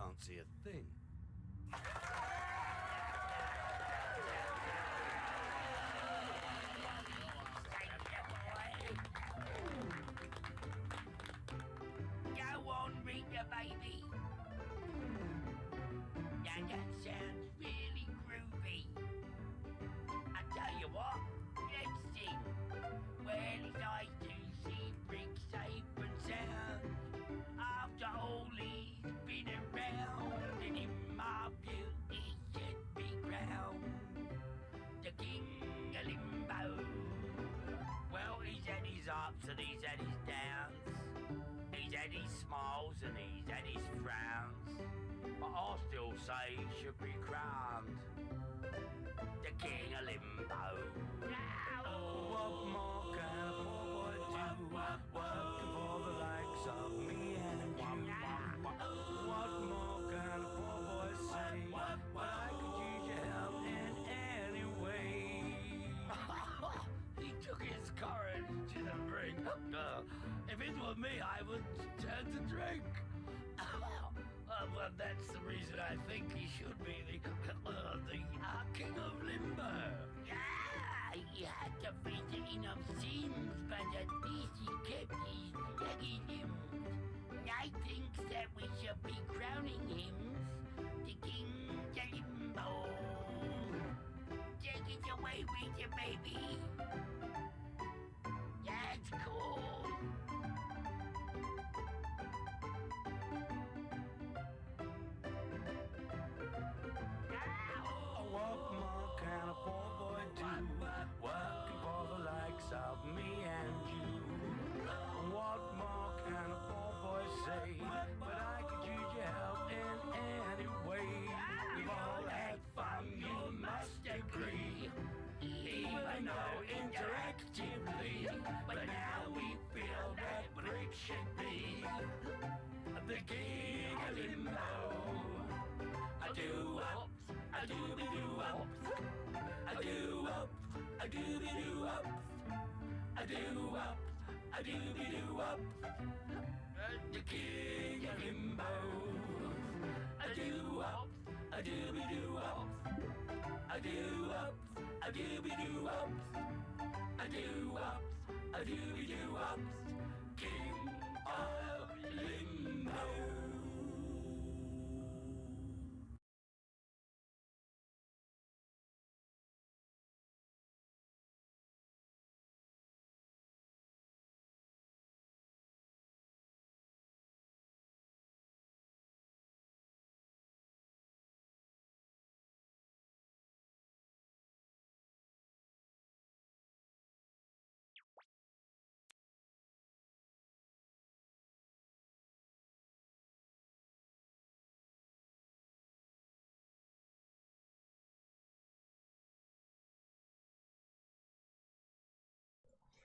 can't see a thing. Go on, Rita, baby. Now that sounds really groovy. I tell you what, let's sing. Well, his eyes do see bricks safe and sound. After all he's been around, and in my view he should be crowned the king of limbo. Well, he's had his ups and he's had his downs. He's had his smiles and he's had his frowns. But I still say he should be crowned the king of limbo. What more can a poor boy do? Working for the likes of me and you. What more can a poor boy say? But I could use your help in any way. He took his courage to the brink. If it were me, I would turn to drink. Well, that's the reason I think he should be the king of limbo. Yeah, he had to visit enough sins, but at least he kept his leggy limbs. I think that we should be crowning him the king of limbo. Take it away with you, baby. That's cool. What more can a poor boy do? Working for the likes of me and you. What more can a poor boy say? But I could use your help in any way. We've all had fun, you must agree. Even though interactively, but now we feel that Brick should be the king of limbo. I do up, I do be do up, I do up, I do be do up, I do up, I do be do up, the king of limbo. I do up, I do be do up, I do up, I do be do up, I do up, I do be do up, king of limbo.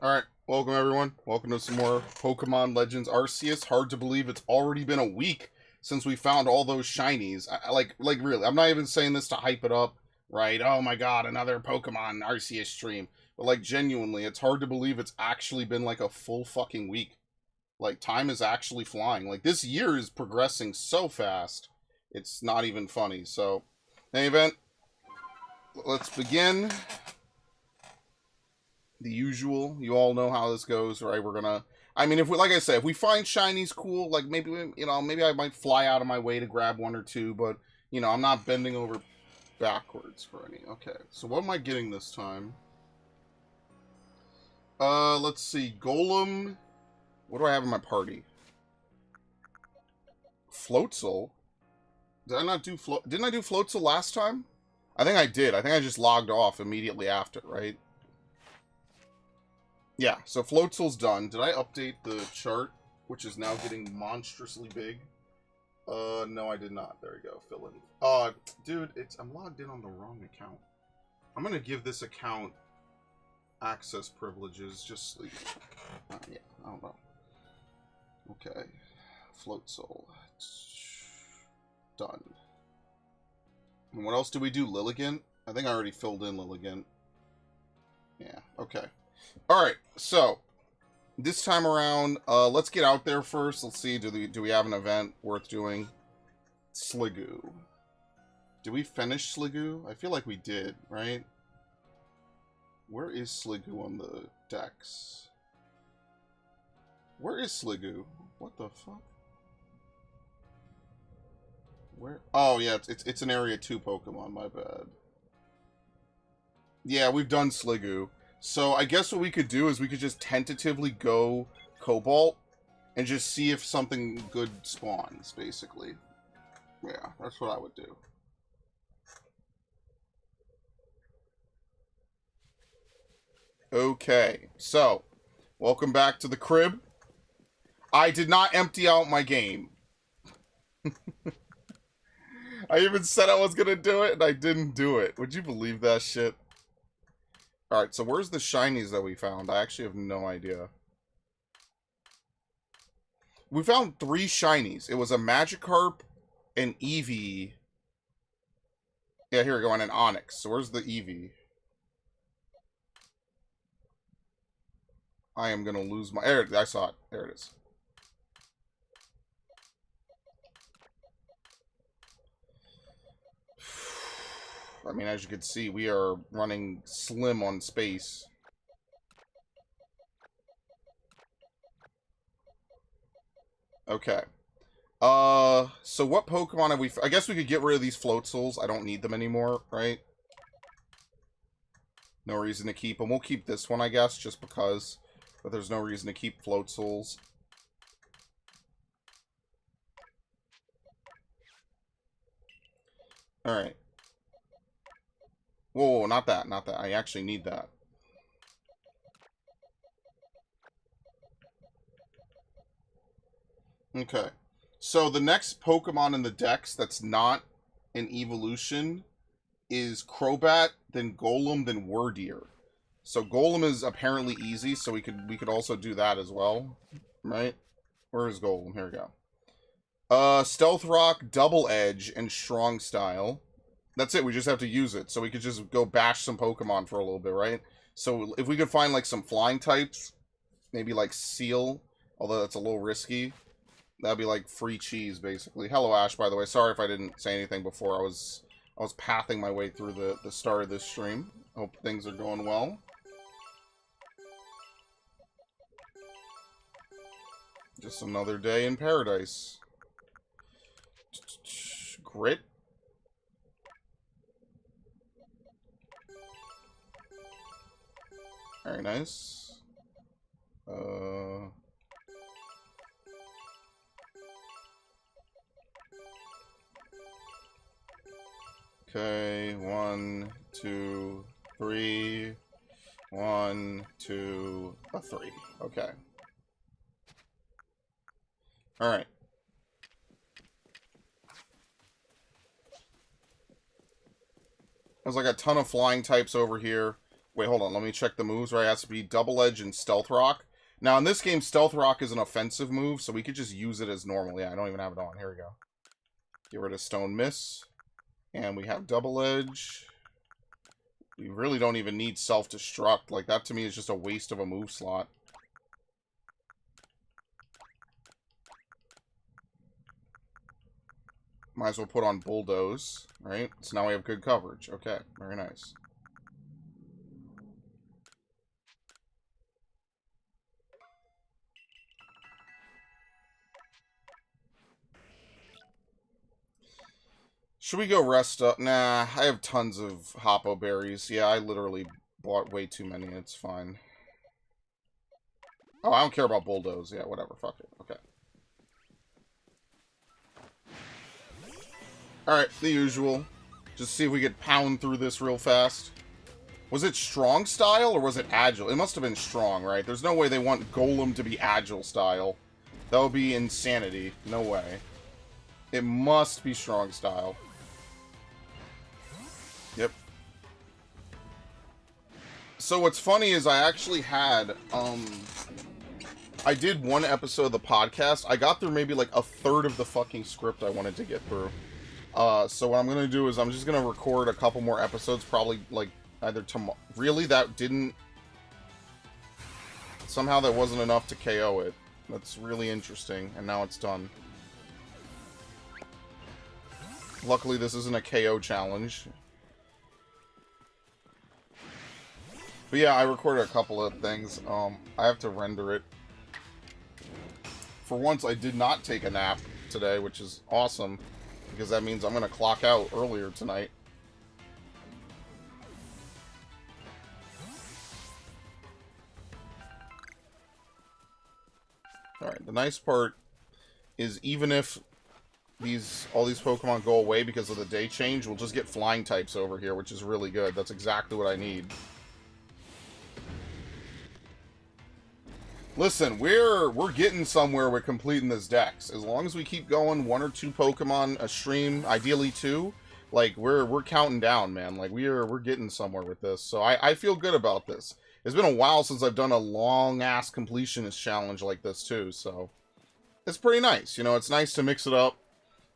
Alright, welcome everyone. Welcome to some more Pokemon Legends Arceus. Hard to believe it's already been a week since we found all those shinies. Like really, I'm not even saying this to hype it up, right? Oh my god, another Pokemon Arceus stream. But like genuinely, it's hard to believe it's actually been like a full fucking week. Like time is actually flying. Like this year is progressing so fast. It's not even funny. So, in any event, let's begin. The usual. You all know how this goes, right? We're gonna... I mean, if we, like I said, if we find shinies cool, like maybe, you know, maybe I might fly out of my way to grab one or two, but, you know, I'm not bending over backwards for any. Okay, so what am I getting this time? Let's see. Golem. What do I have in my party? Floatzel? Did I not do Didn't I do Floatzel last time? I think I did. I think I just logged off immediately after, right? Yeah, so Floatzel's done. Did I update the chart, which is now getting monstrously big? No, I did not. There we go. Fill in. Dude, I'm logged in on the wrong account. I'm gonna give this account access privileges, just like... yeah, I don't know. Okay. Floatzel. Done. And what else do we do? Lilligant? I think I already filled in Lilligant. Yeah, okay. Alright, so this time around, let's get out there first. Let's see, do we have an event worth doing? Sliggoo. Did we finish Sliggoo? I feel like we did, right? Where is Sliggoo on the decks? Where is Sliggoo? What the fuck? Where? Oh, yeah, it's an Area 2 Pokemon, my bad. Yeah, we've done Sliggoo. So I guess what we could do is we could just tentatively go Cobalt and just see if something good spawns, basically. Yeah, that's what I would do. Okay, so, welcome back to the crib. I did not empty out my game. I even said I was gonna do it, and I didn't do it. Would you believe that shit? Alright, so where's the shinies that we found? I actually have no idea. We found 3 shinies. It was a Magikarp, an Eevee. Yeah, here we go, and an Onix. So where's the Eevee? I am gonna lose my... There, I saw it. There it is. I mean, as you can see, we are running slim on space. Okay. So what Pokemon have we... I guess we could get rid of these Floatzels. I don't need them anymore, right? No reason to keep them. We'll keep this one, I guess, just because. But there's no reason to keep Floatzels. Alright. Whoa, not that, not that. I actually need that. Okay. So the next Pokemon in the dex that's not an evolution is Crobat, then Golem, then Wordeer. So Golem is apparently easy, so we could also do that as well. Right? Where is Golem? Here we go. Stealth Rock, Double Edge, and Strong Style. That's it, we just have to use it. So we could just go bash some Pokemon for a little bit, right? So if we could find like some flying types, maybe like Seal, although that's a little risky. That'd be like free cheese, basically. Hello, Ash, by the way. Sorry if I didn't say anything before. I was pathing my way through the start of this stream. Hope things are going well. Just another day in paradise. Grit. Very nice. Okay, 1, 2, 3. 1, 2, 3. Okay. Alright. There's like a ton of flying types over here. Wait, hold on. Let me check the moves, right? It has to be Double Edge and Stealth Rock. Now, in this game, Stealth Rock is an offensive move, so we could just use it as normal. Yeah, I don't even have it on. Here we go. Get rid of Stone Miss. And we have Double Edge. We really don't even need Self-Destruct. Like, that to me is just a waste of a move slot. Might as well put on Bulldoze, right? So now we have good coverage. Okay, very nice. Should we go rest up? Nah, I have tons of Hoppo berries. Yeah, I literally bought way too many. It's fine. Oh, I don't care about Bulldoze. Yeah, whatever. Fuck it. Okay. Alright, the usual. Just see if we could pound through this real fast. Was it Strong Style or was it Agile? It must have been Strong, right? There's no way they want Golem to be Agile Style. That would be insanity. No way. It must be Strong Style. Yep. So what's funny is I actually had, I did one episode of the podcast. I got through maybe like a third of the fucking script I wanted to get through. So what I'm going to do is I'm just going to record a couple more episodes, probably like either tomorrow. Really? That didn't... Somehow that wasn't enough to KO it. That's really interesting. And now it's done. Luckily, this isn't a KO challenge. But yeah, I recorded a couple of things. I have to render it. For once, I did not take a nap today, which is awesome, because that means I'm going to clock out earlier tonight. Alright, the nice part is even if all these Pokemon go away because of the day change, we'll just get flying types over here, which is really good. That's exactly what I need. Listen, we're getting somewhere with completing this dex. As long as we keep going 1 or 2 Pokemon a stream, ideally 2, like we're counting down, man. Like we're getting somewhere with this. So I feel good about this. It's been a while since I've done a long ass completionist challenge like this too, so it's pretty nice. You know, it's nice to mix it up.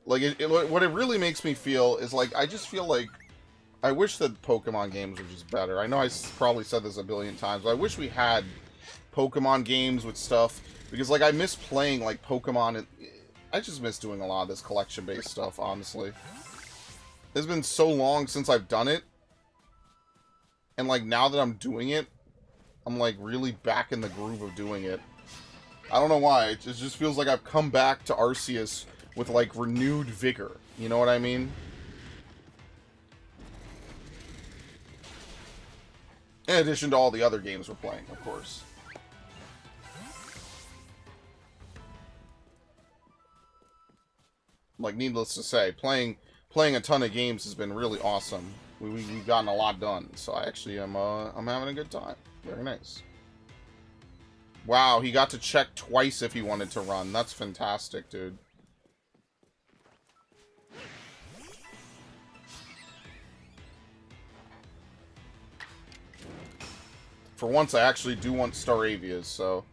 Like what it really makes me feel is like I just feel like I wish that Pokemon games were just better. I know I probably said this a billion times, but I wish we had Pokemon games with stuff, because like I miss playing like Pokemon. I just miss doing a lot of this collection based stuff, honestly. It's been so long since I've done it, and like now that I'm doing it, I'm like really back in the groove of doing it. I don't know why, it just feels like I've come back to Arceus with like renewed vigor, you know what I mean? In addition to all the other games we're playing, of course. Like, needless to say, playing a ton of games has been really awesome. We've gotten a lot done, so I actually am I'm having a good time. Very nice. Wow, he got to check twice if he wanted to run. That's fantastic, dude. For once, I actually do want Staravias, so...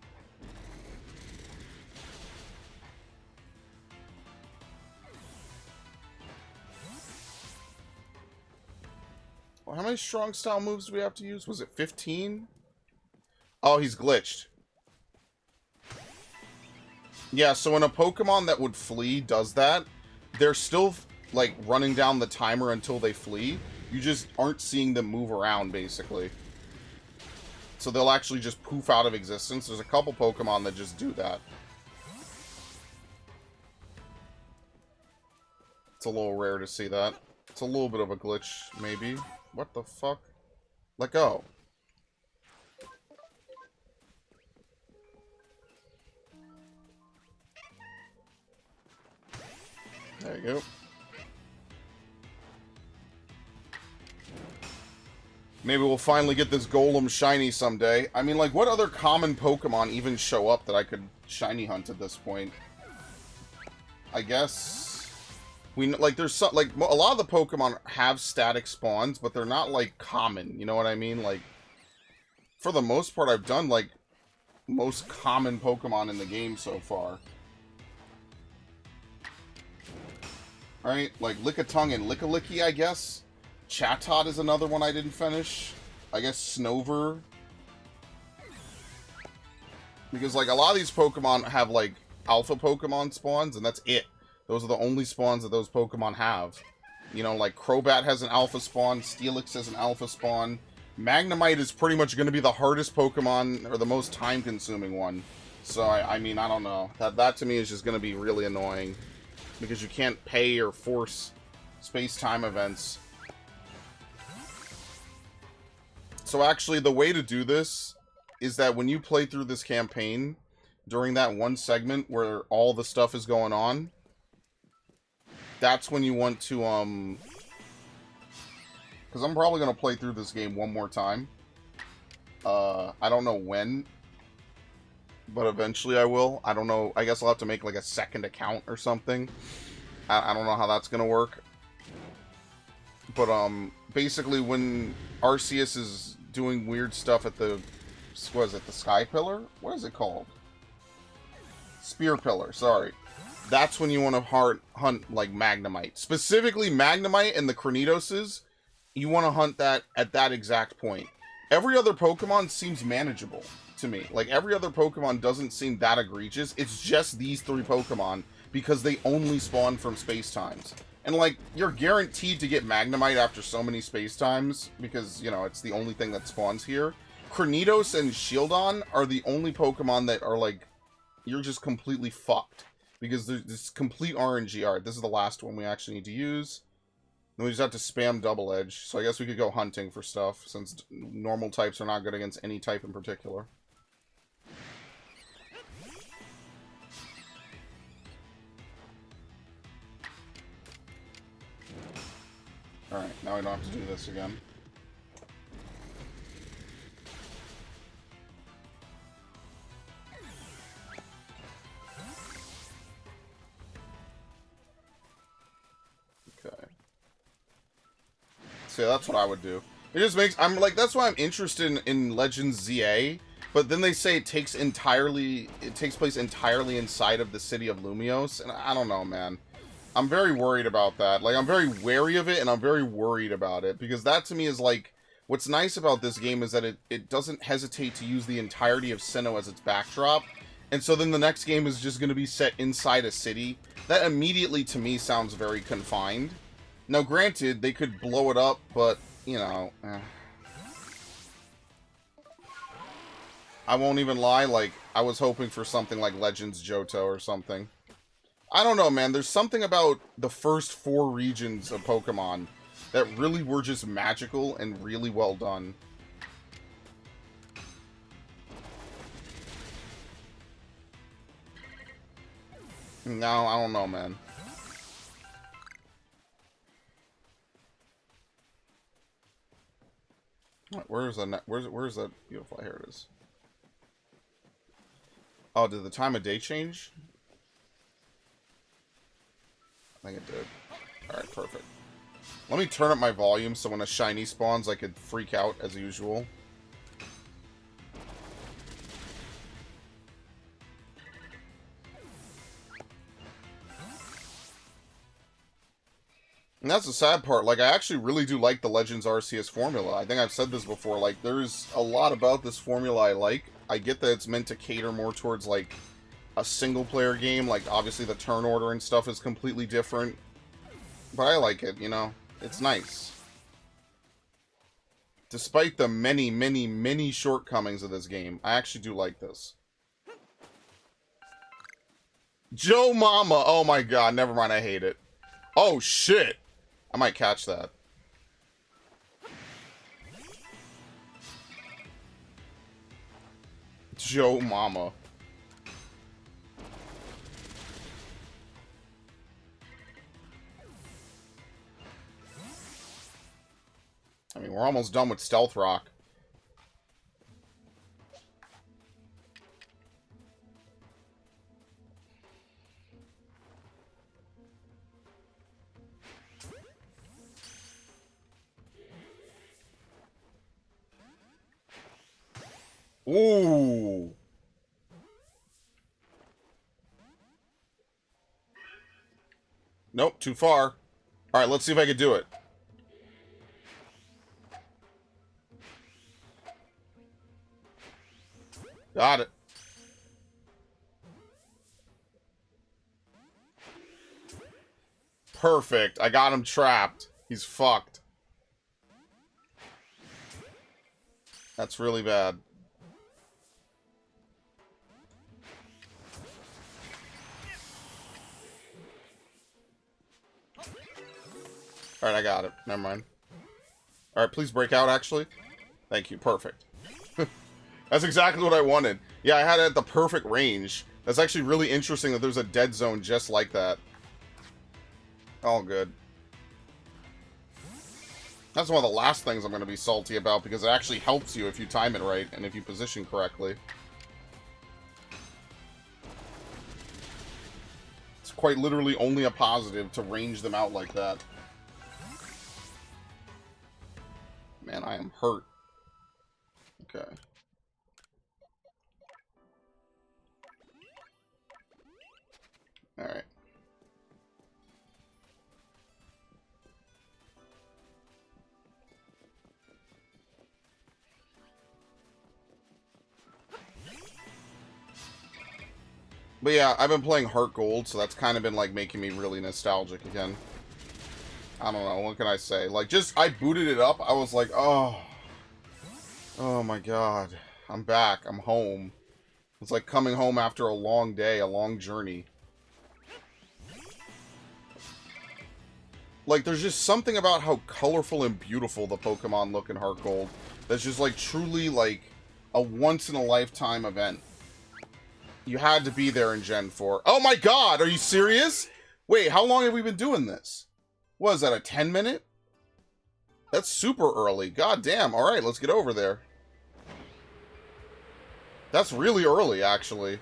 How many strong style moves do we have to use? Was it 15? Oh, he's glitched. Yeah, so when a Pokemon that would flee does that, they're still, like, running down the timer until they flee. You just aren't seeing them move around, basically. So they'll actually just poof out of existence. There's a couple Pokemon that just do that. It's a little rare to see that. It's a little bit of a glitch, maybe. What the fuck? Let go. There you go. Maybe we'll finally get this Golem shiny someday. I mean, like, what other common Pokemon even show up that I could shiny hunt at this point? I guess... like, there's some, like, a lot of the Pokemon have static spawns, but they're not, like, common, you know what I mean? Like, for the most part, I've done, like, most common Pokemon in the game so far. Alright, like, Lickitung and Lickilicky, I guess. Chatot is another one I didn't finish. I guess Snover. Because, like, a lot of these Pokemon have, like, alpha Pokemon spawns, and that's it. Those are the only spawns that those Pokemon have. You know, like, Crobat has an alpha spawn, Steelix has an alpha spawn. Magnemite is pretty much going to be the hardest Pokemon, or the most time-consuming one. So, I mean, I don't know. That to me is just going to be really annoying. Because you can't pay or force space-time events. So actually, the way to do this is that when you play through this campaign, during that one segment where all the stuff is going on, that's when you want to, because I'm probably going to play through this game one more time. I don't know when, but eventually I will. I don't know. I guess I'll have to make, like, a second account or something. I don't know how that's going to work. But, basically, when Arceus is doing weird stuff at the, what is it, the Sky Pillar? What is it called? Spear Pillar, sorry. That's when you want to hunt, like, Magnemite. Specifically, Magnemite and the Crenitoses, you want to hunt that at that exact point. Every other Pokemon seems manageable to me. Like, every other Pokemon doesn't seem that egregious. It's just these 3 Pokemon, because they only spawn from space times. And, like, you're guaranteed to get Magnemite after so many space times, because, you know, it's the only thing that spawns here. Cornitos and Shieldon are the only Pokemon that are, like, you're just completely fucked. Because there's this complete RNG. Alright, this is the last one we actually need to use. Then we just have to spam Double Edge. So I guess we could go hunting for stuff, since normal types are not good against any type in particular. Alright, now I don't have to do this again. Okay. So yeah, that's what I would do. It just makes... I'm like, that's why I'm interested in Legends ZA, but then they say it takes place entirely inside of the city of Lumios, and I don't know, man. I'm very worried about that. Like, I'm very wary of it, and I'm very worried about it. Because that, to me, is, like... What's nice about this game is that it doesn't hesitate to use the entirety of Sinnoh as its backdrop. And so then the next game is just going to be set inside a city. That immediately, to me, sounds very confined. Now, granted, they could blow it up, but, you know... I won't even lie, like, I was hoping for something like Legends Johto or something. I don't know, man. There's something about the first 4 regions of Pokemon that really were just magical and really well done. No, I don't know, man. Where's that beautiful? Here it is. Oh, did the time of day change? I think it did. Alright, perfect. Let me turn up my volume so when a shiny spawns I could freak out as usual. And that's the sad part. Like, I actually really do like the Legends Arceus formula. I think I've said this before. Like, there's a lot about this formula I like. I get that it's meant to cater more towards, like, a single-player game. Like, obviously the turn order and stuff is completely different. But I like it, you know? It's nice. Despite the many, many, many shortcomings of this game, I actually do like this. Joe Mama! Oh my god, never mind, I hate it. Oh shit! I might catch that. Joe Mama. I mean, we're almost done with Stealth Rock. Ooh. Nope, too far. Alright, let's see if I can do it. Got it. Perfect. I got him trapped. He's fucked. That's really bad. Alright, I got it. Never mind. Alright, please break out, actually. Thank you. Perfect. That's exactly what I wanted. Yeah, I had it at the perfect range. That's actually really interesting that there's a dead zone just like that. All good. That's one of the last things I'm going to be salty about, because it actually helps you if you time it right and if you position correctly. It's quite literally only a positive to range them out like that. Man, I am hurt. Okay. Alright. But yeah, I've been playing Heart Gold, so that's kind of been like making me really nostalgic again. I don't know, what can I say? Like, just, I booted it up, I was like, oh my god. I'm back, I'm home. It's like coming home after a long day, a long journey. Like, there's just something about how colorful and beautiful the Pokemon look in Heart Gold that's just, like, truly, like, a once-in-a-lifetime event. You had to be there in Gen 4. Oh my god, are you serious? Wait, how long have we been doing this? What is that, a 10-minute? That's super early. God damn, alright, let's get over there. That's really early, actually.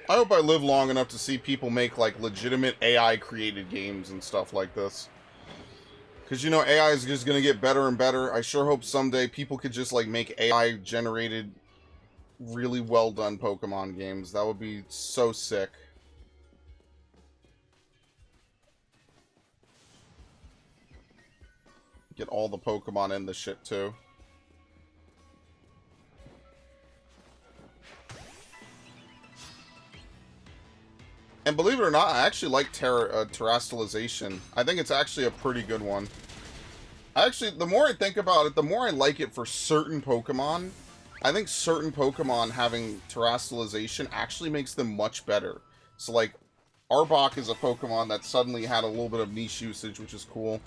I hope I live long enough to see people make, like, legitimate AI-created games and stuff like this. Because, you know, AI is just going to get better and better. I sure hope someday people could just, like, make AI-generated, really well-done Pokemon games. That would be so sick. Get all the Pokemon in the shit, too. And believe it or not, I actually like terrestrialization. I think it's actually a pretty good one. Actually, the more I think about it, the more I like it for certain Pokemon. I think certain Pokemon having terrestrialization actually makes them much better. So, like, Arbok is a Pokemon that suddenly had a little bit of niche usage, which is cool.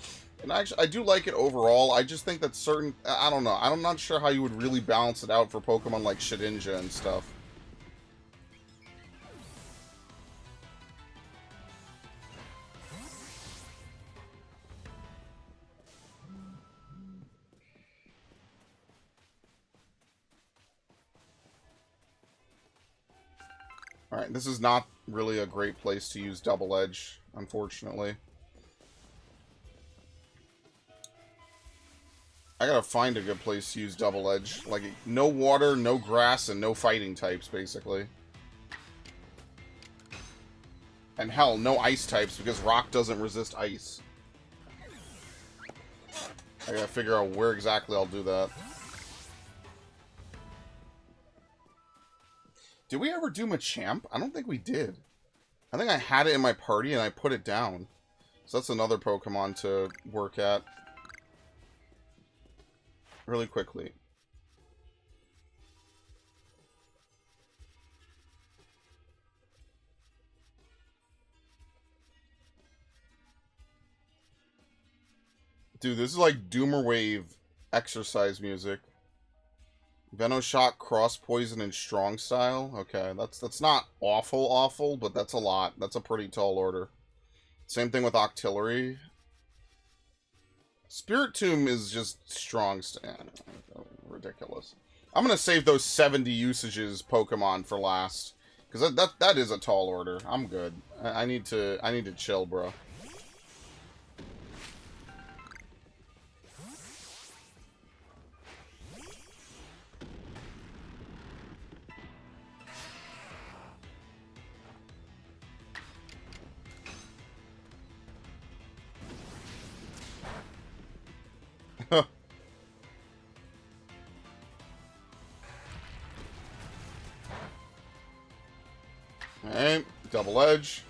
And actually, I do like it overall. I just think that certain... I don't know. I'm not sure how you would really balance it out for Pokemon like Shedinja and stuff. Alright, this is not really a great place to use Double Edge, unfortunately. I gotta find a good place to use Double Edge. Like, no water, no grass, and no fighting types, basically. And hell, no ice types, because rock doesn't resist ice. I gotta figure out where exactly I'll do that. Did we ever do Machamp? I don't think we did. I think I had it in my party and I put it down. So that's another Pokemon to work at. Really quickly. Dude, this is like Doomer Wave exercise music. Venoshock, Cross Poison, and Strong Style. Okay, that's not awful, but that's a lot. That's a pretty tall order. Same thing with Octillery. Spirit Tomb is just strong. Ridiculous. I'm gonna save those 70 usages Pokemon for last, because that is a tall order. I'm good. I need to chill, bro. Alright, Double Edge.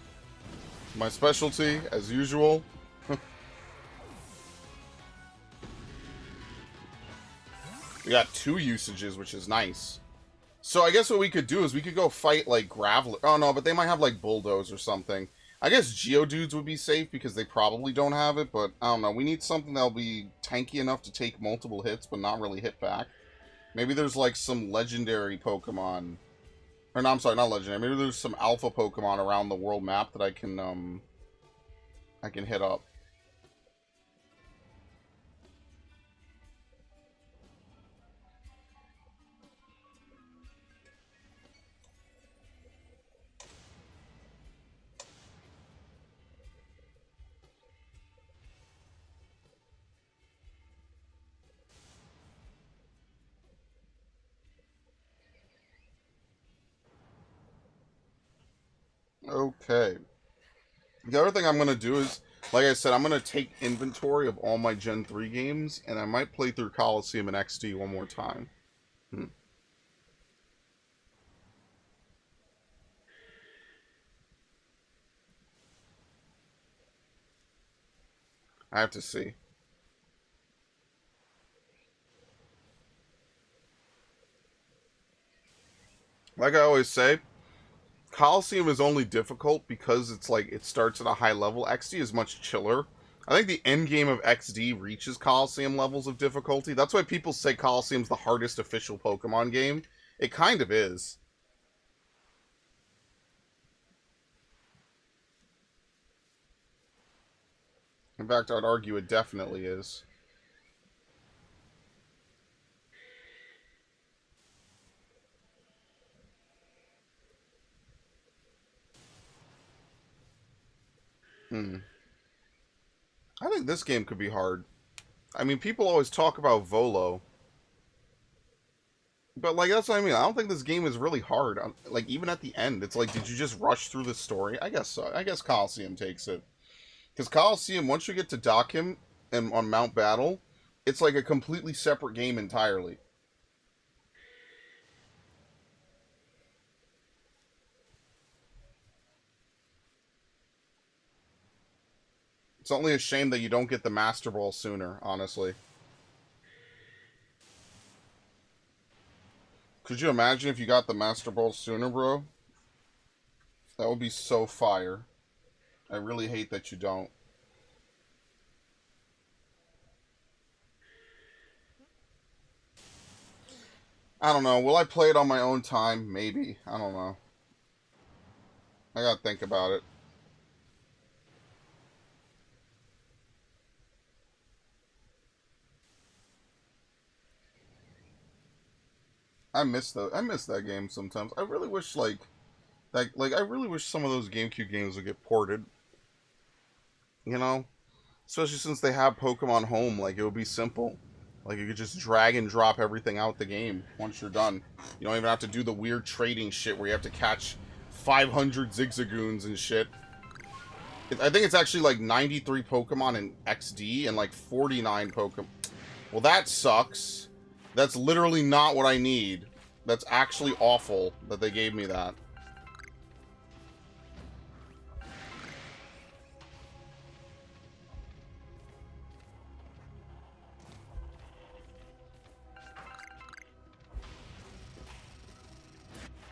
My specialty, as usual. We got 2 usages, which is nice. So I guess what we could do is we could go fight, like, Graveler. Oh, no, but they might have, like, Bulldoze or something. I guess Geodudes would be safe because they probably don't have it, but I don't know. We need something that'll be tanky enough to take multiple hits, but not really hit back. Maybe there's, like, some legendary Pokemon... Or, no, I'm sorry, not legendary. Maybe there's some alpha Pokemon around the world map that I can hit up. Okay. The other thing I'm going to do is, Like I said, I'm going to take inventory of all my Gen 3 games, and I might play through Coliseum and XD one more time. I have to see. Like I always say, Coliseum is only difficult because it's like it starts at a high level. XD is much chiller. I think the end game of XD reaches Coliseum levels of difficulty. That's why people say Coliseum's the hardest official Pokemon game. It kind of is. In fact, I'd argue it definitely is. I think this game could be hard. I mean, people always talk about Volo. But, like, that's what I mean. I don't think this game is really hard. Like, even at the end, it's like, did you just rush through the story? I guess so. I guess Coliseum takes it. Because Coliseum, once you get to dock him and on Mount Battle, it's like a completely separate game entirely. It's only a shame that you don't get the Master Ball sooner, honestly. Could you imagine if you got the Master Ball sooner, bro? That would be so fire. I really hate that you don't. I don't know. Will I play it on my own time? Maybe. I don't know. I gotta think about it. I miss that game sometimes. I really wish I really wish some of those GameCube games would get ported. You know? Especially since they have Pokemon Home, like it would be simple. Like you could just drag and drop everything out the game once you're done. You don't even have to do the weird trading shit where you have to catch 500 Zigzagoons and shit. I think it's actually like 93 Pokemon in XD and like 49 Pokemon. Well, that sucks. That's literally not what I need. That's actually awful that they gave me that.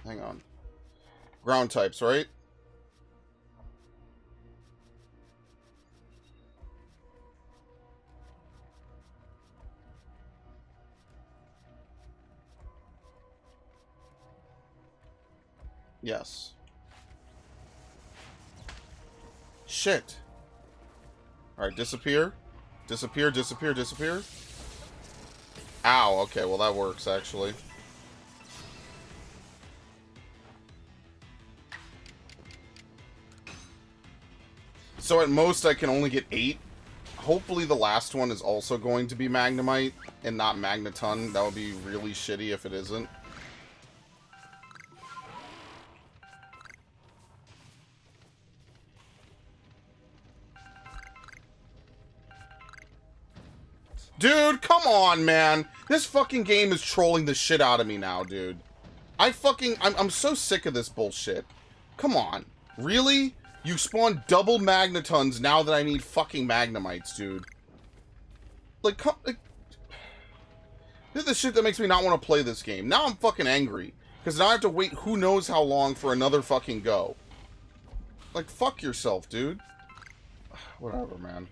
Hang on. Ground types, right? Yes. Shit. Alright, disappear. Disappear, disappear, disappear. Ow, okay, well that works, actually. So at most I can only get 8. Hopefully the last one is also going to be Magnemite and not Magneton. That would be really shitty if it isn't. Dude, come on, man. This fucking game is trolling the shit out of me now, dude. I'm so sick of this bullshit. Come on. Really? You spawn double Magnetons now that I need fucking Magnemites, dude. Like, this is the shit that makes me not want to play this game. Now I'm fucking angry. Because now I have to wait who knows how long for another fucking go. Like, fuck yourself, dude. Whatever, man.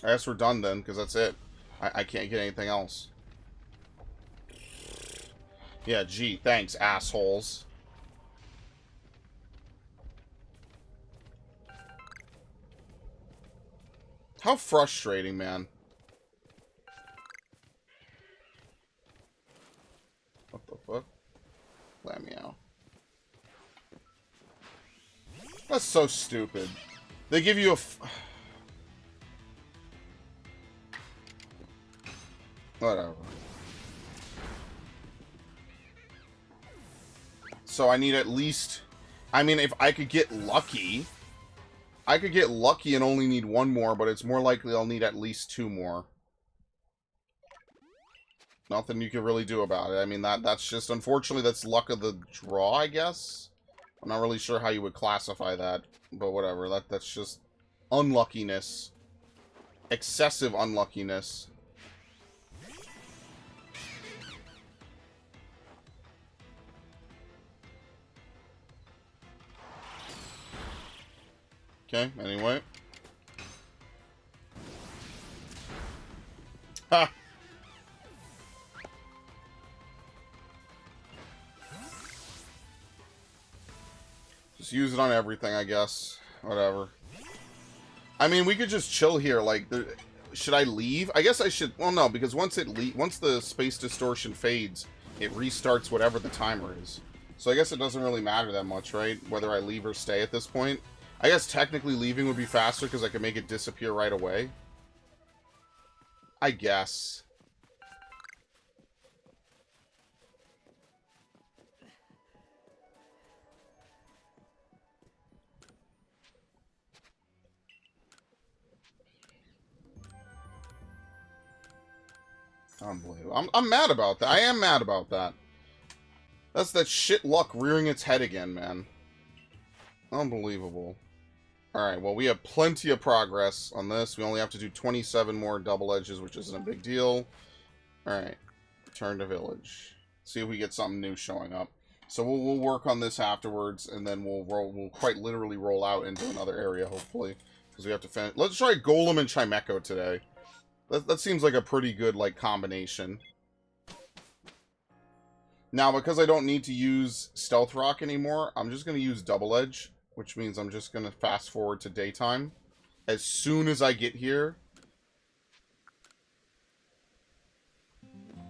I guess we're done then, because that's it. I can't get anything else. Yeah, gee, thanks, assholes. How frustrating, man. What the fuck? Let me out. That's so stupid. They give you a... Whatever. So I need at least... I mean, if I could get lucky, I could get lucky and only need one more, but it's more likely I'll need at least 2 more. Nothing you can really do about it. I mean, that's just, unfortunately, that's luck of the draw, I guess. I'm not really sure how you would classify that, but whatever. That's just unluckiness. Excessive unluckiness. Okay, anyway. Ha! Just use it on everything, I guess. Whatever. I mean, we could just chill here. Like, should I leave? I guess I should. Well, no, because once the space distortion fades, it restarts whatever the timer is. So I guess it doesn't really matter that much, right? Whether I leave or stay at this point. I guess technically leaving would be faster because I could make it disappear right away. I guess. Unbelievable. I'm mad about that. I am mad about that. That's that shit luck rearing its head again, man. Unbelievable. Alright, well, we have plenty of progress on this. We only have to do 27 more double edges, which isn't a big deal. Alright. Return to village. See if we get something new showing up. So we'll work on this afterwards, and then we'll quite literally roll out into another area, hopefully. Because we have to finish. Let's try Golem and Chimecho today. That seems like a pretty good, like, combination. Now, because I don't need to use Stealth Rock anymore, I'm just going to use Double Edge, which means I'm just going to fast forward to daytime. As soon as I get here.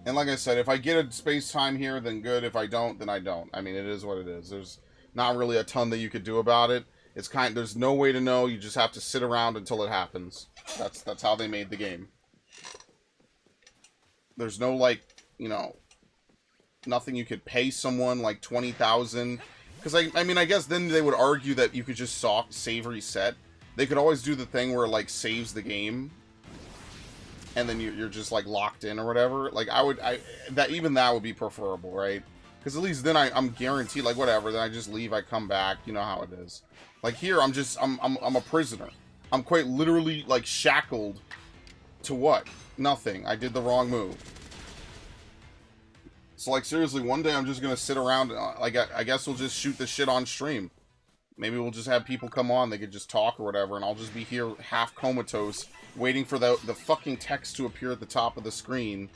And like I said, if I get a space-time here, then good. If I don't, then I don't. I mean, it is what it is. There's not really a ton that you could do about it. There's no way to know. You just have to sit around until it happens. That's how they made the game. There's no, like, you know, nothing you could pay someone, like 20,000. Because, I mean, I guess then they would argue that you could just save reset. They could always do the thing where it, like, saves the game. And then you're just, like, locked in or whatever. Like, even that would be preferable, right? Because at least then I'm guaranteed, like, whatever. Then I just leave, I come back. You know how it is. Like, here, I'm a prisoner. I'm quite literally, like, shackled to what? Nothing. I did the wrong move. So, like, seriously, one day I'm just gonna sit around, like, I guess we'll just shoot this shit on stream. Maybe we'll just have people come on, they could just talk or whatever, and I'll just be here half comatose, waiting for the fucking text to appear at the top of the screen.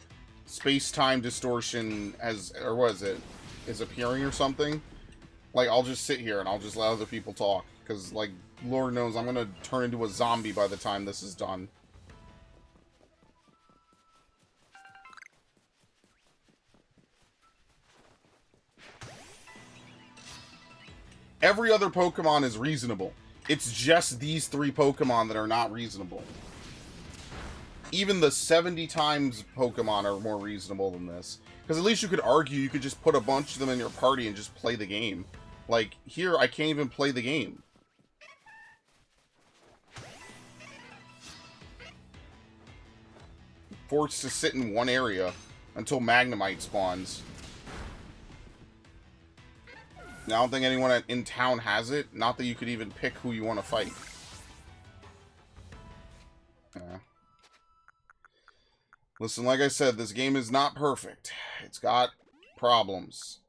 Space-time distortion or what is it? Is appearing or something? Like, I'll just sit here and I'll just let other people talk. Because, like, Lord knows I'm gonna turn into a zombie by the time this is done. Every other Pokemon is reasonable. It's just these 3 Pokemon that are not reasonable. Even the 70 times Pokemon are more reasonable than this. Because at least you could argue you could just put a bunch of them in your party and just play the game. Like, here, I can't even play the game. Forced to sit in one area until Magnemite spawns. Now, I don't think anyone in town has it. Not that you could even pick who you want to fight. Yeah. Listen, like I said, this game is not perfect. It's got problems.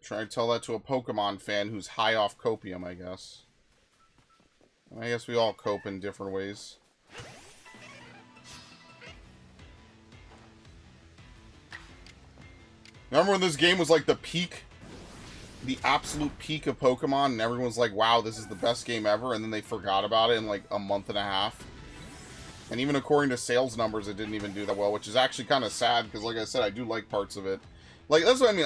Try to tell that to a Pokemon fan who's high off copium, I guess. I guess we all cope in different ways. Remember when this game was like the peak? The absolute peak of Pokemon, and everyone was like, wow, this is the best game ever, and then they forgot about it in like a month and a half. And even according to sales numbers, it didn't even do that well, which is actually kind of sad, because like I said, I do like parts of it. Like, that's what I mean,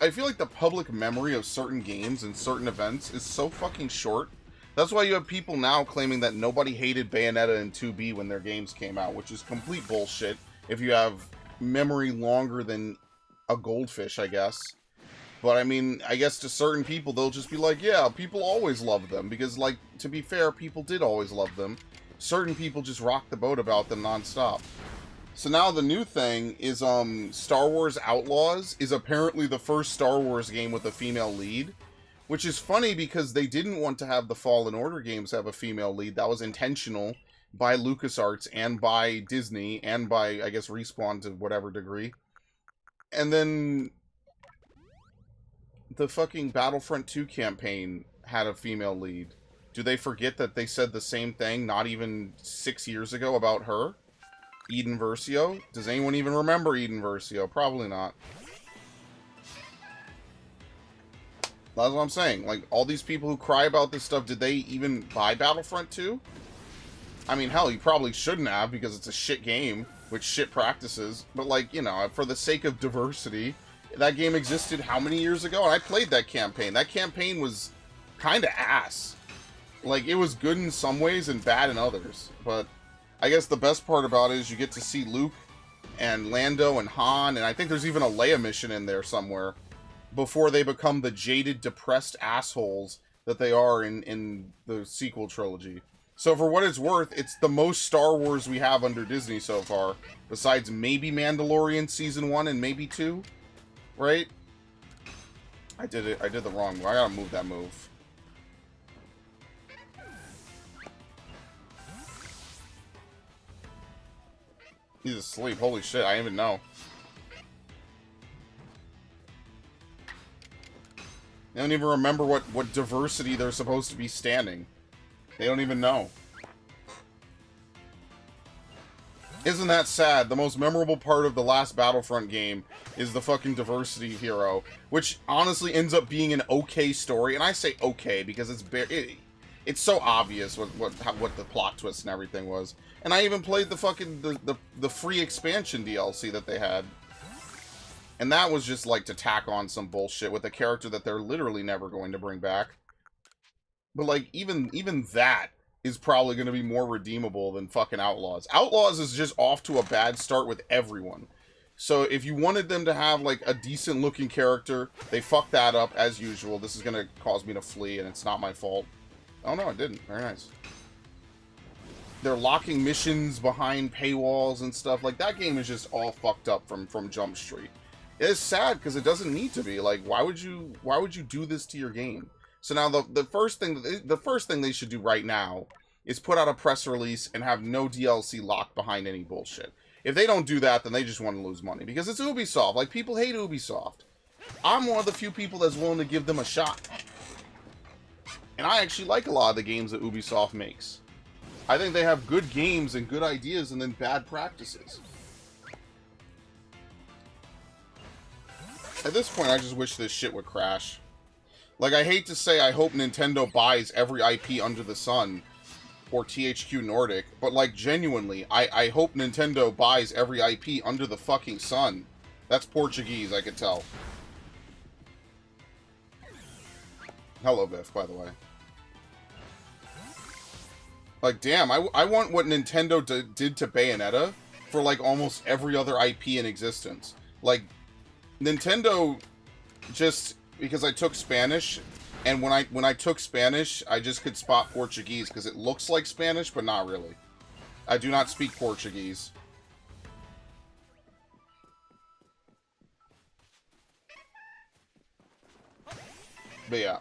I feel like the public memory of certain games and certain events is so fucking short. That's why you have people now claiming that nobody hated Bayonetta and 2B when their games came out, which is complete bullshit if you have memory longer than a goldfish, I guess. But, I mean, I guess to certain people, they'll just be like, yeah, people always love them. Because, like, to be fair, people did always love them. Certain people just rock the boat about them nonstop. So now the new thing is, Star Wars Outlaws is apparently the first Star Wars game with a female lead. Which is funny because they didn't want to have the Fallen Order games have a female lead. That was intentional by LucasArts and by Disney and by, I guess, Respawn to whatever degree. And then the fucking Battlefront 2 campaign had a female lead. Do they forget that they said the same thing not even 6 years ago about her? Eden Versio? Does anyone even remember Eden Versio? Probably not. That's what I'm saying. Like, all these people who cry about this stuff, did they even buy Battlefront 2? I mean, hell, you probably shouldn't have, because it's a shit game with shit practices. But, like, you know, for the sake of diversity, that game existed how many years ago? And I played that campaign. That campaign was kind of ass. Like, it was good in some ways and bad in others. But I guess the best part about it is you get to see Luke and Lando and Han, and I think there's even a Leia mission in there somewhere, before they become the jaded, depressed assholes that they are in the sequel trilogy. So for what it's worth, it's the most Star Wars we have under Disney so far, besides maybe Mandalorian Season 1 and maybe 2, right? I did the wrong move. I gotta move that move. He's asleep. Holy shit, I didn't even know. They don't even remember what diversity they're supposed to be standing. They don't even know. Isn't that sad? The most memorable part of the last Battlefront game is the fucking diversity hero, which honestly ends up being an okay story. And I say okay because it's so obvious what the plot twist and everything was. And I even played the fucking the free expansion DLC that they had. And that was just like to tack on some bullshit with a character that they're literally never going to bring back. But like even that is probably going to be more redeemable than fucking Outlaws. Outlaws is just off to a bad start with everyone. So if you wanted them to have like a decent looking character, they fucked that up as usual. This is going to cause me to flee and it's not my fault. Oh no, it didn't. Very nice. They're locking missions behind paywalls and stuff. Like that game is just all fucked up from Jump Street. It's sad because it doesn't need to be. Like, why would you do this to your game? So now the first thing they should do right now is put out a press release and have no DLC locked behind any bullshit. If they don't do that, then they just want to lose money because it's Ubisoft. Like, people hate Ubisoft. I'm one of the few people that's willing to give them a shot. And I actually like a lot of the games that Ubisoft makes. I think they have good games and good ideas and then bad practices. At this point, I just wish this shit would crash. Like, I hate to say I hope Nintendo buys every IP under the sun, or THQ Nordic, but, like, genuinely, I hope Nintendo buys every IP under the fucking sun. That's Portuguese, I could tell. Hello, Biff, by the way. Like, damn, I want what Nintendo did to Bayonetta for, like, almost every other IP in existence. Like, Nintendo just, because I took Spanish, and when I took Spanish, I just could spot Portuguese, because it looks like Spanish, but not really. I do not speak Portuguese. But yeah.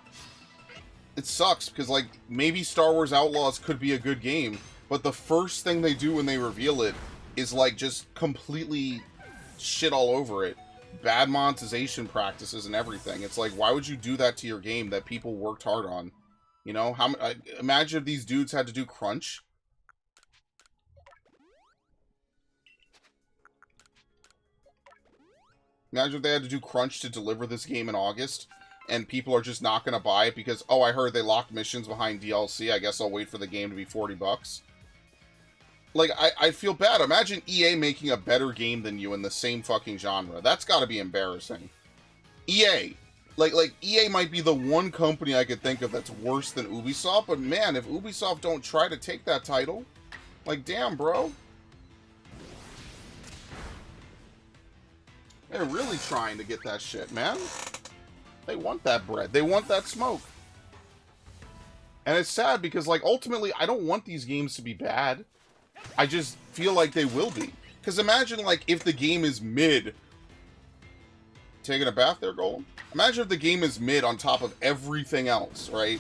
It sucks, because, like, maybe Star Wars Outlaws could be a good game, but the first thing they do when they reveal it is, like, just completely shit all over it. Bad monetization practices and everything. It's like, why would you do that to your game that people worked hard on? You know, imagine if these dudes had to do crunch. Imagine if they had to do crunch to deliver this game in August, and people are just not going to buy it because, oh, I heard they locked missions behind DLC. I guess I'll wait for the game to be $40. Like, I feel bad. Imagine EA making a better game than you in the same fucking genre. That's got to be embarrassing. EA. Like, EA might be the one company I could think of that's worse than Ubisoft, but man, if Ubisoft don't try to take that title, like, damn, bro. They're really trying to get that shit, man. They want that bread. They want that smoke. And it's sad because, like, ultimately, I don't want these games to be bad. I just feel like they will be. Because imagine, like, if the game is mid. Taking a bath there, Golem? Imagine if the game is mid on top of everything else, right?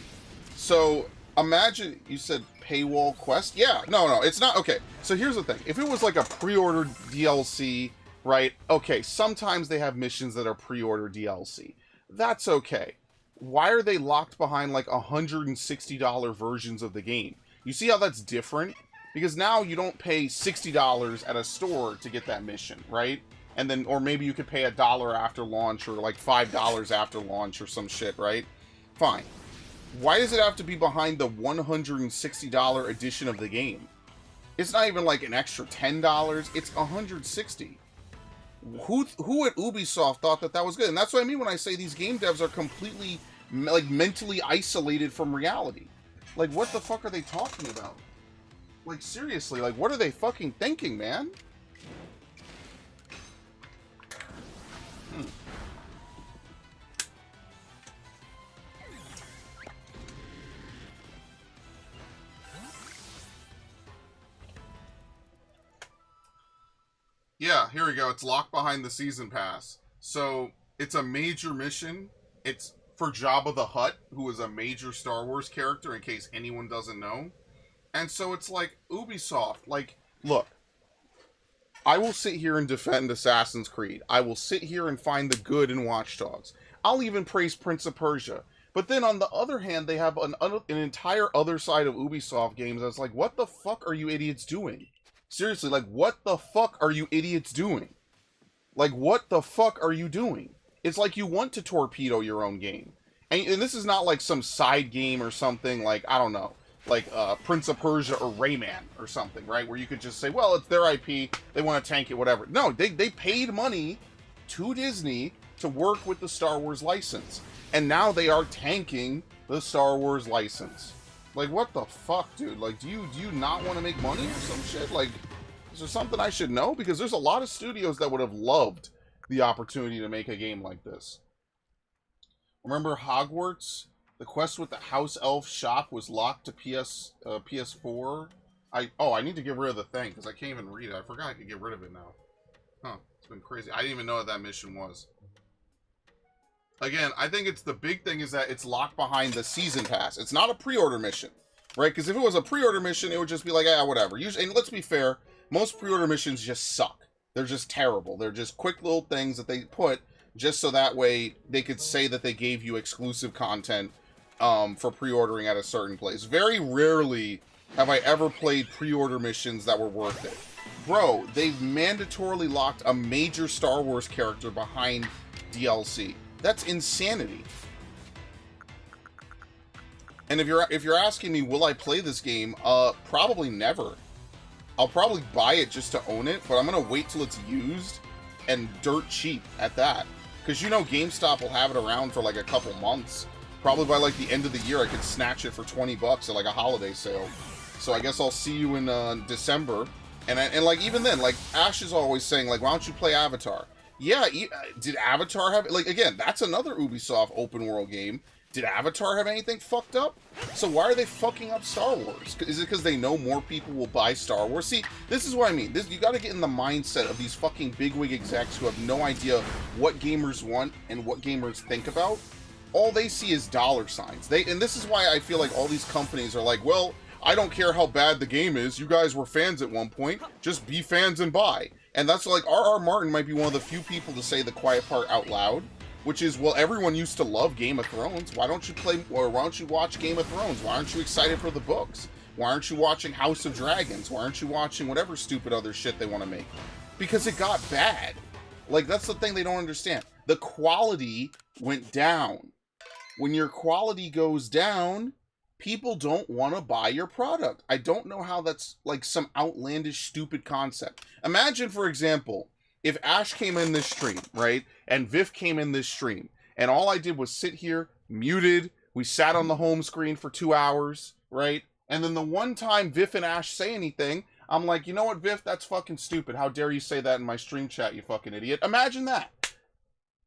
So, imagine, you said paywall quest? Yeah, no, it's not. Okay, so here's the thing. If it was like a pre-ordered DLC, right? Okay, sometimes they have missions that are pre-order DLC. That's okay. Why are they locked behind like $160 versions of the game? You see how that's different? Because now you don't pay $60 at a store to get that mission, right? And then, or maybe you could pay $1 after launch, or like $5 after launch, or some shit, right? Fine. Why does it have to be behind the $160 edition of the game? It's not even like an extra $10. It's $160. Who at Ubisoft thought that that was good? And that's what I mean when I say these game devs are completely, like, mentally isolated from reality. Like, what the fuck are they talking about? Like, seriously, like, what are they fucking thinking, man? Yeah, here we go. It's locked behind the season pass. So, it's a major mission. It's for Jabba the Hutt, who is a major Star Wars character, in case anyone doesn't know. And so it's like, Ubisoft, like, look, I will sit here and defend Assassin's Creed. I will sit here and find the good in Watch Dogs. I'll even praise Prince of Persia. But then on the other hand, they have an entire other side of Ubisoft games that's like, what the fuck are you idiots doing? Seriously, like, what the fuck are you idiots doing? Like, what the fuck are you doing? It's like you want to torpedo your own game. And this is not like some side game or something like, I don't know, like Prince of Persia or Rayman or something, right? Where you could just say, well, it's their IP, they want to tank it, whatever. No, they paid money to Disney to work with the Star Wars license. And now they are tanking the Star Wars license. Like, what the fuck, dude? Like, do you not want to make money or some shit? Like, is there something I should know? Because there's a lot of studios that would have loved the opportunity to make a game like this. Remember Hogwarts? The quest with the House Elf shop was locked to PS4. I need to get rid of the thing, because I can't even read it. I forgot I could get rid of it now. Huh, it's been crazy. I didn't even know what that mission was. Again, I think it's the big thing is that it's locked behind the season pass. It's not a pre-order mission, right? Because if it was a pre-order mission, it would just be like, whatever. Usually, and let's be fair, most pre-order missions just suck. They're just terrible. They're just quick little things that they put just so that way they could say that they gave you exclusive content for pre-ordering at a certain place. Very rarely have I ever played pre-order missions that were worth it. Bro, they've mandatorily locked a major Star Wars character behind DLC. That's insanity. And if you're asking me, will I play this game? Probably never. I'll probably buy it just to own it, but I'm gonna wait till it's used and dirt cheap at that. Because you know GameStop will have it around for like a couple months. Probably by like the end of the year I could snatch it for 20 bucks at like a holiday sale. So I guess I'll see you in December. And like even then, like Ash is always saying like, why don't you play Avatar? Yeah, did Avatar have... Like, again, that's another Ubisoft open world game. Did Avatar have anything fucked up? So why are they fucking up Star Wars? Is it because they know more people will buy Star Wars? See, this is what I mean. You got to get in the mindset of these fucking bigwig execs who have no idea what gamers want and what gamers think about. All they see is dollar signs. And this is why I feel like all these companies are like, well, I don't care how bad the game is. You guys were fans at one point. Just be fans and buy. And that's like, R.R. Martin might be one of the few people to say the quiet part out loud, which is, well, everyone used to love Game of Thrones. Why don't you play, or why don't you watch Game of Thrones? Why aren't you excited for the books? Why aren't you watching House of Dragons? Why aren't you watching whatever stupid other shit they want to make? Because it got bad. Like, that's the thing they don't understand. The quality went down. When your quality goes down, people don't want to buy your product. I don't know how that's like some outlandish, stupid concept. Imagine, for example, if Ash came in this stream, right? And Viv came in this stream. And all I did was sit here, muted. We sat on the home screen for 2 hours, right? And then the one time Viv and Ash say anything, I'm like, you know what, Viv? That's fucking stupid. How dare you say that in my stream chat, you fucking idiot. Imagine that.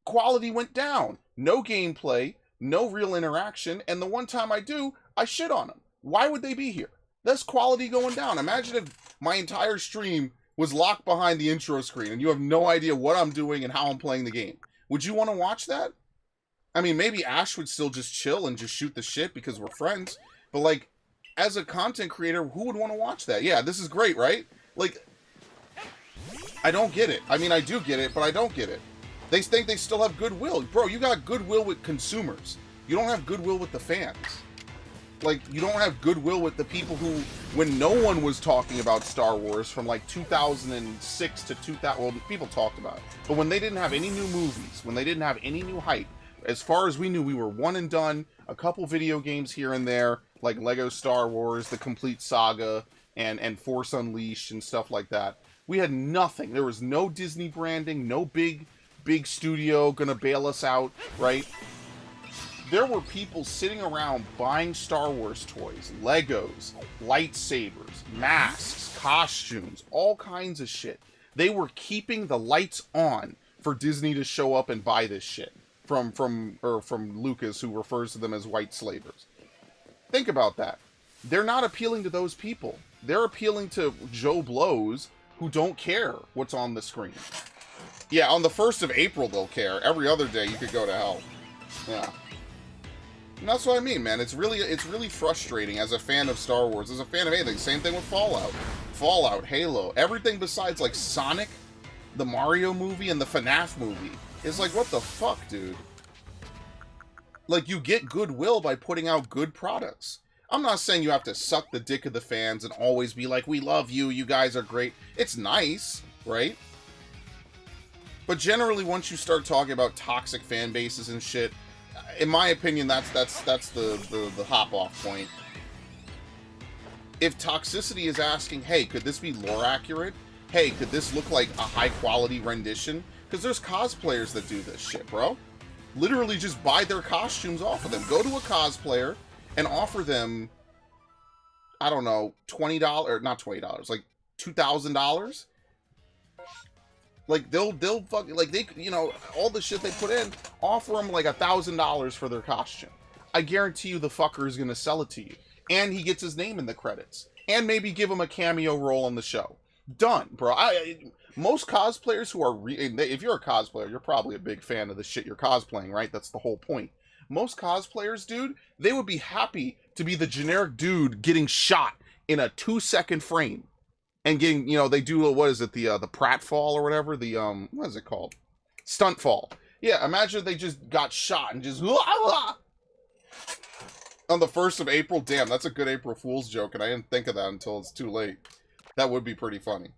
Quality went down. no gameplay, no real interaction, and the one time I do, I shit on them. Why would they be here? That's quality going down. Imagine if my entire stream was locked behind the intro screen and you have no idea what I'm doing and how I'm playing the game. Would you want to watch that? I mean, maybe Ash would still just chill and just shoot the shit because we're friends. But, like, as a content creator, who would want to watch that? Yeah, this is great, right? Like, I don't get it. I mean, I do get it, but I don't get it. They think they still have goodwill. Bro, you got goodwill with consumers. You don't have goodwill with the fans. Like, you don't have goodwill with the people who, when no one was talking about Star Wars from like 2006 to 2000, well, people talked about it. But when they didn't have any new movies, when they didn't have any new hype, as far as we knew, we were one and done, a couple video games here and there, like Lego Star Wars, the complete saga, and Force Unleashed and stuff like that. We had nothing. There was no Disney branding, no big studio gonna bail us out, right? There were people sitting around buying Star Wars toys, Legos, lightsabers, masks, costumes, all kinds of shit. They were keeping the lights on for Disney to show up and buy this shit from Lucas, who refers to them as white slavers. Think about that. They're not appealing to those people. They're appealing to Joe Blows who don't care what's on the screen. Yeah, on the 1st of April they'll care. Every other day you could go to hell. Yeah. And that's what I mean, man. It's really frustrating as a fan of Star Wars, as a fan of anything. Same thing with Fallout, Halo, everything besides like Sonic, the Mario movie, and the FNAF movie. It's like, what the fuck, dude? Like, you get goodwill by putting out good products. I'm not saying you have to suck the dick of the fans and always be like, we love you, you guys are great. It's nice, right? But generally, once you start talking about toxic fan bases and shit, in my opinion, that's the hop-off point. If toxicity is asking, hey, could this be lore accurate? Hey, could this look like a high-quality rendition? Because there's cosplayers that do this shit, bro. Literally just buy their costumes off of them. Go to a cosplayer and offer them, I don't know, $20, not $20, like $2,000. Like, they'll fucking, like, they, you know, all the shit they put in, offer them, like, $1,000 for their costume. I guarantee you the fucker is going to sell it to you. And he gets his name in the credits. And maybe give him a cameo role on the show. Done, bro. Most cosplayers who are, if you're a cosplayer, you're probably a big fan of the shit you're cosplaying, right? That's the whole point. Most cosplayers, dude, they would be happy to be the generic dude getting shot in a 2-second frame. And getting, you know, they do, what is it, the pratfall or whatever, the, what is it called? Stunt fall. Yeah, imagine they just got shot and just, on the 1st of April. Damn, that's a good April Fool's joke, and I didn't think of that until it's too late. That would be pretty funny,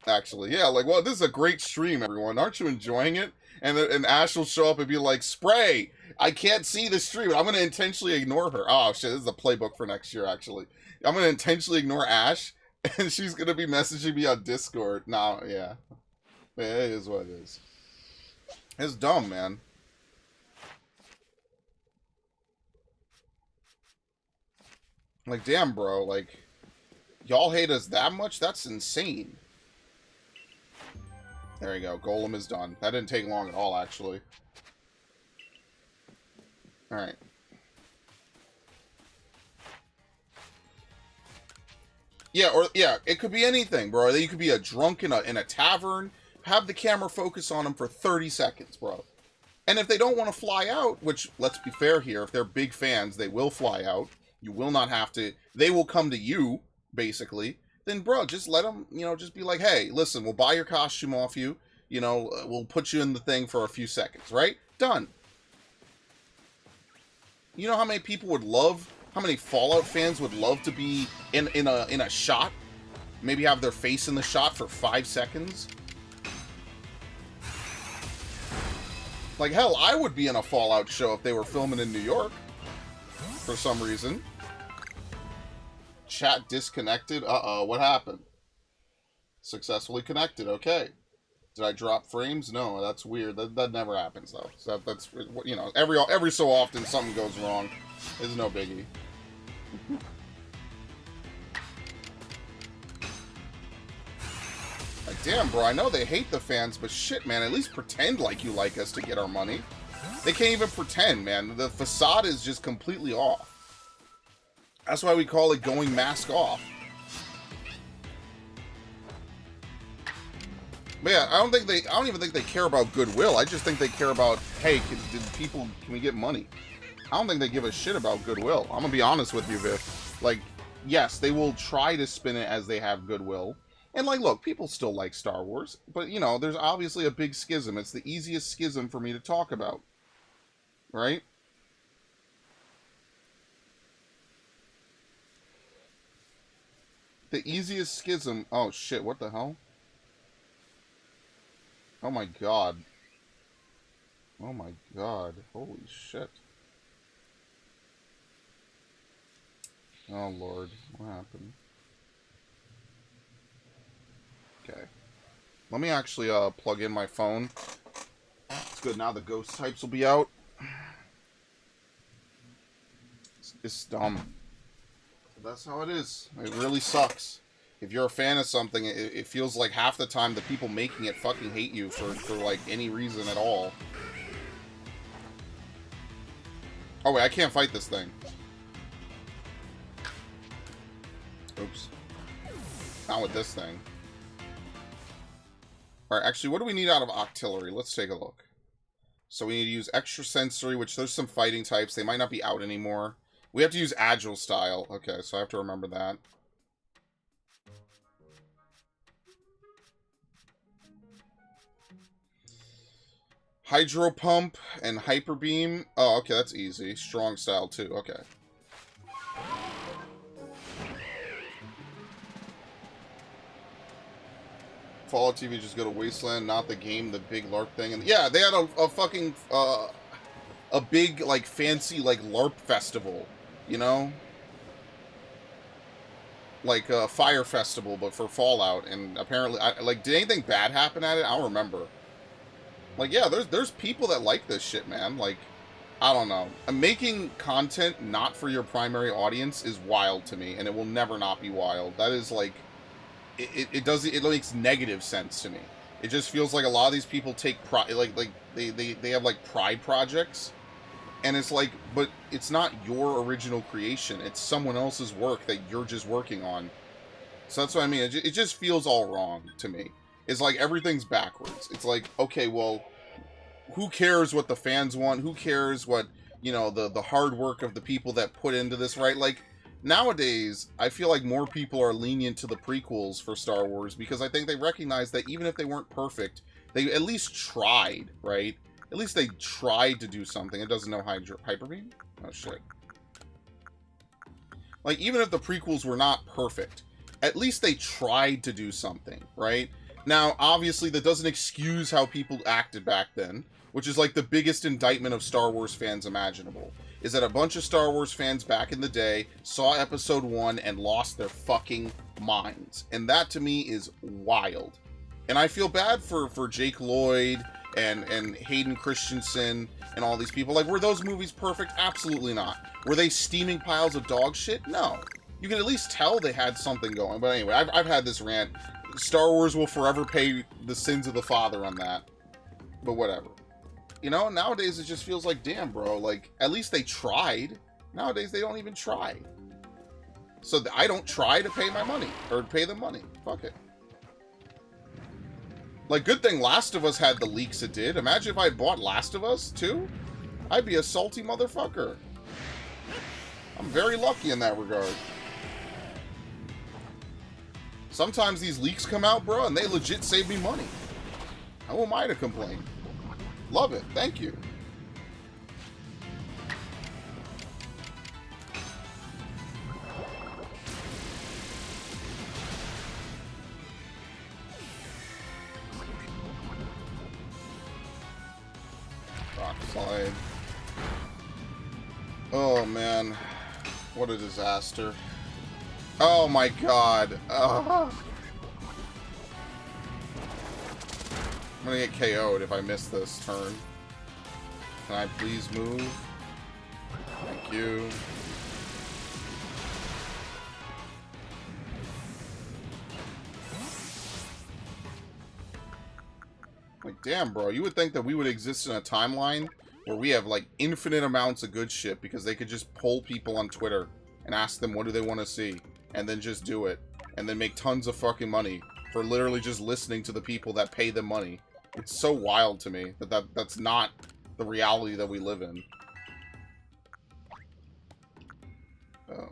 actually. Yeah, like, well, this is a great stream, everyone. Aren't you enjoying it? And Ash will show up and be like, Spray, I can't see the stream. I'm going to intentionally ignore her. Oh, shit, this is the playbook for next year, actually. I'm going to intentionally ignore Ash. And she's gonna be messaging me on Discord. No, yeah. It is what it is. It's dumb, man. Like, damn, bro. Like, y'all hate us that much? That's insane. There you go. Golem is done. That didn't take long at all, actually. Alright. Yeah, or yeah, it could be anything, bro. You could be a drunk in a tavern. Have the camera focus on them for 30 seconds, bro. And if they don't want to fly out, which, let's be fair here, if they're big fans, they will fly out. You will not have to. They will come to you, basically. Then, bro, just let them, you know, just be like, hey, listen, we'll buy your costume off you. You know, we'll put you in the thing for a few seconds, right? Done. You know how many people would love... How many Fallout fans would love to be in a shot? Maybe have their face in the shot for 5 seconds? Like, hell, I would be in a Fallout show if they were filming in New York. For some reason. Chat disconnected. Uh-oh, what happened? Successfully connected, okay. Did I drop frames? No, that's weird. That never happens, though. So that's, you know, every so often something goes wrong. It's no biggie. Like, damn, bro, I know they hate the fans, but shit, man, at least pretend like you like us to get our money. They can't even pretend, man. The facade is just completely off. That's why we call it going mask off. But yeah, I don't even think they care about goodwill. I just think they care about, hey, can we get money? I don't think they give a shit about goodwill. I'm gonna be honest with you, Viv. Like, yes, they will try to spin it as they have goodwill. And like, look, people still like Star Wars, but you know, there's obviously a big schism. It's the easiest schism for me to talk about. Right? The easiest schism. Oh shit, what the hell? Oh my god. Oh my god. Holy shit. Oh lord. What happened? Okay. Let me actually plug in my phone. It's good, now the ghost types will be out. It's dumb. That's how it is. It really sucks. If you're a fan of something, it feels like half the time the people making it fucking hate you for like any reason at all. Oh wait, I can't fight this thing. Oops. Not with this thing. Alright, actually, what do we need out of Octillery? Let's take a look. So we need to use Extrasensory, which there's some fighting types. They might not be out anymore. We have to use Agile Style. Okay, so I have to remember that. Hydro Pump and Hyper Beam. Oh, okay, that's easy. Strong Style, too. Okay. Fallout TV just go to Wasteland, not the game, the big LARP thing. And yeah, they had a fucking, a big, like, fancy, like, LARP festival, you know? Like a Fire Festival, but for Fallout. And apparently, like, did anything bad happen at it? I don't remember. Like, yeah, there's people that like this shit, man. Like, I don't know. Making content not for your primary audience is wild to me, and it will never not be wild. That is, like, it makes negative sense to me. It just feels like a lot of these people take pride, like they have, like, pride projects, and it's like, but it's not your original creation. It's someone else's work that you're just working on. So that's what I mean. It just feels all wrong to me. It's like everything's backwards. It's like, okay, well, who cares what the fans want? Who cares what, you know, the hard work of the people that put into this, right? Like, nowadays, I feel like more people are lenient to the prequels for Star Wars because I think they recognize that even if they weren't perfect, they at least tried, right? At least they tried to do something. It doesn't know Hyper Beam? Oh, shit. Like, even if the prequels were not perfect, at least they tried to do something, right? Now, obviously, that doesn't excuse how people acted back then, which is like the biggest indictment of Star Wars fans imaginable, is that a bunch of Star Wars fans back in the day saw Episode 1 and lost their fucking minds. And that, to me, is wild. And I feel bad for Jake Lloyd and Hayden Christensen and all these people. Like, were those movies perfect? Absolutely not. Were they steaming piles of dog shit? No. You can at least tell they had something going. But anyway, I've had this rant. Star Wars will forever pay the sins of the father on that. But whatever. You know, nowadays it just feels like, damn, bro, like, at least they tried. Nowadays they don't even try. So I don't try to pay my money, or pay them money. Fuck it. Like, good thing Last of Us had the leaks it did. Imagine if I had bought Last of Us, too. I'd be a salty motherfucker. I'm very lucky in that regard. Sometimes these leaks come out, bro, and they legit save me money. How am I to complain? Love it. Thank you. Rock slide. Oh, man. What a disaster. Oh, my God. I'm gonna get KO'd if I miss this turn. Can I please move? Thank you. Like, damn, bro. You would think that we would exist in a timeline where we have, like, infinite amounts of good shit because they could just poll people on Twitter and ask them what do they want to see, and then just do it, and then make tons of fucking money for literally just listening to the people that pay them money. It's so wild to me that that's not the reality that we live in.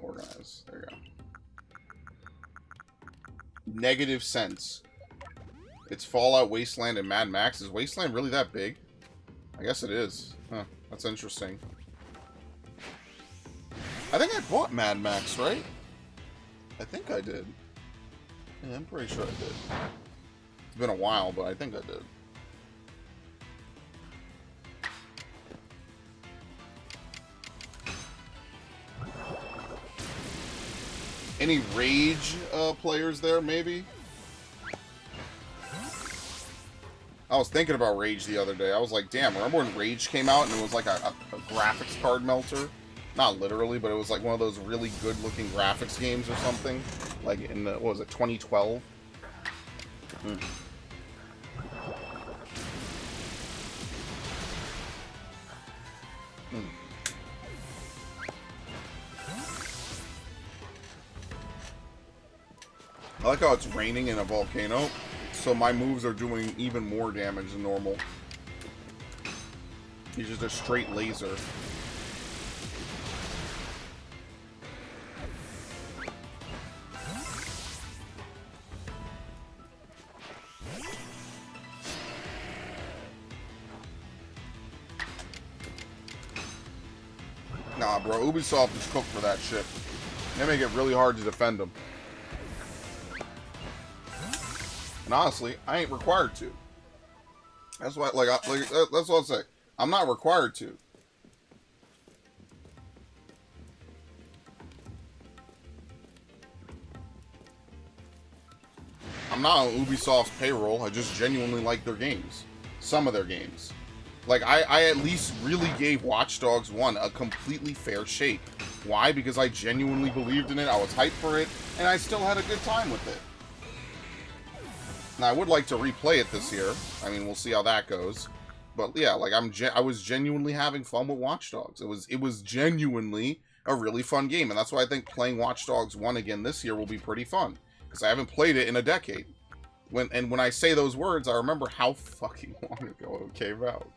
Organize. There you go. Negative sense. It's Fallout, Wasteland, and Mad Max. Is Wasteland really that big? I guess it is. Huh. That's interesting. I think I bought Mad Max, right? I think I did. Yeah, I'm pretty sure I did. It's been a while, but I think I did. Any Rage players there, maybe? I was thinking about Rage the other day. I was like, damn, remember when Rage came out and it was like a graphics card melter? Not literally, but it was like one of those really good-looking graphics games or something. Like in the, what was it, 2012? I like how it's raining in a volcano, so my moves are doing even more damage than normal. He's just a straight laser. Nah, bro, Ubisoft is cooked for that shit. They make it really hard to defend them. And honestly, I ain't required to. That's why, that's what I say. I'm not required to. I'm not on Ubisoft's payroll. I just genuinely like their games. Some of their games. Like, I at least really gave Watch Dogs 1 a completely fair shake. Why? Because I genuinely believed in it, I was hyped for it, and I still had a good time with it. Now, I would like to replay it this year. I mean, we'll see how that goes. But yeah, like I was genuinely having fun with Watch Dogs. It was genuinely a really fun game, and that's why I think playing Watch Dogs 1 again this year will be pretty fun, because I haven't played it in a decade. When I say those words, I remember how fucking long ago it came out.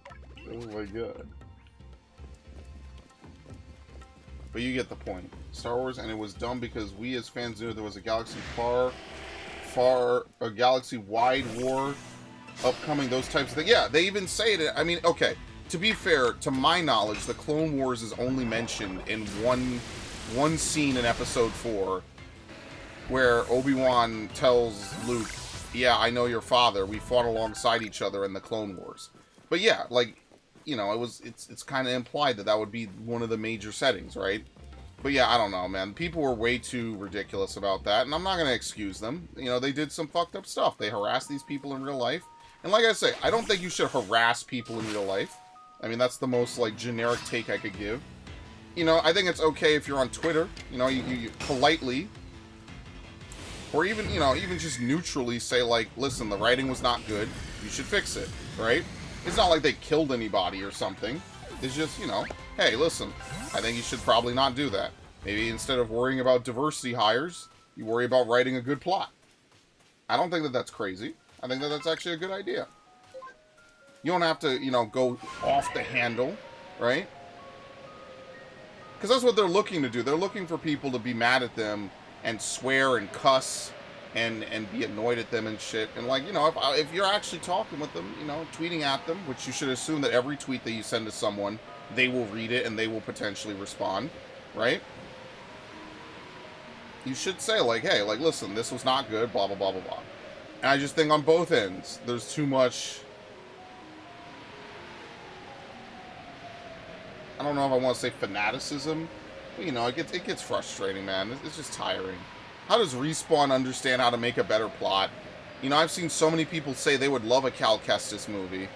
Oh my god. But you get the point. Star Wars, and it was dumb because we as fans knew there was a a galaxy-wide war upcoming, those types of things. Yeah, they even say it. I mean, okay, to be fair, to my knowledge, the Clone Wars is only mentioned in one scene in Episode 4, where Obi-Wan tells Luke, yeah, I know your father, we fought alongside each other in the Clone Wars. But yeah, like, you know, it's kind of implied that that would be one of the major settings, right? But yeah, I don't know, man. People were way too ridiculous about that, and I'm not going to excuse them. You know, they did some fucked up stuff. They harassed these people in real life. And like I say, I don't think you should harass people in real life. I mean, that's the most, like, generic take I could give. You know, I think it's okay if you're on Twitter, you know, you politely, or even, you know, even just neutrally say, like, listen, the writing was not good. You should fix it, right? It's not like they killed anybody or something. It's just, you know, hey, listen, I think you should probably not do that. Maybe instead of worrying about diversity hires, you worry about writing a good plot. I don't think that that's crazy. I think that that's actually a good idea. You don't have to, you know, go off the handle, right? Because that's what they're looking to do. They're looking for people to be mad at them and swear and cuss and be annoyed at them and shit. And, like, you know, if you're actually talking with them, you know, tweeting at them, which you should assume that every tweet that you send to someone, they will read it and they will potentially respond, right? You should say, like, hey, like, listen, this was not good, blah, blah, blah, blah, blah. And I just think on both ends, there's too much... I don't know if I want to say fanaticism, but, you know, it gets frustrating, man. It's just tiring. How does Respawn understand how to make a better plot? You know, I've seen so many people say they would love a Cal Kestis movie.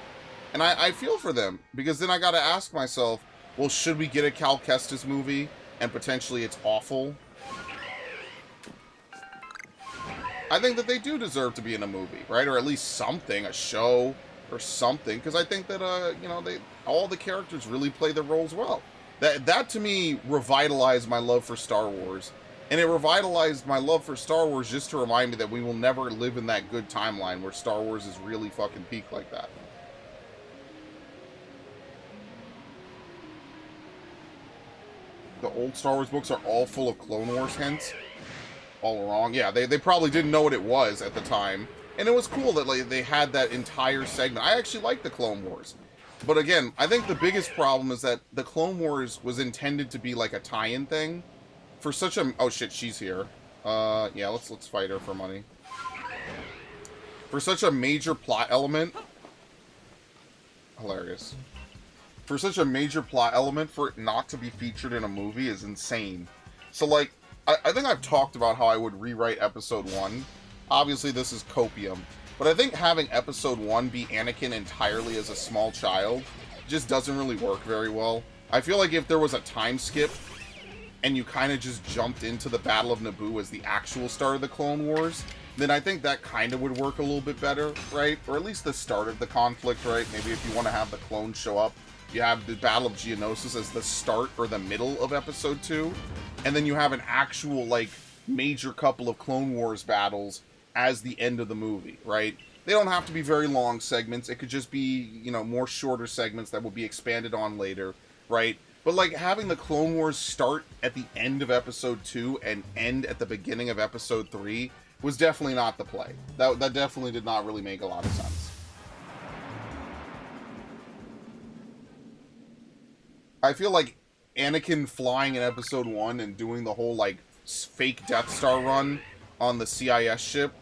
And I feel for them, because then I gotta ask myself, well, should we get a Cal Kestis movie, and potentially it's awful? I think that they do deserve to be in a movie, right? Or at least something, a show, or something, because I think that you know, all the characters really play their roles well. That to me revitalized my love for Star Wars, and it revitalized my love for Star Wars just to remind me that we will never live in that good timeline where Star Wars is really fucking peak like that. The old Star Wars books are all full of Clone Wars hints. All wrong. Yeah, they probably didn't know what it was at the time. And it was cool that like they had that entire segment. I actually like the Clone Wars. But again, I think the biggest problem is that the Clone Wars was intended to be like a tie-in thing. For such a... Oh shit, she's here. Yeah, let's fight her for money. For such a major plot element... Hilarious. For such a major plot element, for it not to be featured in a movie is insane. So, like, I think I've talked about how I would rewrite Episode 1. Obviously, this is copium. But I think having Episode 1 be Anakin entirely as a small child just doesn't really work very well. I feel like if there was a time skip, and you kind of just jumped into the Battle of Naboo as the actual start of the Clone Wars, then I think that kind of would work a little bit better, right? Or at least the start of the conflict, right? Maybe if you want to have the clones show up, you have the Battle of Geonosis as the start or the middle of Episode 2, and then you have an actual, like, major couple of Clone Wars battles as the end of the movie, right? They don't have to be very long segments. It could just be, you know, more shorter segments that will be expanded on later, right? But, like, having the Clone Wars start at the end of Episode 2 and end at the beginning of Episode 3 was definitely not the play. That definitely did not really make a lot of sense. I feel like Anakin flying in Episode 1 and doing the whole, like, fake Death Star run on the CIS ship,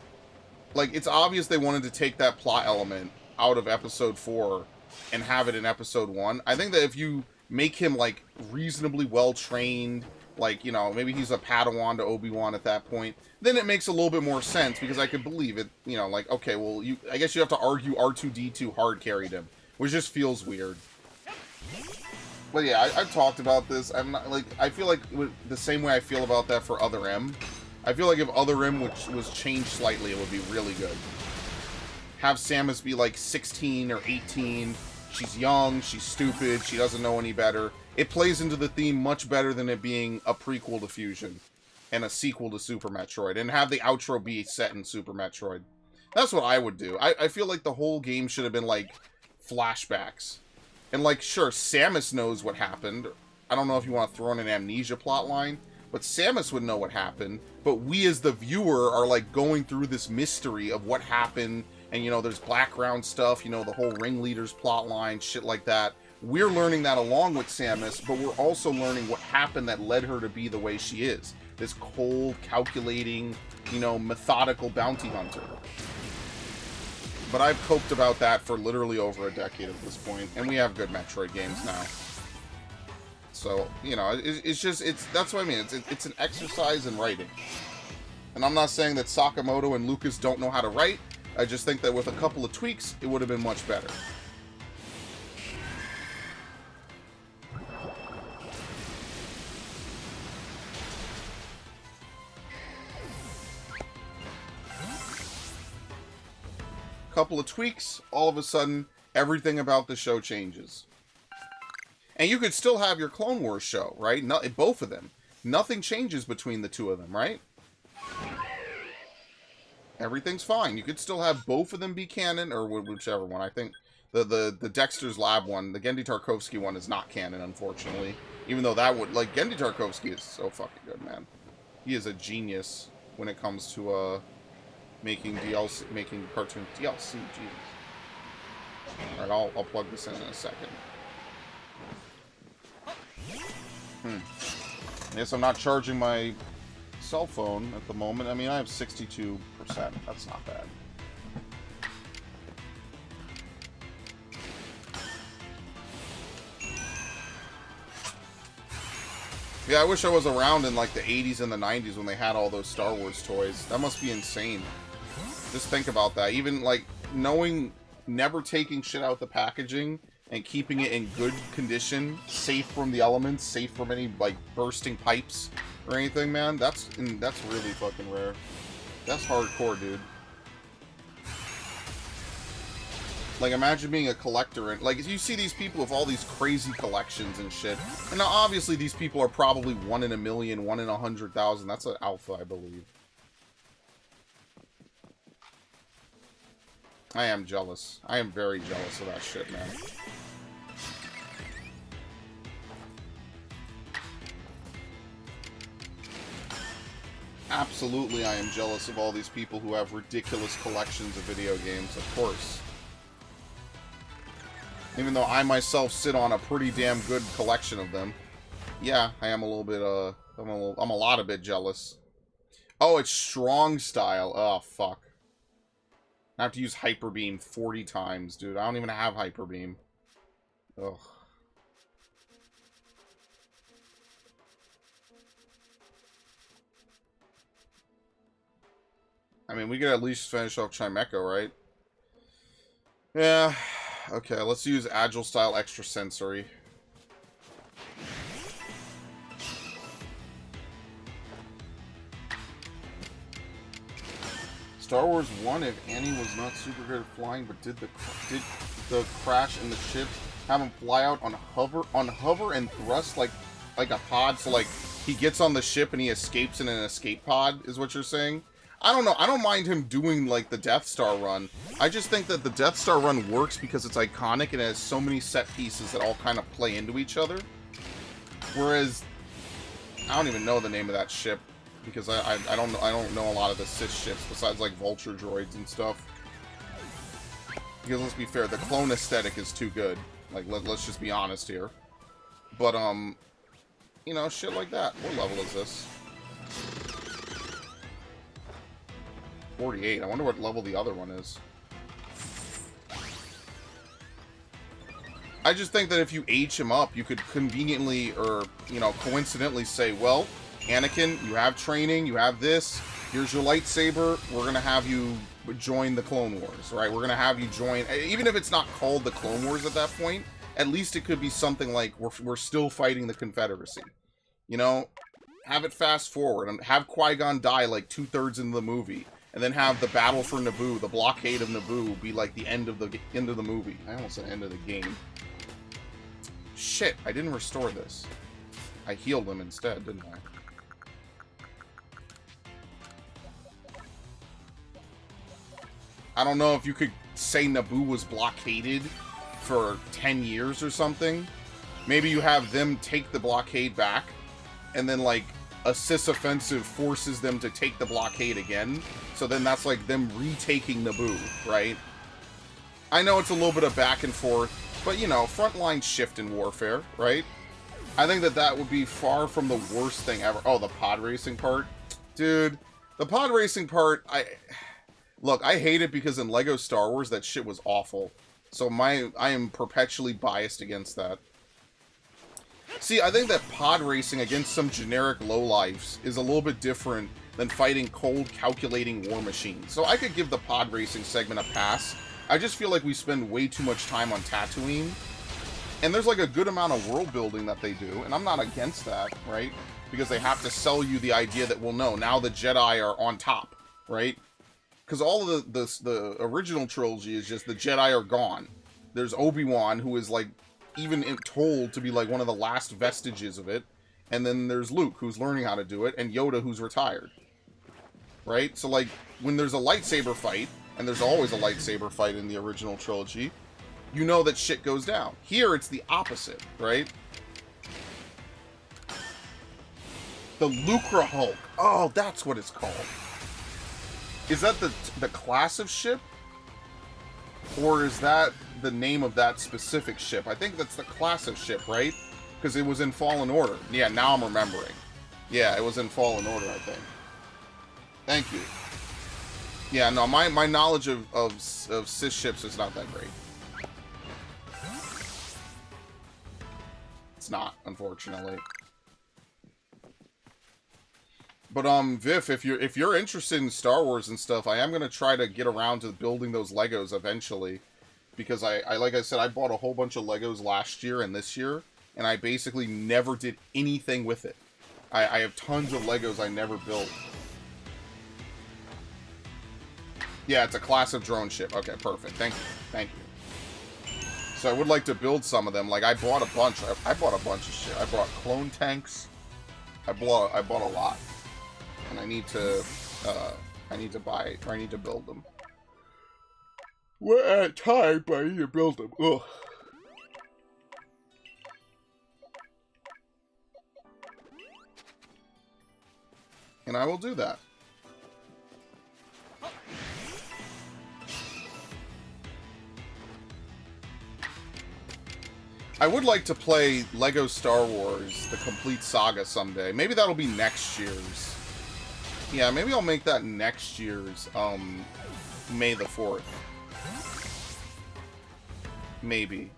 like, it's obvious they wanted to take that plot element out of Episode 4 and have it in Episode 1. I think that if you make him, like, reasonably well-trained, like, you know, maybe he's a Padawan to Obi-Wan at that point, then it makes a little bit more sense, because I could believe it, you know, like, okay, well, I guess you have to argue R2-D2 hard-carried him, which just feels weird. But yeah, I've talked about this. I'm not, like, I feel like the same way I feel about that for Other M. I feel like if Other M was changed slightly, it would be really good. Have Samus be like 16 or 18. She's young, she's stupid, she doesn't know any better. It plays into the theme much better than it being a prequel to Fusion and a sequel to Super Metroid, and have the outro be set in Super Metroid. That's what I would do. I feel like the whole game should have been like flashbacks. And, like, sure, Samus knows what happened. I don't know if you want to throw in an amnesia plotline, but Samus would know what happened. But we, as the viewer, are, like, going through this mystery of what happened. And, you know, there's background stuff, you know, the whole ringleader's plotline, shit like that. We're learning that along with Samus, but we're also learning what happened that led her to be the way she is. This cold, calculating, you know, methodical bounty hunter. But I've coped about that for literally over a decade at this point, and we have good Metroid games now. So, you know, that's what I mean. It's an exercise in writing. And I'm not saying that Sakamoto and Lucas don't know how to write. I just think that with a couple of tweaks, it would have been much better. Couple of tweaks, all of a sudden, everything about the show changes. And you could still have your Clone Wars show, right? Both of them. Nothing changes between the two of them, right? Everything's fine. You could still have both of them be canon, or whichever one. I think the Dexter's Lab one, the Gendy Tarkovsky one, is not canon, unfortunately. Even though that would, like, Gendy Tarkovsky is so fucking good, man. He is a genius when it comes to, making DLC, making cartoon DLC, Jesus. Alright, I'll plug this in a second. Yes, I'm not charging my cell phone at the moment. I mean, I have 62%. That's not bad. Yeah, I wish I was around in, like, the 80s and the 90s when they had all those Star Wars toys. That must be insane. Just think about that. Even, like, never taking shit out the packaging and keeping it in good condition, safe from the elements, safe from any, like, bursting pipes or anything, man. That's really fucking rare. That's hardcore, dude. Like, imagine being a collector, and, like, you see these people with all these crazy collections and shit. And now, obviously, these people are probably 1 in a million, 1 in 100,000. That's an alpha, I believe. I am jealous. I am very jealous of that shit, man. Absolutely, I am jealous of all these people who have ridiculous collections of video games, of course. Even though I myself sit on a pretty damn good collection of them. Yeah, I am a little bit, I'm a lot of bit jealous. Oh, it's strong style. Oh, fuck. I have to use Hyper Beam 40 times, dude. I don't even have Hyper Beam. Ugh. I mean, we could at least finish off Chimecho, right? Yeah. Okay, let's use Agile Style Extrasensory. Star Wars 1, if Annie was not super good at flying, but did the crash in the ship have him fly out on hover and thrust like a pod, so like he gets on the ship and he escapes in an escape pod, is what you're saying? I don't know. I don't mind him doing like the Death Star run. I just think that the Death Star run works because it's iconic and it has so many set pieces that all kind of play into each other. Whereas I don't even know the name of that ship. Because I don't know a lot of the Sith ships besides like Vulture droids and stuff. Because let's be fair, the clone aesthetic is too good. Like let's just be honest here. But you know, shit like that. What level is this? 48. I wonder what level the other one is. I just think that if you age him up, you could conveniently or, you know, coincidentally say, well, Anakin, you have training, you have this, here's your lightsaber, we're going to have you join the Clone Wars, right? We're going to have you join, even if it's not called the Clone Wars at that point, at least it could be something like, we're still fighting the Confederacy. You know, have it fast forward, and have Qui-Gon die like 2/3 into the movie, and then have the battle for Naboo, the blockade of Naboo, be like the end of the movie. I almost said end of the game. Shit, I didn't restore this. I healed him instead, didn't I? I don't know if you could say Naboo was blockaded for 10 years or something. Maybe you have them take the blockade back, and then, like, a Cis offensive forces them to take the blockade again. So then that's, like, them retaking Naboo, right? I know it's a little bit of back and forth, but, you know, frontline shift in warfare, right? I think that would be far from the worst thing ever. Oh, the pod racing part? Dude, the pod racing part, Look, I hate it because in LEGO Star Wars, that shit was awful. So I am perpetually biased against that. See, I think that pod racing against some generic lowlifes is a little bit different than fighting cold, calculating war machines. So I could give the pod racing segment a pass. I just feel like we spend way too much time on Tatooine. And there's like a good amount of world building that they do, and I'm not against that, right? Because they have to sell you the idea that, well, no, now the Jedi are on top, right? Because all of the original trilogy is just the Jedi are gone. There's Obi-Wan, who is like even told to be like one of the last vestiges of it, and then there's Luke, who's learning how to do it, and Yoda, who's retired. Right? So like when there's a lightsaber fight, and there's always a lightsaber fight in the original trilogy, you know that shit goes down. Here it's the opposite, right? The Lucra Hulk. Oh, that's what it's called. Is that the class of ship? Or is that the name of that specific ship? I think that's the class of ship, right? Because it was in Fallen Order. Yeah, now I'm remembering. Yeah, it was in Fallen Order, I think. Thank you. Yeah, no, my knowledge of Sith ships is not that great. It's not, unfortunately. But Viv, if you're interested in Star Wars and stuff, I am gonna try to get around to building those Legos eventually, because I like I said, I bought a whole bunch of Legos last year and this year, and I basically never did anything with it. I have tons of Legos I never built. Yeah, it's a class of drone ship. Okay, perfect. Thank you. Thank you. So I would like to build some of them. Like, I bought a bunch. I bought a bunch of shit. I bought clone tanks. I bought a lot. And I need to buy, or I need to build them. We're at time, but I need to build them. Ugh. And I will do that. I would like to play Lego Star Wars, the complete saga someday. Maybe that'll be next year's. Yeah, maybe I'll make that next year's, May the 4th. Maybe.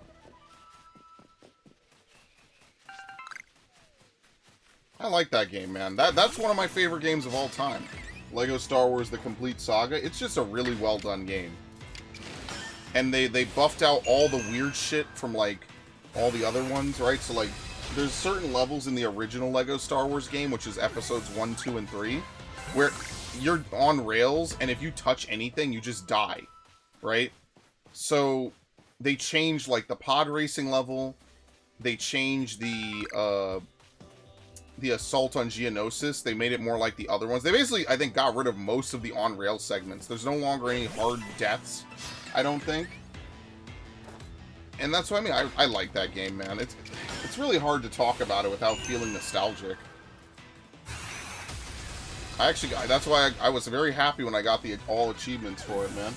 I like that game, man. That's one of my favorite games of all time. Lego Star Wars, the complete saga. It's just a really well done game. And they buffed out all the weird shit from, like, all the other ones, right? So, like, there's certain levels in the original Lego Star Wars game, which is episodes 1, 2, and 3, where you're on rails, and if you touch anything, you just die, right? So, they changed, like, the pod racing level. They changed the assault on Geonosis. They made it more like the other ones. They basically, I think, got rid of most of the on-rail segments. There's no longer any hard deaths, I don't think. And that's what I mean. I like that game, man. It's really hard to talk about it without feeling nostalgic. That's why I was very happy when I got the all achievements for it, man.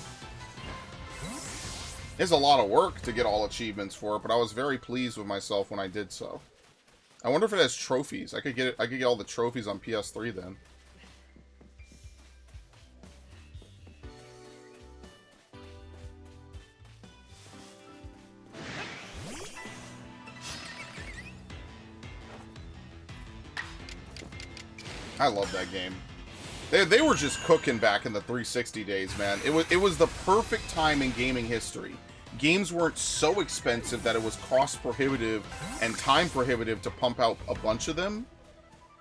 It's a lot of work to get all achievements for it, but I was very pleased with myself when I did so. I wonder if it has trophies. I could get all the trophies on PS3 then. I love that game. They were just cooking back in the 360 days, man. It was the perfect time in gaming history. Games weren't so expensive that it was cost prohibitive and time prohibitive to pump out a bunch of them,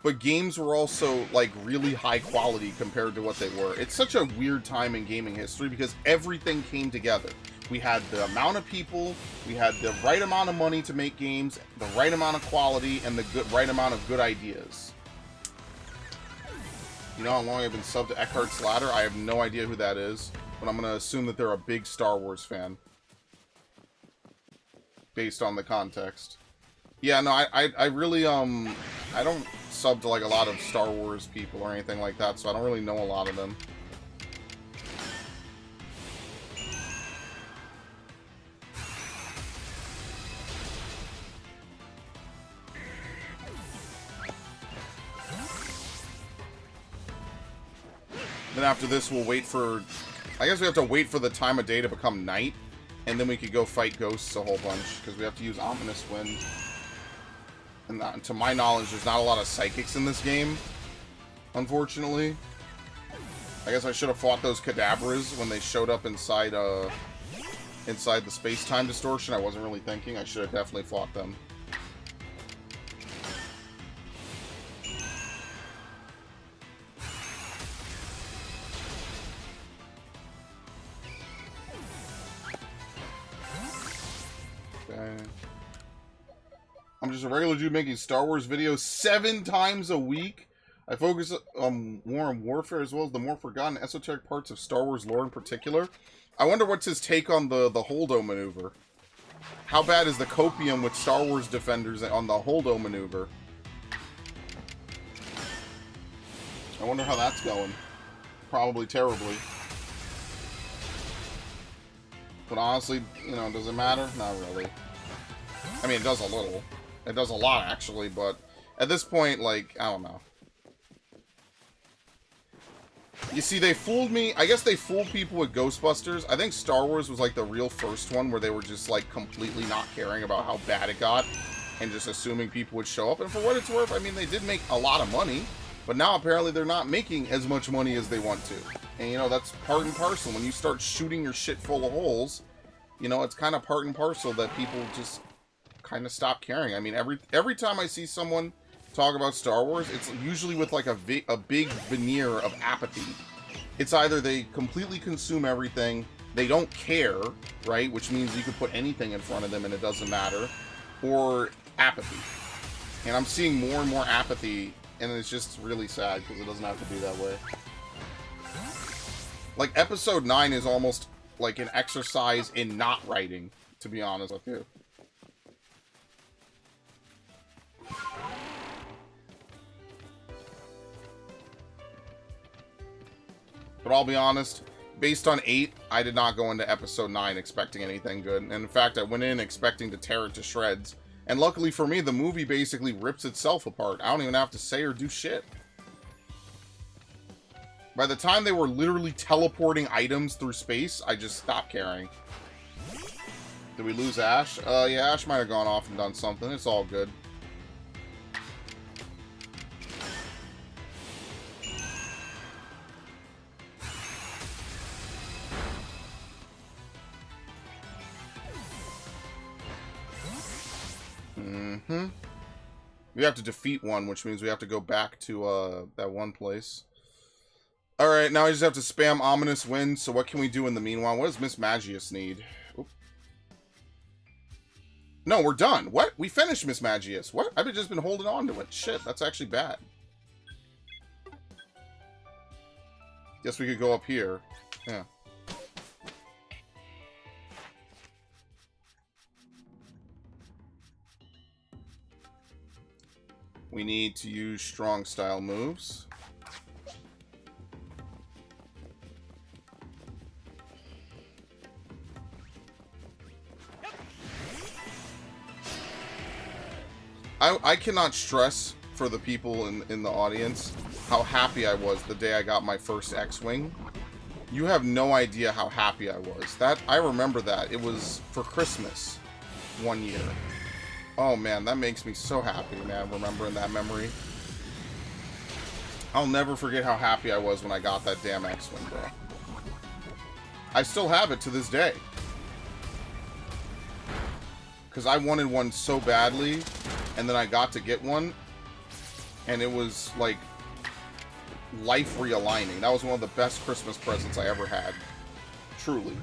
but games were also, like, really high quality compared to what they were. It's such a weird time in gaming history because everything came together. We had the amount of people, we had the right amount of money to make games, the right amount of quality, and the right amount of good ideas. You know how long I've been subbed to Eckhart's Ladder? I have no idea who that is, but I'm going to assume that they're a big Star Wars fan. Based on the context. Yeah, no, I really, I don't sub to, like, a lot of Star Wars people or anything like that, so I don't really know a lot of them. Then after this, we'll wait for... I guess we have to wait for the time of day to become night, and then we could go fight ghosts a whole bunch, because we have to use Ominous Wind. And that, to my knowledge, there's not a lot of psychics in this game, unfortunately. I guess I should have fought those Cadabras when they showed up inside the space-time distortion. I wasn't really thinking. I should have definitely fought them. I'm just a regular dude making Star Wars videos 7 times a week. I focus on War and Warfare as well as the more forgotten esoteric parts of Star Wars lore in particular. I wonder what's his take on the Holdo maneuver. How bad is the copium with Star Wars defenders on the Holdo maneuver? I wonder how that's going. Probably terribly. But honestly, you know, does it matter? Not really. I mean, it does a little. It does a lot, actually, but at this point, like, I don't know. You see, they fooled me. I guess they fooled people with Ghostbusters. I think Star Wars was, like, the real first one where they were just, like, completely not caring about how bad it got and just assuming people would show up. And for what it's worth, I mean, they did make a lot of money, but now apparently they're not making as much money as they want to. And, you know, that's part and parcel. When you start shooting your shit full of holes, you know, it's kind of part and parcel that people just kind of stop caring. I mean, every time I see someone talk about Star Wars, it's usually with like a big veneer of apathy. It's either they completely consume everything, they don't care, right? Which means you could put anything in front of them and it doesn't matter. Or apathy. And I'm seeing more and more apathy, and it's just really sad because it doesn't have to be that way. Like, episode 9 is almost like an exercise in not writing, to be honest with you. But I'll be honest, based on 8, I did not go into episode 9 expecting anything good. And in fact, I went in expecting to tear it to shreds. And luckily for me, the movie basically rips itself apart. I don't even have to say or do shit. By the time they were literally teleporting items through space, I just stopped caring. Did we lose Ash? Yeah, Ash might have gone off and done something. It's all good. We have to defeat one, which means we have to go back to that one place. Alright, now I just have to spam Ominous Wind, so what can we do in the meanwhile? What does Miss Magius need? Oop. No, we're done. What? We finished Miss Magius. What? I've just been holding on to it. Shit, that's actually bad. Guess we could go up here. Yeah. We need to use strong style moves. I cannot stress for the people in the audience how happy I was the day I got my first X-Wing. You have no idea how happy I was. I remember that. It was for Christmas one year. Oh man, that makes me so happy, man, remembering that memory. I'll never forget how happy I was when I got that damn X-Wing, bro. I still have it to this day. Because I wanted one so badly, and then I got to get one, and it was, like, life realigning. That was one of the best Christmas presents I ever had. Truly.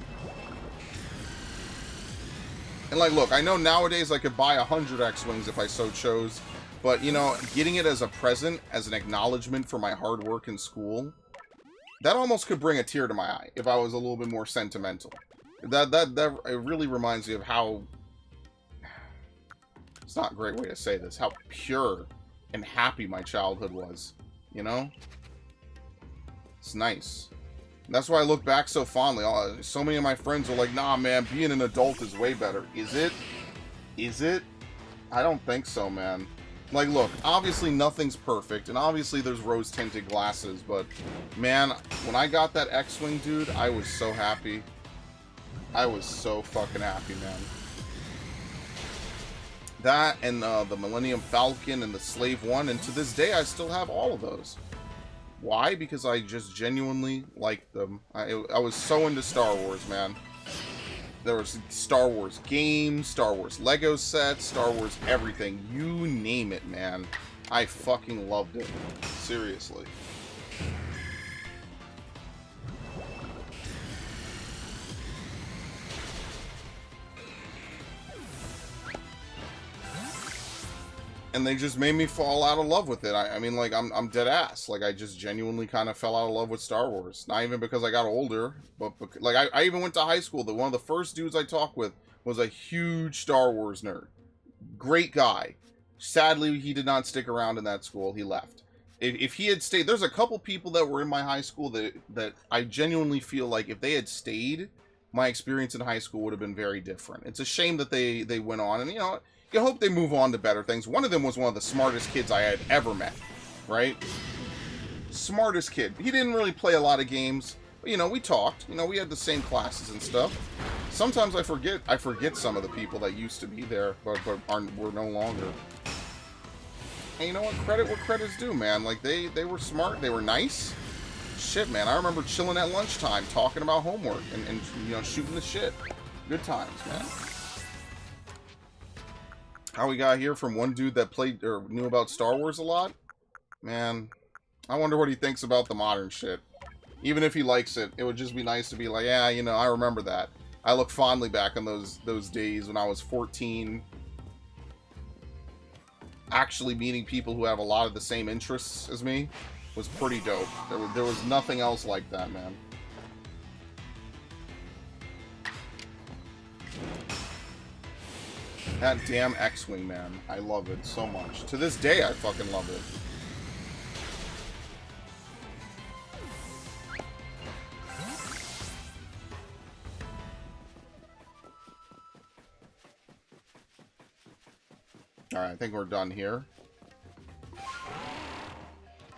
And, like, look, I know nowadays I could buy 100 X-Wings if I so chose, but, you know, getting it as a present, as an acknowledgement for my hard work in school, that almost could bring a tear to my eye if I was a little bit more sentimental. That it really reminds me of how... It's not a great way to say this. How pure and happy my childhood was. You know? It's nice. And that's why I look back so fondly. So many of my friends are like, nah, man, being an adult is way better. Is it? Is it? I don't think so, man. Like, look, obviously nothing's perfect, and obviously there's rose-tinted glasses, but, man, when I got that X-Wing, dude, I was so happy. I was so fucking happy, man. That and the Millennium Falcon and the Slave One, and to this day I still have all of those. Why? Because I just genuinely liked them. I was so into Star Wars, man. There was Star Wars games, Star Wars Lego sets, Star Wars everything. You name it, man. I fucking loved it. Seriously. And they just made me fall out of love with it. I mean, like, I'm dead ass. Like, I just genuinely kind of fell out of love with Star Wars. Not even because I got older, but because, like, I even went to high school. One of the first dudes I talked with was a huge Star Wars nerd. Great guy. Sadly, he did not stick around in that school. He left. If he had stayed, there's a couple people that were in my high school that I genuinely feel like if they had stayed, my experience in high school would have been very different. It's a shame that they went on, and, you know, you hope they move on to better things. One of them was one of the smartest kids I had ever met, right? Smartest kid. He didn't really play a lot of games, but, you know, we talked. You know, we had the same classes and stuff. Sometimes I forget some of the people that used to be there, but were no longer. And you know what? Credit where credit's due, man. Like, they were smart. They were nice. Shit, man. I remember chilling at lunchtime, talking about homework, and you know, shooting the shit. Good times, man. How we got here from one dude that played or knew about Star Wars a lot? Man, I wonder what he thinks about the modern shit. Even if he likes it, it would just be nice to be like, yeah, you know, I remember that. I look fondly back on those days when I was 14, actually meeting people who have a lot of the same interests as me was pretty dope. There was nothing else like that, man. That damn X-Wing, man. I love it so much. To this day, I fucking love it. Alright, I think we're done here.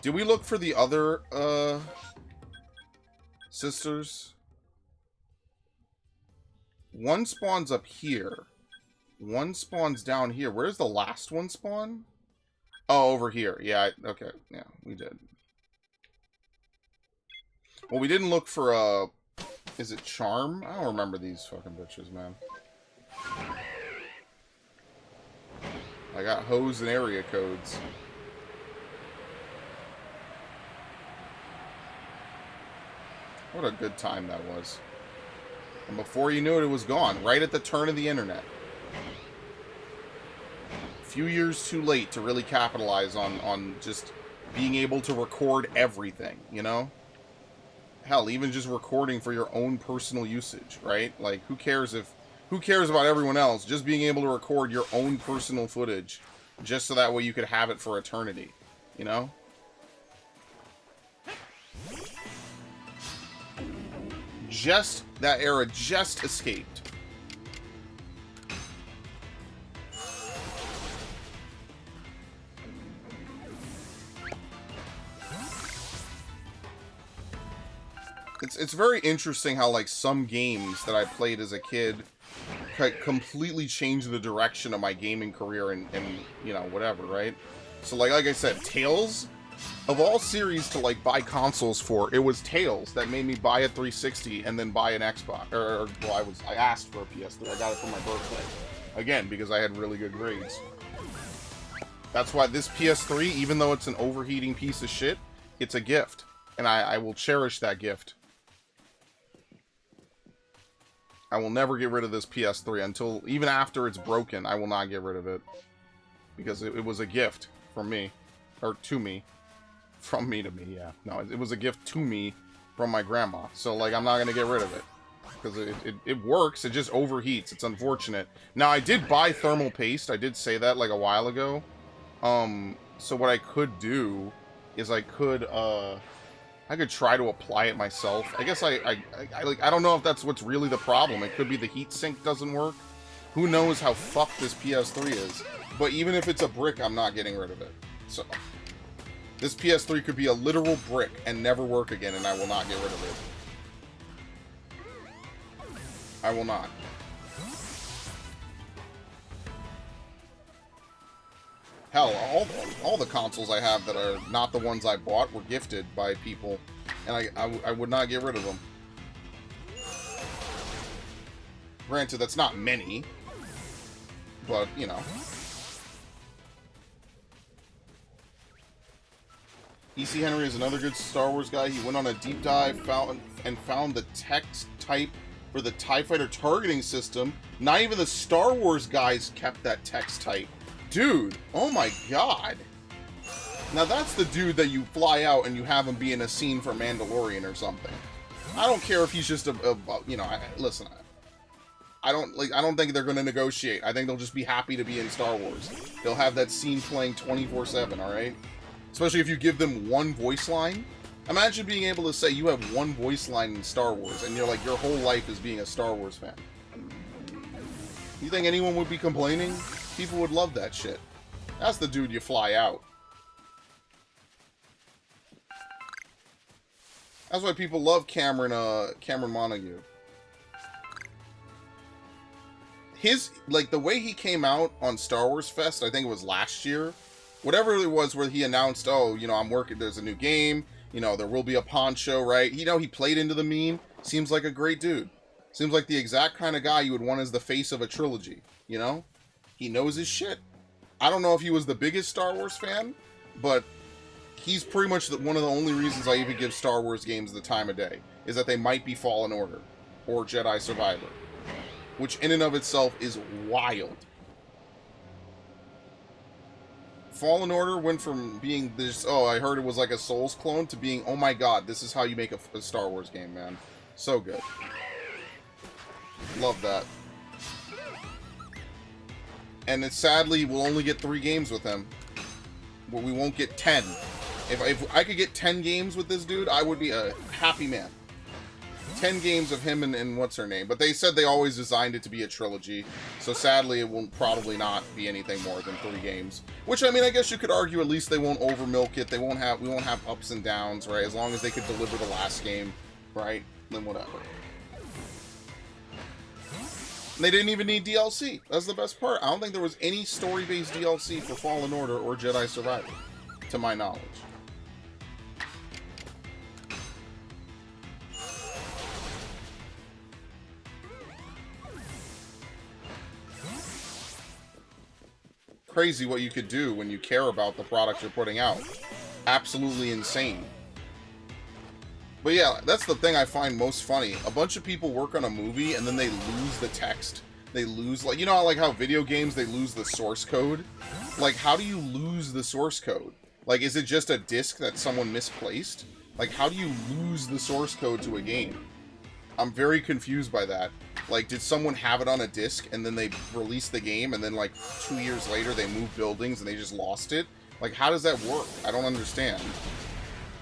Did we look for the other, sisters? One spawns up here. One spawns down here. Where's the last one spawn? Oh, over here. Yeah, okay. Yeah, we did. Well, we didn't look for, is it Charm? I don't remember these fucking bitches, man. I got hose and area codes. What a good time that was. And before you knew it, it was gone. Right at the turn of the internet. A few years too late to really capitalize on just being able to record everything, you know? Hell, even just recording for your own personal usage, right? Like, who cares about everyone else? Just being able to record your own personal footage, just so that way you could have it for eternity, you know? Just, that era just escaped. It's very interesting how, like, some games that I played as a kid completely changed the direction of my gaming career and you know, whatever, right? So, like I said, Tales, of all series to, like, buy consoles for, it was Tales that made me buy a 360 and then buy an Xbox. Well, I asked for a PS3. I got it for my birthday. Again, because I had really good grades. That's why this PS3, even though it's an overheating piece of shit, it's a gift. And I will cherish that gift. I will never get rid of this PS3 until, even after it's broken, I will not get rid of it. Because it was a gift from me. Or to me. From me to me, yeah. No, it was a gift to me from my grandma. So, like, I'm not going to get rid of it. Because it works, it just overheats. It's unfortunate. Now, I did buy thermal paste. I did say that, like, a while ago. So what I could do is I could try to apply it myself. I guess I don't know if that's what's really the problem. It could be the heatsink doesn't work. Who knows how fucked this PS3 is. But even if it's a brick, I'm not getting rid of it. So, this PS3 could be a literal brick and never work again, and I will not get rid of it. I will not. Hell, all the consoles I have that are not the ones I bought were gifted by people, and I would not get rid of them. Granted, that's not many, but, you know. E.C. Henry is another good Star Wars guy. He went on a deep dive and found the text type for the TIE Fighter targeting system. Not even the Star Wars guys kept that text type. Dude, oh my god. Now that's the dude that you fly out and you have him be in a scene for Mandalorian or something. I don't care if he's just you know, listen, I don't think they're going to negotiate. I think they'll just be happy to be in Star Wars. They'll have that scene playing 24/7, alright? Especially if you give them one voice line. Imagine being able to say you have one voice line in Star Wars and you're like, your whole life is being a Star Wars fan. You think anyone would be complaining? People would love that shit. That's the dude you fly out. That's why people love Cameron Montague. His, like, the way he came out on Star Wars Fest, I think it was last year, whatever it was where he announced, oh, you know, I'm working, there's a new game, you know, there will be a pawn show, right? You know, he played into the meme. Seems like a great dude. Seems like the exact kind of guy you would want as the face of a trilogy, you know? He knows his shit. I don't know if he was the biggest Star Wars fan, but he's pretty much one of the only reasons I even give Star Wars games the time of day, is that they might be Fallen Order or Jedi Survivor, which in and of itself is wild. Fallen Order went from being this, oh, I heard it was like a Souls clone, to being, oh my god, this is how you make a Star Wars game, man. So good. Love that. And it sadly, we'll only get 3 games with him. But we won't get 10. If I could get 10 games with this dude, I would be a happy man. 10 games of him and what's her name. But they said they always designed it to be a trilogy. So sadly, it will probably not be anything more than 3 games. Which, I mean, I guess you could argue at least they won't over milk it. We won't have ups and downs, right? As long as they could deliver the last game, right? Then whatever. They didn't even need DLC. That's the best part. I don't think there was any story-based DLC for Fallen Order or Jedi Survivor, to my knowledge. Crazy what you could do when you care about the product you're putting out. Absolutely insane. But yeah, that's the thing I find most funny. A bunch of people work on a movie and then they lose the text. They lose, like, you know, like how video games, they lose the source code? Like, how do you lose the source code? Like, is it just a disc that someone misplaced? Like, how do you lose the source code to a game? I'm very confused by that. Like, did someone have it on a disc and then they released the game and then, like, 2 years later they moved buildings and they just lost it? Like, how does that work? I don't understand.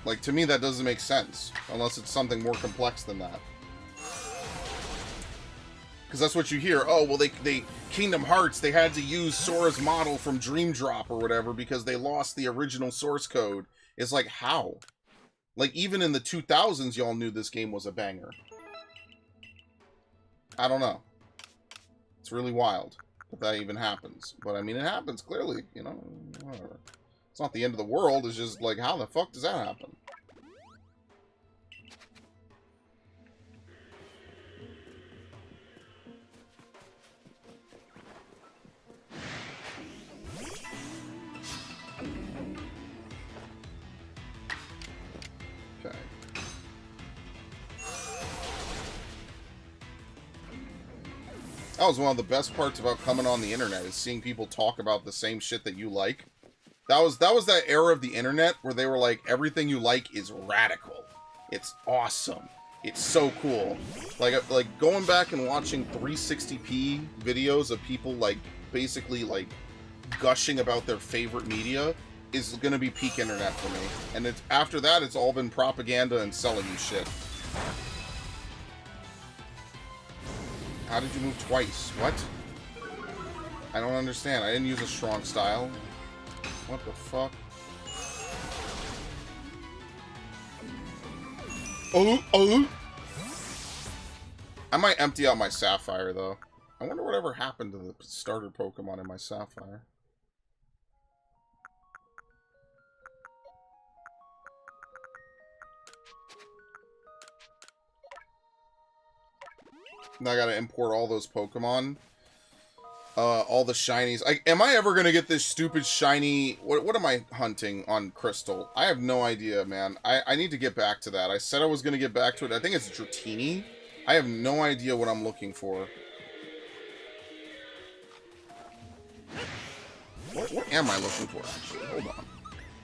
Like, to me, that doesn't make sense. Unless it's something more complex than that. Because that's what you hear. Oh, well, they Kingdom Hearts, they had to use Sora's model from Dream Drop or whatever because they lost the original source code. It's like, how? Like, even in the 2000s, y'all knew this game was a banger. I don't know. It's really wild that that even happens. But, I mean, it happens, clearly. You know, whatever. It's not the end of the world. It's just like, how the fuck does that happen? Okay. That was one of the best parts about coming on the internet, is seeing people talk about the same shit that you like. That was that era of the internet where they were like, everything you like is radical. It's awesome. It's so cool. Like going back and watching 360p videos of people like basically like gushing about their favorite media is gonna be peak internet for me. And it's after that, it's all been propaganda and selling you shit. How did you move twice? What? I don't understand. I didn't use a strong style. What the fuck? Oh! I might empty out my Sapphire, though. I wonder whatever happened to the starter Pokemon in my Sapphire. Now I gotta import all those Pokemon. All the shinies. Am I ever gonna get this stupid shiny... What am I hunting on Crystal? I have no idea, man. I need to get back to that. I said I was gonna get back to it. I think it's Dratini. I have no idea what I'm looking for. What am I looking for, actually? Hold on.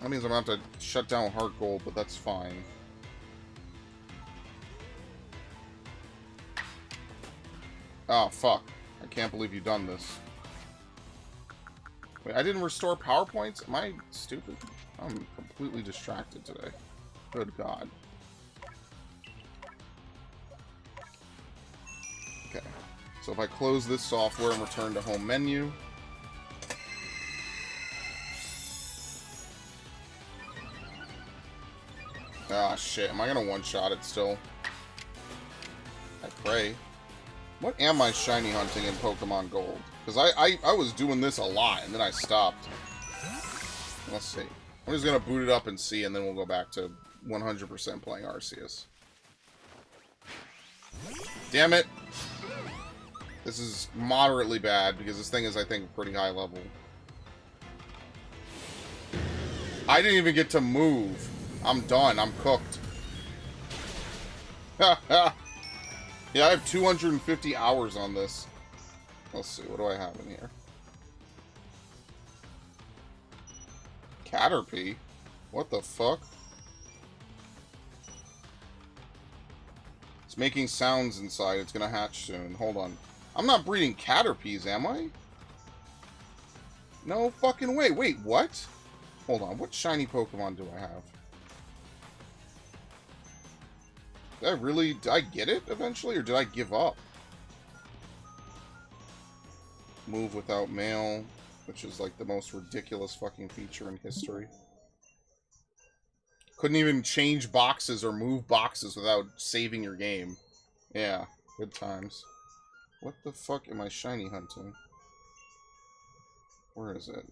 That means I'm gonna have to shut down Heart Gold, but that's fine. Oh, fuck. I can't believe you've done this. Wait, I didn't restore PowerPoints? Am I stupid? I'm completely distracted today. Good God. Okay. So if I close this software and return to home menu... Ah, shit. Am I gonna one-shot it still? I pray. What am I shiny hunting in Pokemon Gold? Because I was doing this a lot, and then I stopped. Let's see. I'm just going to boot it up and see, and then we'll go back to 100% playing Arceus. Damn it! This is moderately bad, because this thing is, I think, pretty high level. I didn't even get to move. I'm done. I'm cooked. Yeah, I have 250 hours on this. Let's see. What do I have in here? Caterpie? What the fuck? It's making sounds inside. It's gonna hatch soon. Hold on. I'm not breeding Caterpies, am I? No fucking way. Wait, what? Hold on. What shiny Pokemon do I have? Did I get it eventually, or did I give up? Move without mail, which is like the most ridiculous fucking feature in history. Couldn't even change boxes or move boxes without saving your game. Yeah, good times. What the fuck am I shiny hunting? Where is it?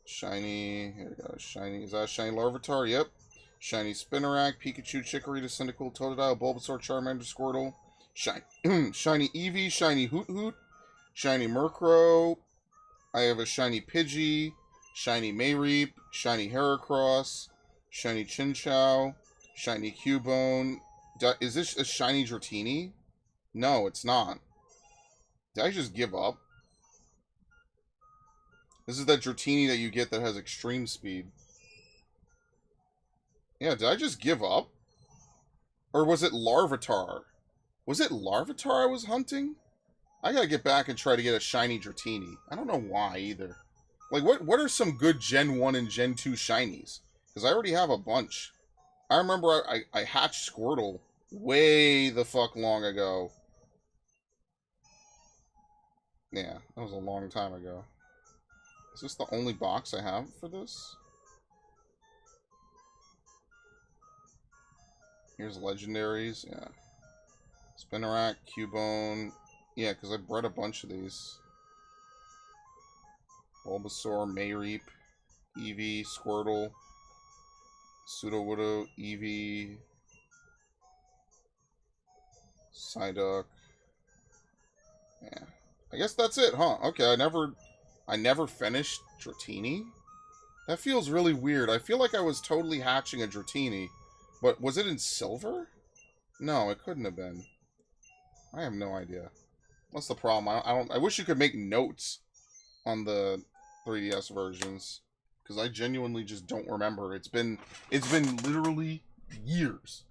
Shiny, here we go, shiny, is that a shiny Larvitar? Yep. Shiny Spinarak, Pikachu, Chikorita, Cyndaquil, Totodile, Bulbasaur, Charmander, Squirtle, shiny Eevee, shiny Hoot Hoot, shiny Murkrow, I have a shiny Pidgey, shiny Mayreep, shiny Heracross, shiny Chinchou, shiny Cubone. Is this a shiny Dratini? No, it's not. Did I just give up? This is that Dratini that you get that has extreme speed. Yeah, did I just give up? Or was it Larvitar? Was it Larvitar I was hunting? I gotta get back and try to get a shiny Dratini. I don't know why either. Like, what are some good Gen 1 and Gen 2 shinies? Because I already have a bunch. I remember I hatched Squirtle way the fuck long ago. Yeah, that was a long time ago. Is this the only box I have for this? Here's legendaries, yeah. Spinarak, Cubone. Yeah, because I bred a bunch of these. Bulbasaur, Mayreep, Eevee, Squirtle, Sudowoodo, Eevee, Psyduck. Yeah. I guess that's it, huh? Okay, I never finished Dratini? That feels really weird. I feel like I was totally hatching a Dratini. But was it in silver? No, it couldn't have been. I have no idea. What's the problem? I wish you could make notes on the 3DS versions, because I genuinely just don't remember. It's been literally years.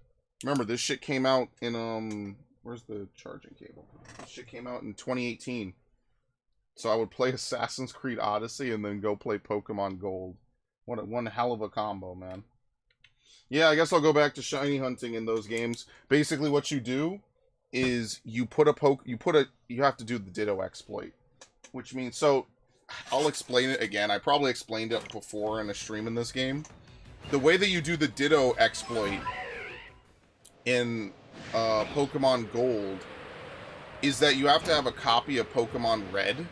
Remember, this shit came out in where's the charging cable? This shit came out in 2018. So I would play Assassin's Creed Odyssey and then go play Pokemon Gold. One hell of a combo, man. Yeah, I guess I'll go back to shiny hunting in those games. Basically, what you do is you have to do the Ditto exploit, which means, so I'll explain it again. I probably explained it before in a stream in this game. The way that you do the Ditto exploit in Pokemon Gold is that you have to have a copy of Pokemon Red,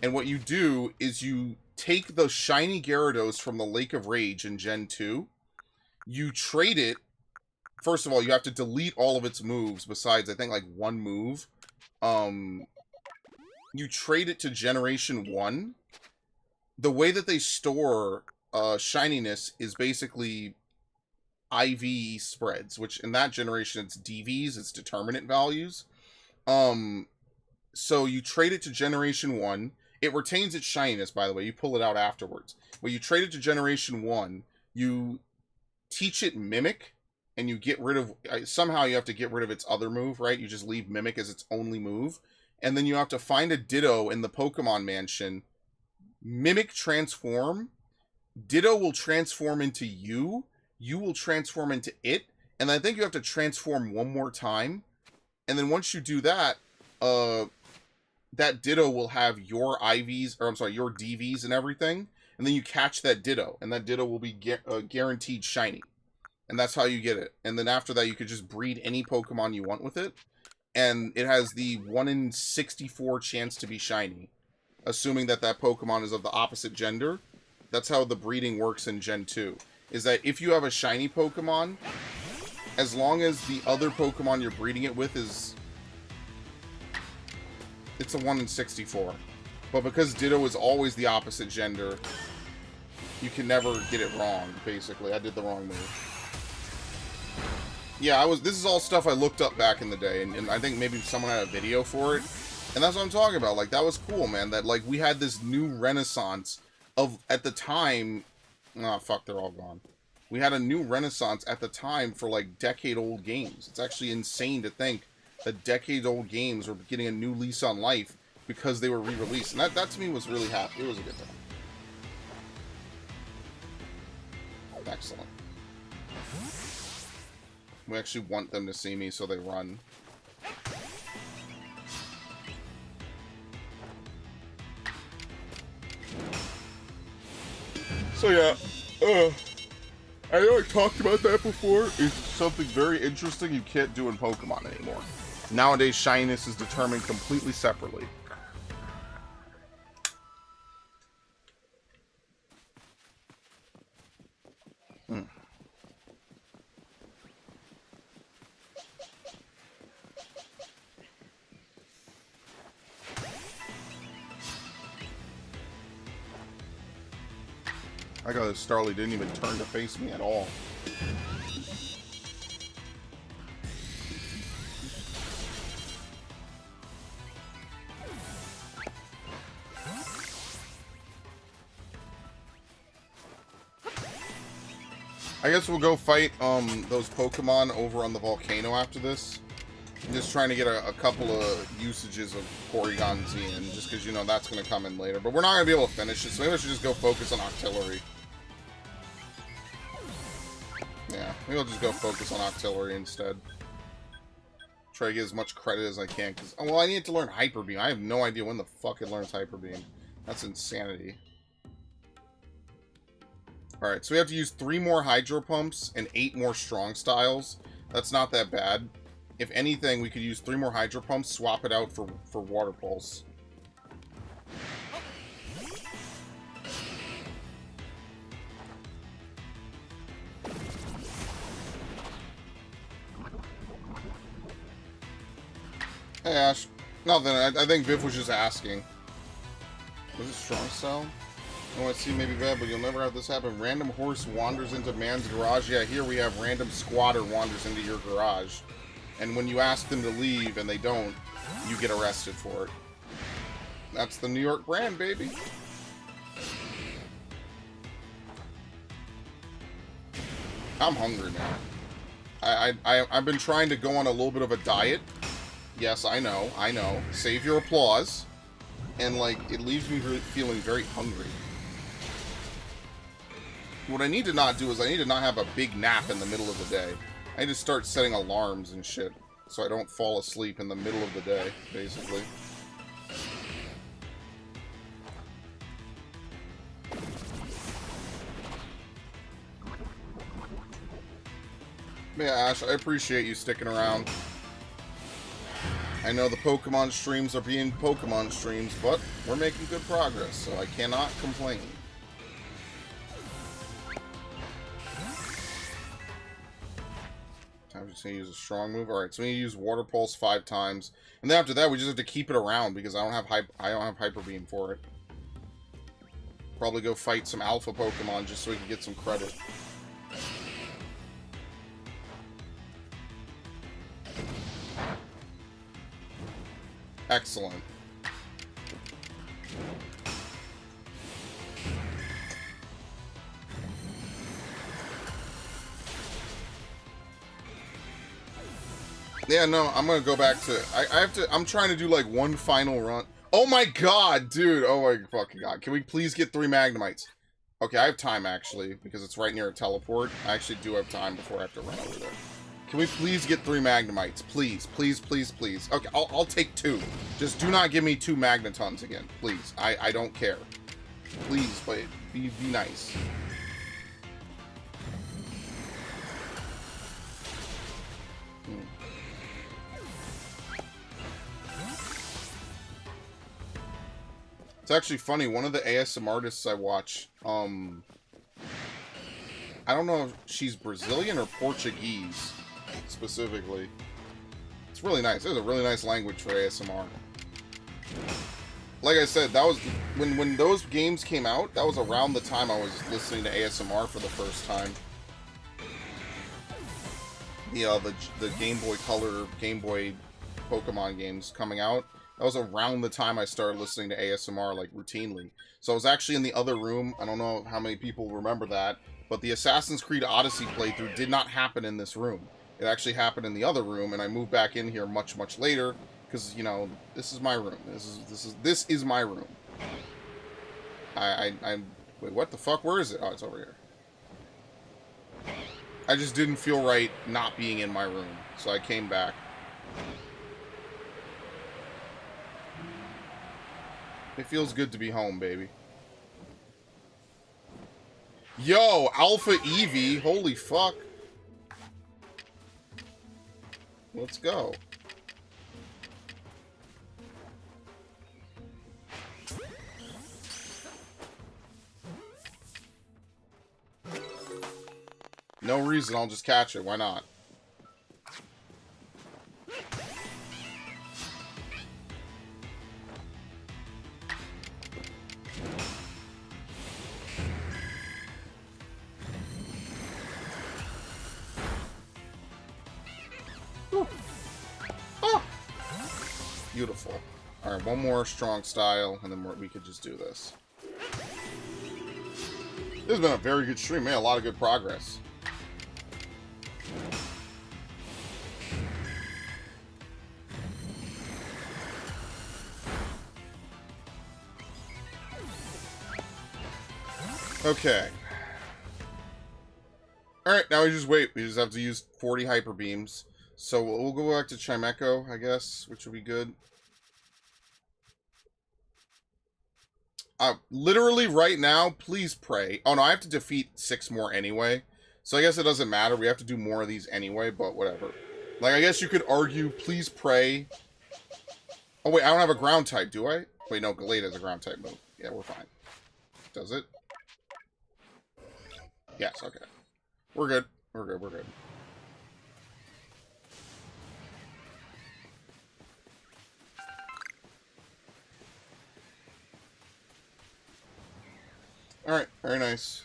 and what you do is you take the shiny Gyarados from the Lake of Rage in Gen 2. You trade it. First of all, you have to delete all of its moves besides, I think, like one move. You trade it to Generation 1. The way that they store shininess is basically IV spreads, which in that generation it's DVs, it's determinant values. So you trade it to Generation 1. It retains its shininess, by the way. You pull it out afterwards. But you trade it to Generation 1. You teach it Mimic, and you get rid of... somehow you have to get rid of its other move, right? You just leave Mimic as its only move. And then you have to find a Ditto in the Pokemon Mansion. Mimic transform. Ditto will transform into you. You will transform into it. And I think you have to transform one more time. And then once you do that, that Ditto will have your IVs, or I'm sorry, your DVs and everything. And then you catch that Ditto, and that Ditto will be guaranteed shiny. And that's how you get it. And then after that, you could just breed any Pokemon you want with it. And it has the 1 in 64 chance to be shiny. Assuming that that Pokemon is of the opposite gender. That's how the breeding works in Gen 2. Is that if you have a shiny Pokemon, as long as the other Pokemon you're breeding it with is... it's a 1 in 64. But because Ditto is always the opposite gender, you can never get it wrong, basically. I did the wrong move. Yeah, this is all stuff I looked up back in the day, and I think maybe someone had a video for it. And that's what I'm talking about. Like, that was cool, man. That, like, we had this new renaissance of, at the time... Oh, fuck, they're all gone. We had a new renaissance at the time for, like, decade-old games. It's actually insane to think that decade-old games were getting a new lease on life because they were re-released. And that to me was really happy. It was a good time. Excellent. We actually want them to see me, so they run. So yeah, I know I talked about that before. It's something very interesting you can't do in Pokemon anymore. Nowadays, Shyness is determined completely separately. I got this Starly didn't even turn to face me at all. I guess we'll go fight those Pokemon over on the volcano after this. I'm just trying to get a couple of usages of Porygon Z in, just because, you know, that's going to come in later. But we're not going to be able to finish it, so maybe I should just go focus on Octillery. Yeah, maybe I'll just go focus on Octillery instead. Try to get as much credit as I can, because... Oh, well, I need to learn Hyper Beam. I have no idea when the fuck it learns Hyper Beam. That's insanity. Alright, so we have to use 3 more Hydro Pumps and 8 more Strong Styles. That's not that bad. If anything, we could use 3 more Hydro Pumps, swap it out for Water Pulse. Hey, Ash. Nothing. I think Viv was just asking. Was it Strong Style? Oh, I see, maybe bad, but you'll never have this happen. Random horse wanders into man's garage. Yeah, here we have random squatter wanders into your garage. And when you ask them to leave and they don't, you get arrested for it. That's the New York brand, baby. I'm hungry now. I've been trying to go on a little bit of a diet. Yes, I know. Save your applause. And, like, it leaves me feeling very hungry. What I need to not do is I need to not have a big nap in the middle of the day. I need to start setting alarms and shit, so I don't fall asleep in the middle of the day, basically. Yeah, Ash, I appreciate you sticking around. I know the Pokemon streams are being Pokemon streams, but we're making good progress, so I cannot complain. I'm just going to use a strong move. Alright, so we need to use Water Pulse 5 times. And then after that, we just have to keep it around, because I don't have Hyper Beam for it. Probably go fight some Alpha Pokemon just so we can get some credit. Excellent. Yeah, no, I'm gonna go back to... I'm trying to do, like, one final run. Oh my god, dude! Oh my fucking god. Can we please get 3 Magnemites? Okay, I have time, actually, because it's right near a teleport. I actually do have time before I have to run over there. Can we please get 3 Magnemites? Please, please, please, please. Okay, I'll take 2. Just do not give me 2 Magnetons again, please. I don't care. Please, but be nice. It's actually funny, one of the ASM artists I watch, I don't know if she's Brazilian or Portuguese, specifically. It's really nice. It's a really nice language for ASMR. like I said, that was when those games came out. That was around the time I was listening to ASMR for the first time. The Game Boy Color, Game Boy Pokemon games coming out. That was around the time I started listening to ASMR like routinely. So I was actually in the other room. I don't know how many people remember that, but the Assassin's Creed Odyssey playthrough did not happen in this room. It actually happened in the other room, and I moved back in here much later because you know this is my room. This is my room. Wait, what the fuck? Where is it? Oh, it's over here. I just didn't feel right not being in my room, so I came back. It feels good to be home, baby. Yo, Alpha Eevee, holy fuck. Let's go. No reason, I'll just catch it. Why not? Oh. Beautiful. Alright, one more strong style, and then we could just do this. This has been a very good stream, man. A lot of good progress. Okay. Alright, now we just wait. We just have to use 40 hyper beams. So we'll go back to Chimecho, I guess, which will be good. Literally right now, please pray. Oh no, I have to defeat 6 more anyway. So I guess it doesn't matter. We have to do more of these anyway, but whatever. Like, I guess you could argue, please pray. Oh wait, I don't have a ground type, do I? Wait, no, Galate is a ground type move. Yeah, we're fine. Does it? Yes, okay. We're good. We're good, we're good. Alright, very nice.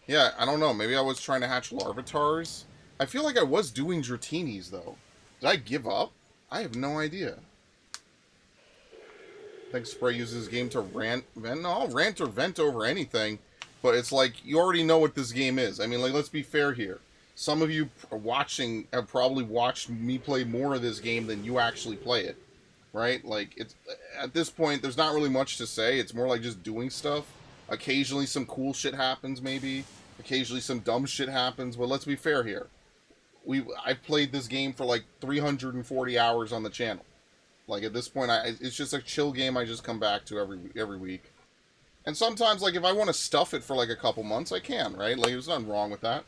Yeah, I don't know. Maybe I was trying to hatch Larvitars. I feel like I was doing Dratinis, though. Did I give up? I have no idea. I think Spray uses this game to vent. No, I'll rant or vent over anything. But it's like, you already know what this game is. I mean, like, let's be fair here. Some of you watching have probably watched me play more of this game than you actually play it. Right? Like, it's at this point, there's not really much to say. It's more like just doing stuff. Occasionally some cool shit happens, maybe. Occasionally some dumb shit happens. But let's be fair here. I've played this game for like 340 hours on the channel. Like, at this point, it's just a chill game I just come back to every week. And sometimes, like, if I want to stuff it for like a couple months, I can, right? Like, there's nothing wrong with that.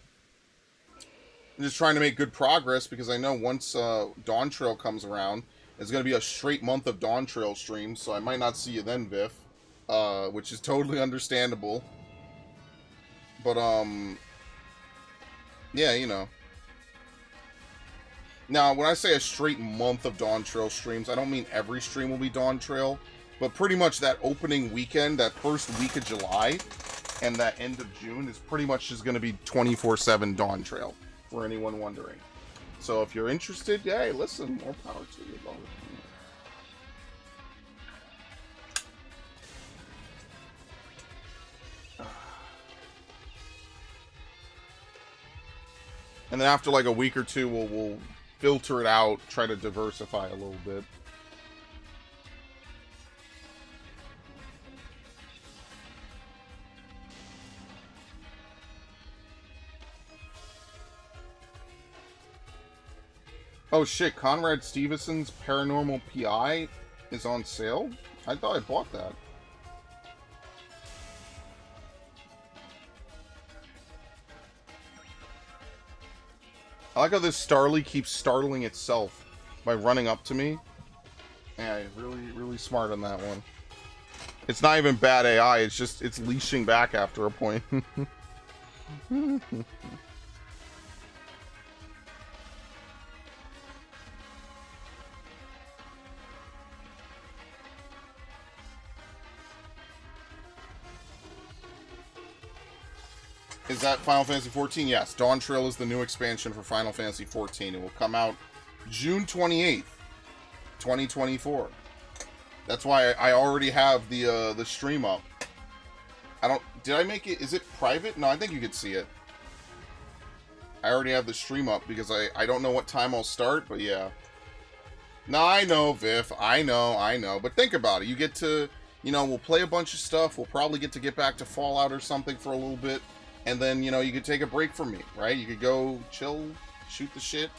I'm just trying to make good progress because I know once Dawn Trail comes around, it's going to be a straight month of Dawn Trail streams, so I might not see you then, Viv. Which is totally understandable. But, yeah, you know. Now, when I say a straight month of Dawn Trail streams, I don't mean every stream will be Dawn Trail, but pretty much that opening weekend, that first week of July, and that end of June is pretty much just going to be 24/7 Dawn Trail, for anyone wondering. So if you're interested, yeah, hey, listen, more power to you. And then after like a week or two, we'll filter it out, try to diversify a little bit. Oh shit, Conrad Stevenson's Paranormal PI is on sale? I thought I bought that. I like how this Starly keeps startling itself by running up to me. Yeah, really smart on that one. It's not even bad AI, it's just, it's leashing back after a point. Is that Final Fantasy 14? Yes. Dawn Trail is the new expansion for Final Fantasy 14. It will come out June 28th, 2024. That's why I already have the stream up. I don't... Did I make it... Is it private? No, I think you could see it. I already have the stream up because I don't know what time I'll start, but yeah. No, I know, Viv. I know. But think about it. You get to... You know, we'll play a bunch of stuff. We'll probably get back to Fallout or something for a little bit. And then, you know, you could take a break from me, right? You could go chill, shoot the shit,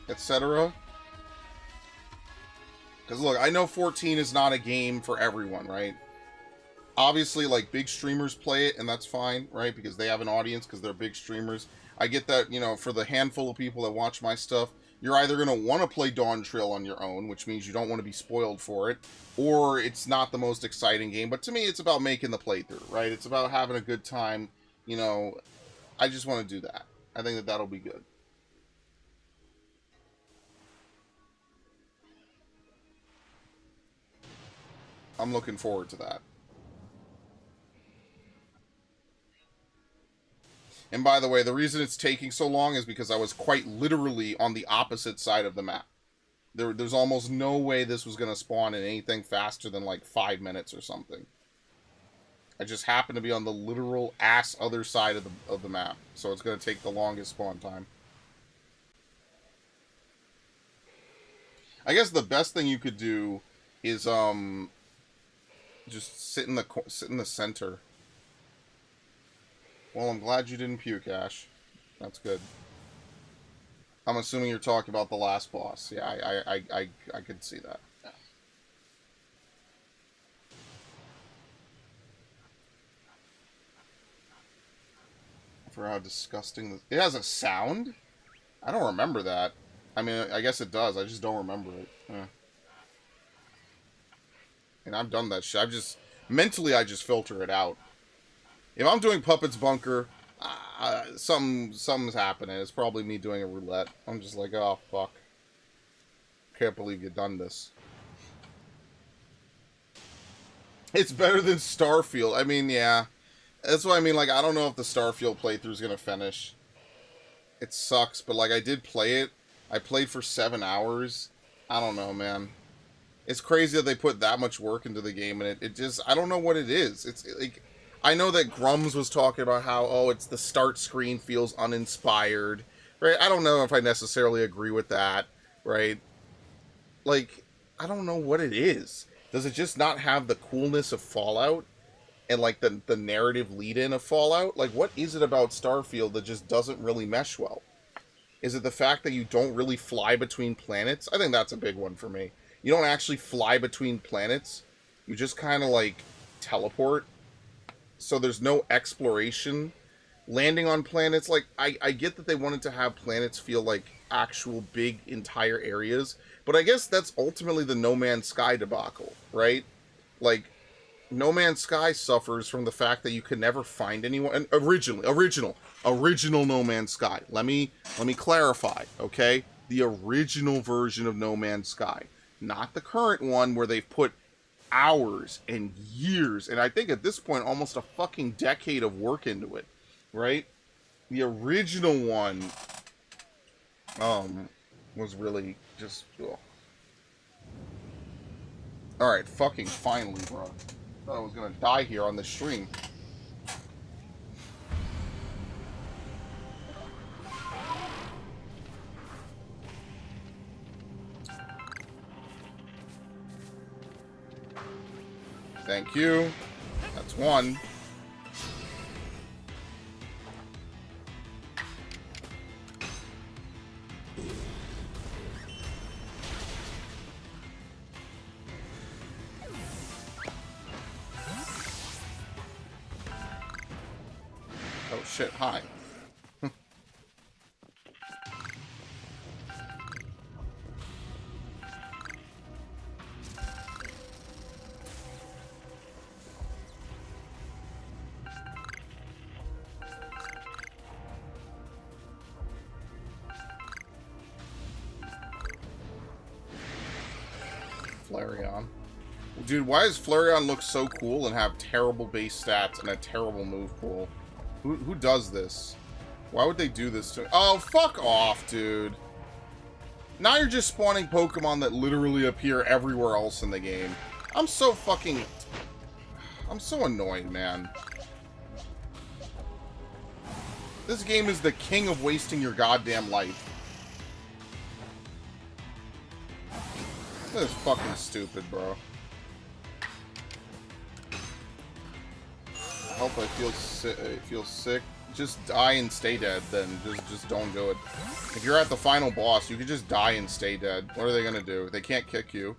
etc. Because, look, I know 14 is not a game for everyone, right? Obviously, like, big streamers play it, and that's fine, right? Because they have an audience, because they're big streamers. I get that, you know, for the handful of people that watch my stuff, you're either going to want to play Dawn Trail on your own, which means you don't want to be spoiled for it, or it's not the most exciting game. But to me, it's about making the playthrough, right? It's about having a good time. You know, I just want to do that. I think that that'll be good. I'm looking forward to that. And by the way, the reason it's taking so long is because I was quite literally on the opposite side of the map. There's almost no way this was going to spawn in anything faster than like 5 minutes or something. I just happen to be on the literal ass other side of the map, so it's going to take the longest spawn time. I guess the best thing you could do is just sit in the center. Well, I'm glad you didn't puke, Ash. That's good. I'm assuming you're talking about the last boss. Yeah, I could see that. For how disgusting this... It has a sound? I don't remember that. I mean, I guess it does. I just don't remember it. And I've done that shit. Mentally, I just filter it out. If I'm doing Puppet's Bunker, something's happening. It's probably me doing a roulette. I'm just like, oh, fuck. Can't believe you've done this. It's better than Starfield. I mean, yeah. That's what I mean, like, I don't know if the Starfield playthrough is going to finish. It sucks, but, like, I did play it. I played for 7 hours. I don't know, man. It's crazy that they put that much work into the game, and it just, I don't know what it is. It's, like, I know that Grums was talking about how, oh, it's the start screen feels uninspired, right? I don't know if I necessarily agree with that, right? Like, I don't know what it is. Does it just not have the coolness of Fallout? And, like, the narrative lead-in of Fallout? Like, what is it about Starfield that just doesn't really mesh well? Is it the fact that you don't really fly between planets? I think that's a big one for me. You don't actually fly between planets. You just kind of, like, teleport. So there's no exploration. Landing on planets, like, I get that they wanted to have planets feel like actual big entire areas. But I guess that's ultimately the No Man's Sky debacle, right? Like... No Man's Sky suffers from the fact that you can never find anyone. And original No Man's Sky. Let me clarify, okay? The original version of No Man's Sky, not the current one where they've put hours and years, and I think at this point almost a fucking decade of work into it, right? The original one, was really just. Ugh. All right, fucking finally, bro. I thought I was gonna die here on this stream. Thank you. That's one. Oh shit, hi. Flareon. Dude, why does Flareon look so cool and have terrible base stats and a terrible move pool? Who does this? Why would they do this to me? Oh, fuck off, dude. Now you're just spawning Pokemon that literally appear everywhere else in the game. I'm so annoyed, man. This game is the king of wasting your goddamn life. This is fucking stupid, bro. I hope I feel sick. Just die and stay dead, then. Just don't do it. If you're at the final boss, you could just die and stay dead. What are they gonna do? They can't kick you.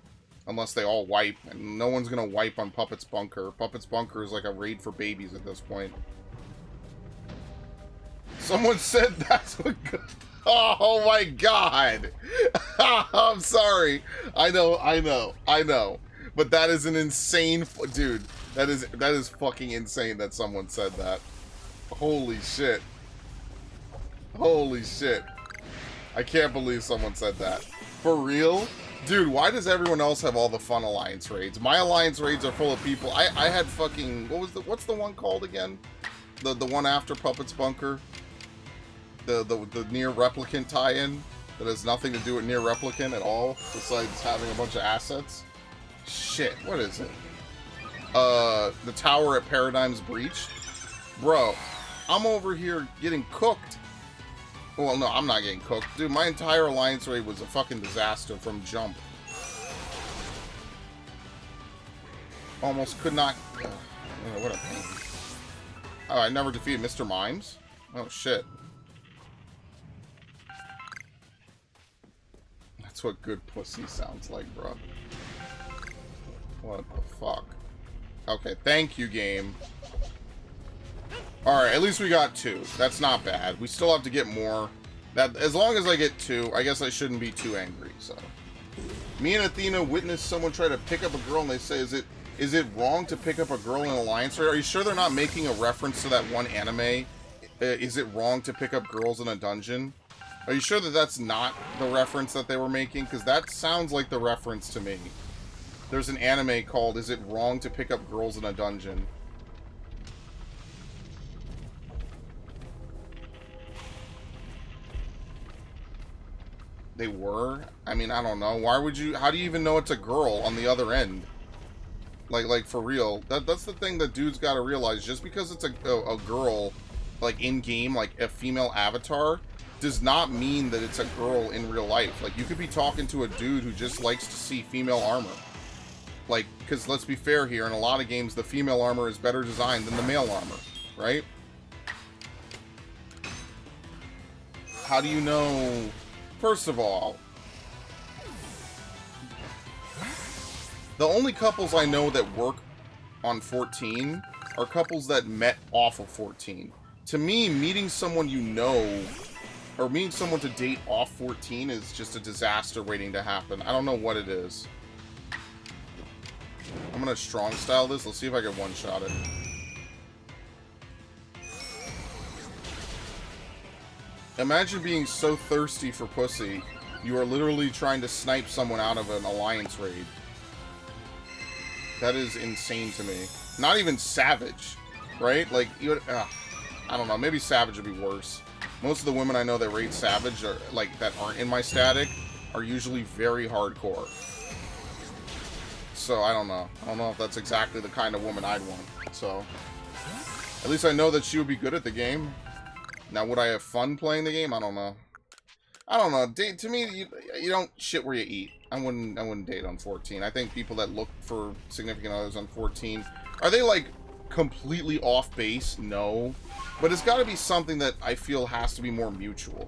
Unless they all wipe. And no one's gonna wipe on Puppet's Bunker. Puppet's Bunker is like a raid for babies at this point. Someone said that's what... Oh my god! I'm sorry. I know. But that is an insane... Dude, that is fucking insane that someone said that. Holy shit. Holy shit. I can't believe someone said that. For real? Dude, why does everyone else have all the fun alliance raids? My alliance raids are full of people. I had fucking... What's the one called again? The one after Puppet's Bunker? The Near Replicant tie-in that has nothing to do with Near Replicant at all, besides having a bunch of assets. Shit, what is it? The tower at Paradigm's Breach? Bro, I'm over here getting cooked. Well, no, I'm not getting cooked. Dude, my entire alliance raid was a fucking disaster from jump. Almost could not... what a pain. Oh, I never defeated Mr. Mimes? Oh, shit. That's what good pussy sounds like, bro. What the fuck? Okay, thank you, game. Alright, at least we got 2. That's not bad. We still have to get more. That as long as I get 2, I guess I shouldn't be too angry, so. Me and Athena witnessed someone try to pick up a girl and they say, is it wrong to pick up a girl in Alliance Raid? Are you sure they're not making a reference to that one anime? Is it wrong to pick up girls in a dungeon? Are you sure that that's not the reference that they were making? Because that sounds like the reference to me. There's an anime called Is It Wrong to Pick Up Girls in a Dungeon? They were? I mean, I don't know. Why would you... How do you even know it's a girl on the other end? Like for real. That's the thing that dudes gotta realize. Just because it's a girl, like, in-game, like, a female avatar, does not mean that it's a girl in real life. Like, you could be talking to a dude who just likes to see female armor. Like, because let's be fair here, in a lot of games, the female armor is better designed than the male armor, right? How do you know... First of all, the only couples I know that work on 14 are couples that met off of 14. To me, meeting someone you know, or meeting someone to date off 14 is just a disaster waiting to happen. I don't know what it is. I'm gonna strong style this. Let's see if I can one-shot it. Imagine being so thirsty for pussy, you are literally trying to snipe someone out of an alliance raid. That is insane to me. Not even Savage, right? Like, you would, I don't know, maybe Savage would be worse. Most of the women I know that raid Savage, are, like, that aren't in my static, are usually very hardcore. So, I don't know. I don't know if that's exactly the kind of woman I'd want. So, at least I know that she would be good at the game. Now, would I have fun playing the game? I don't know. I don't know. Date, to me, you don't shit where you eat. I wouldn't date on 14. I think people that look for significant others on 14, are they, like, completely off base? No. But it's got to be something that I feel has to be more mutual.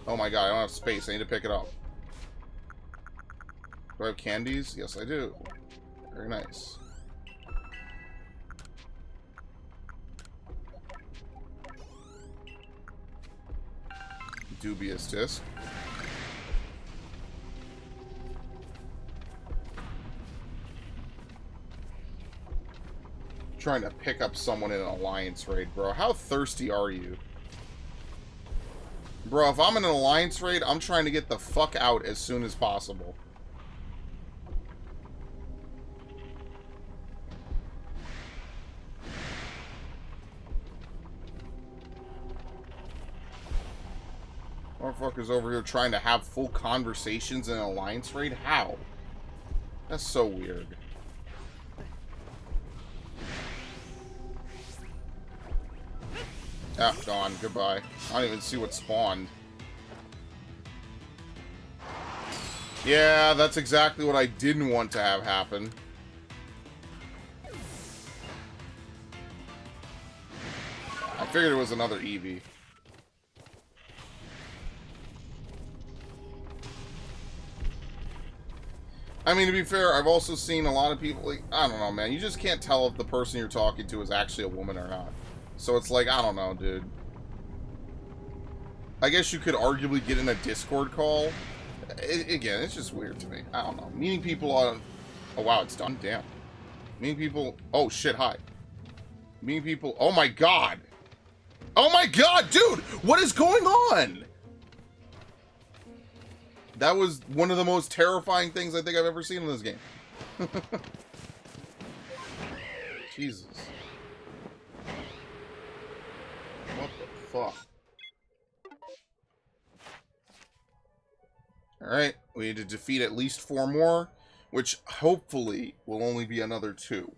Oh my god, I don't have space. I need to pick it up. Do I have candies? Yes, I do. Very nice. Dubious disc. Trying to pick up someone in an alliance raid, bro. How thirsty are you? Bro, if I'm in an alliance raid, I'm trying to get the fuck out as soon as possible. Motherfuckers over here trying to have full conversations in an alliance raid? How? That's so weird. Ah, gone. Goodbye. I don't even see what spawned. Yeah, that's exactly what I didn't want to have happen. I figured it was another Eevee. I mean, to be fair, I've also seen a lot of people, like, I don't know, man. You just can't tell if the person you're talking to is actually a woman or not. So it's like, I don't know, dude. I guess you could arguably get in a Discord call. Again, it's just weird to me. I don't know. Meeting people on... Oh, wow, it's done. Damn. Meeting people... Oh, shit, hi. Meeting people... Oh, my God. Oh, my God, dude! What is going on? That was one of the most terrifying things I think I've ever seen in this game. Jesus. What the fuck? Alright, we need to defeat at least 4 more, which hopefully will only be another 2.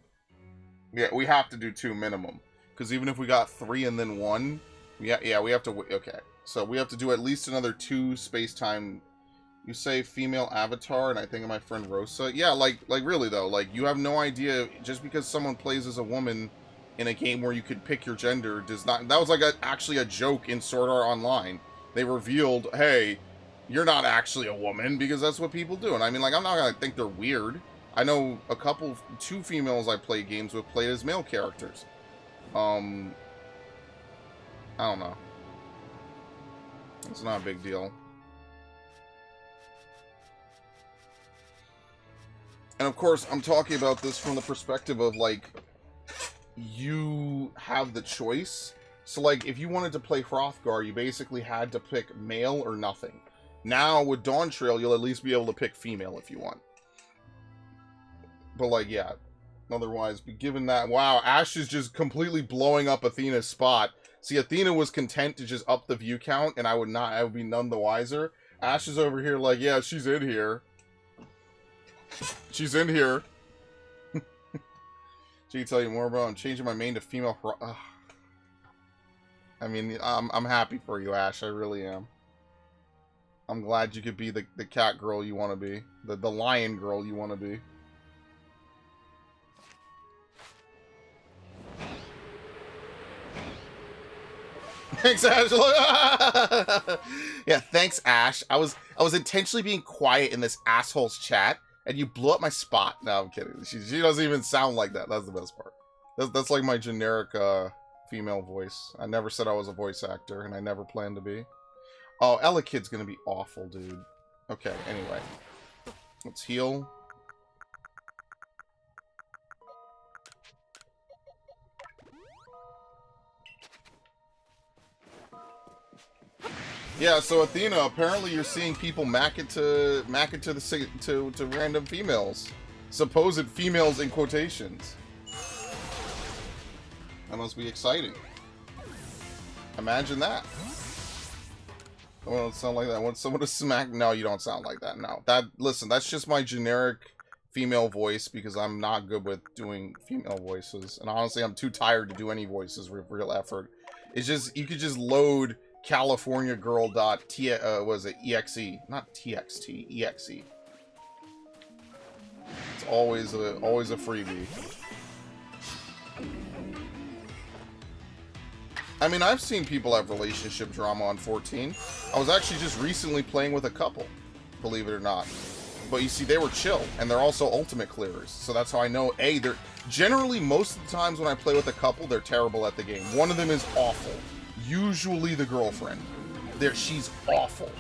Yeah, we have to do 2 minimum. Because even if we got 3 and then 1, we have to... Okay, so we have to do at least another 2 space-time... You say female avatar, and I think of my friend Rosa. Yeah, like really though, like you have no idea, just because someone plays as a woman in a game where you could pick your gender does not... That was like actually a joke in Sword Art Online. They revealed, hey, you're not actually a woman, because that's what people do. And I mean, like, I'm not gonna think they're weird. I know a couple, 2 females I play games with played as male characters. I don't know. It's not a big deal. And of course, I'm talking about this from the perspective of, like, you have the choice. So, like, if you wanted to play Hrothgar, you basically had to pick male or nothing. Now, with Dawn Trail, you'll at least be able to pick female if you want. But, like, yeah. Otherwise, given that... Wow, Ash is just completely blowing up Athena's spot. See, Athena was content to just up the view count, and I would be none the wiser. Ash is over here like, yeah, she's in here. She's in here. She can tell you more about. I'm changing my main to female. I mean, I'm happy for you, Ash. I really am. I'm glad you could be the cat girl you want to be, the lion girl you want to be. Thanks, Ash. Yeah, thanks, Ash. I was intentionally being quiet in this asshole's chat. And you blew up my spot. No, I'm kidding. She doesn't even sound like that. That's the best part. That's like my generic female voice. I never said I was a voice actor, and I never planned to be. Oh, Ella Kid's gonna be awful, dude. Okay, anyway. Let's heal. Yeah, so Athena, apparently you're seeing people mack it to random females. Supposed females in quotations. That must be exciting. Imagine that. I don't sound like that. I want someone to smack... No, you don't sound like that. No. Listen, that's just my generic female voice because I'm not good with doing female voices. And honestly, I'm too tired to do any voices with real effort. It's just, you could just load... California Girl was it exe, not txt, exe. It's always a freebie. I mean, I've seen people have relationship drama on 14. I was actually just recently playing with a couple, believe it or not. But you see, they were chill, and they're also ultimate clearers. So that's how I know, A, they're... Generally, most of the times when I play with a couple, they're terrible at the game. One of them is awful. Usually the girlfriend. She's awful.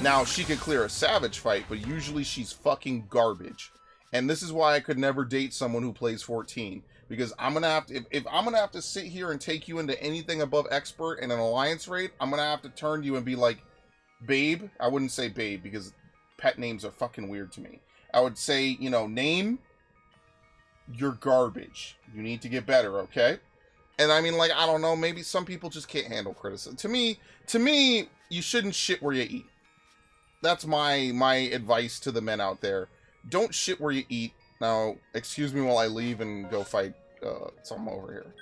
Now, she could clear a savage fight, but usually she's fucking garbage. And this is why I could never date someone who plays 14. Because I'm gonna have to... If I'm gonna have to sit here and take you into anything above expert in an alliance raid, I'm gonna have to turn to you and be like, babe. I wouldn't say babe, because pet names are fucking weird to me. I would say, you know, name... You're garbage. You need to get better, okay? And I mean, like, I don't know, maybe some people just can't handle criticism. To me, you shouldn't shit where you eat. That's my advice to the men out there. Don't shit where you eat. Now, excuse me while I leave and go fight something over here.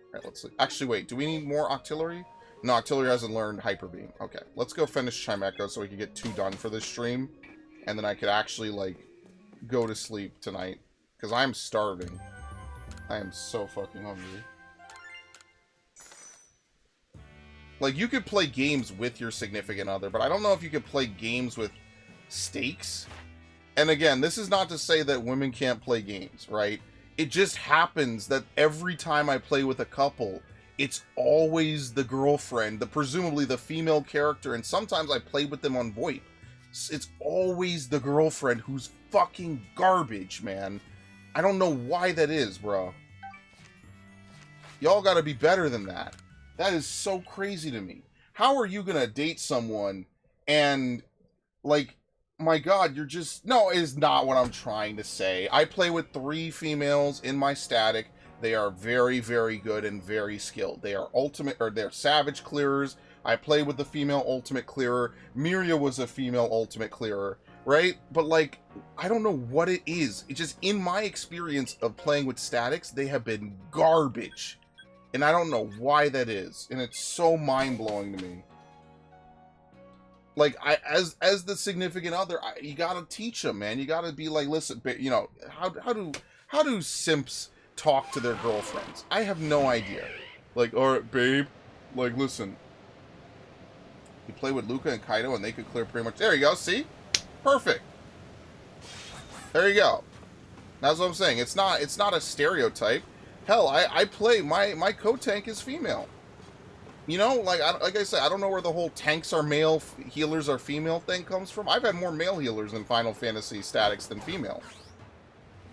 Alright, let's see. Actually, wait. Do we need more artillery? No, artillery hasn't learned Hyper Beam. Okay, let's go finish Chimecho so we can get 2 done for this stream. And then I could actually, like, go to sleep tonight. Because I'm starving. I am so fucking hungry. Like, you could play games with your significant other, but I don't know if you could play games with stakes. And again, this is not to say that women can't play games, right? It just happens that every time I play with a couple, it's always the girlfriend, presumably the female character, and sometimes I play with them on VoIP. It's always the girlfriend who's fucking garbage, man. I don't know why that is, bro. Y'all gotta be better than that. That is so crazy to me. How are you gonna date someone and, like, my god, you're just... No, it is not what I'm trying to say. I play with 3 females in my static. They are very, very good and very skilled. They are ultimate, or they're savage clearers. I play with the female ultimate clearer. Miria was a female ultimate clearer, right? But, like, I don't know what it is. It's just, in my experience of playing with statics, they have been garbage. And I don't know why that is. And it's so mind-blowing to me. Like, as the significant other, you gotta teach them, man. You gotta be like, listen, you know, how do simps talk to their girlfriends? I have no idea. Like, alright, babe, like, listen. You play with Luca and Kaido and they could clear pretty much... There you go, see? Perfect. There you go. That's what I'm saying. It's not a stereotype. Hell, I play, my co-tank is female. You know, like I said, I don't know where the whole tanks are male, healers are female thing comes from. I've had more male healers in Final Fantasy statics than female.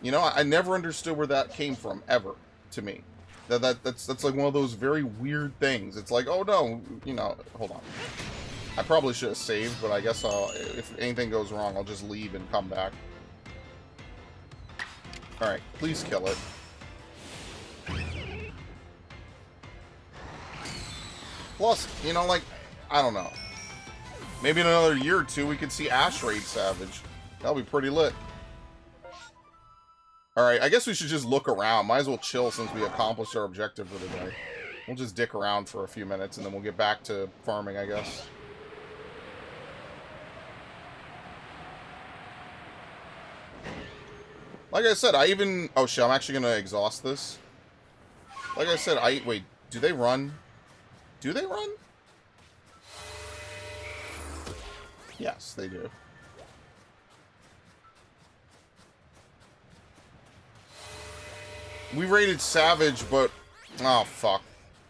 You know, I never understood where that came from, ever, to me. That's like one of those very weird things. It's like, oh no, you know, hold on. I probably should have saved, but I guess if anything goes wrong, I'll just leave and come back. Alright, please kill it. Plus, you know, like, I don't know. Maybe in another year or 2 we could see Ash raid Savage. That'll be pretty lit. Alright, I guess we should just look around. Might as well chill since we accomplished our objective for the day. We'll just dick around for a few minutes and then we'll get back to farming, I guess. Like I said, I even... Oh shit, I'm actually gonna exhaust this. Like I said, wait, do they run? Do they run? Yes, they do. We rated Savage, but... Oh, fuck.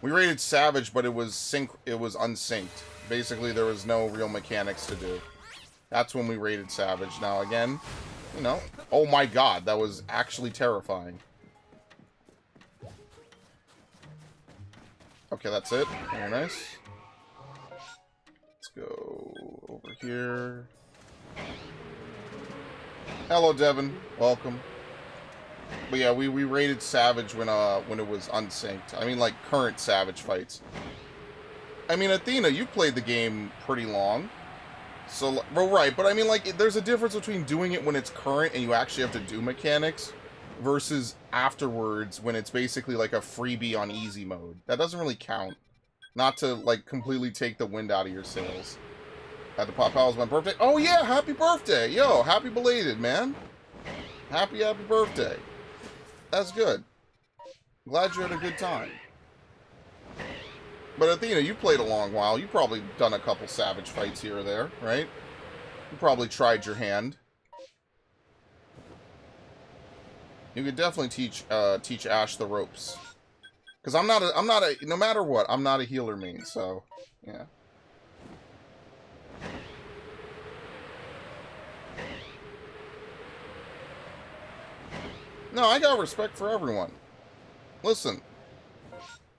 We rated Savage, but it was unsynced. Basically, there was no real mechanics to do. That's when we rated Savage. Now, again, you know... Oh my god, that was actually terrifying. Okay, that's it. Very nice. Let's go over here. Hello, Devin. Welcome. But yeah, we rated Savage when it was unsynced. I mean, like, current Savage fights. I mean, Athena, you played the game pretty long. So, well, right, but I mean, like, there's a difference between doing it when it's current and you actually have to do mechanics versus afterwards when it's basically like a freebie on easy mode. That doesn't really count. Not to, like, completely take the wind out of your sails. Had to pop out was my birthday. Oh yeah, happy birthday! Yo, happy belated, man. Happy birthday. That's good. Glad you had a good time. But Athena, you played a long while. You've probably done a couple Savage fights here or there, right? You probably tried your hand. You could definitely teach Ash the ropes. Because I'm not a, no matter what, I'm not a healer main, so, yeah. No, I got respect for everyone. Listen,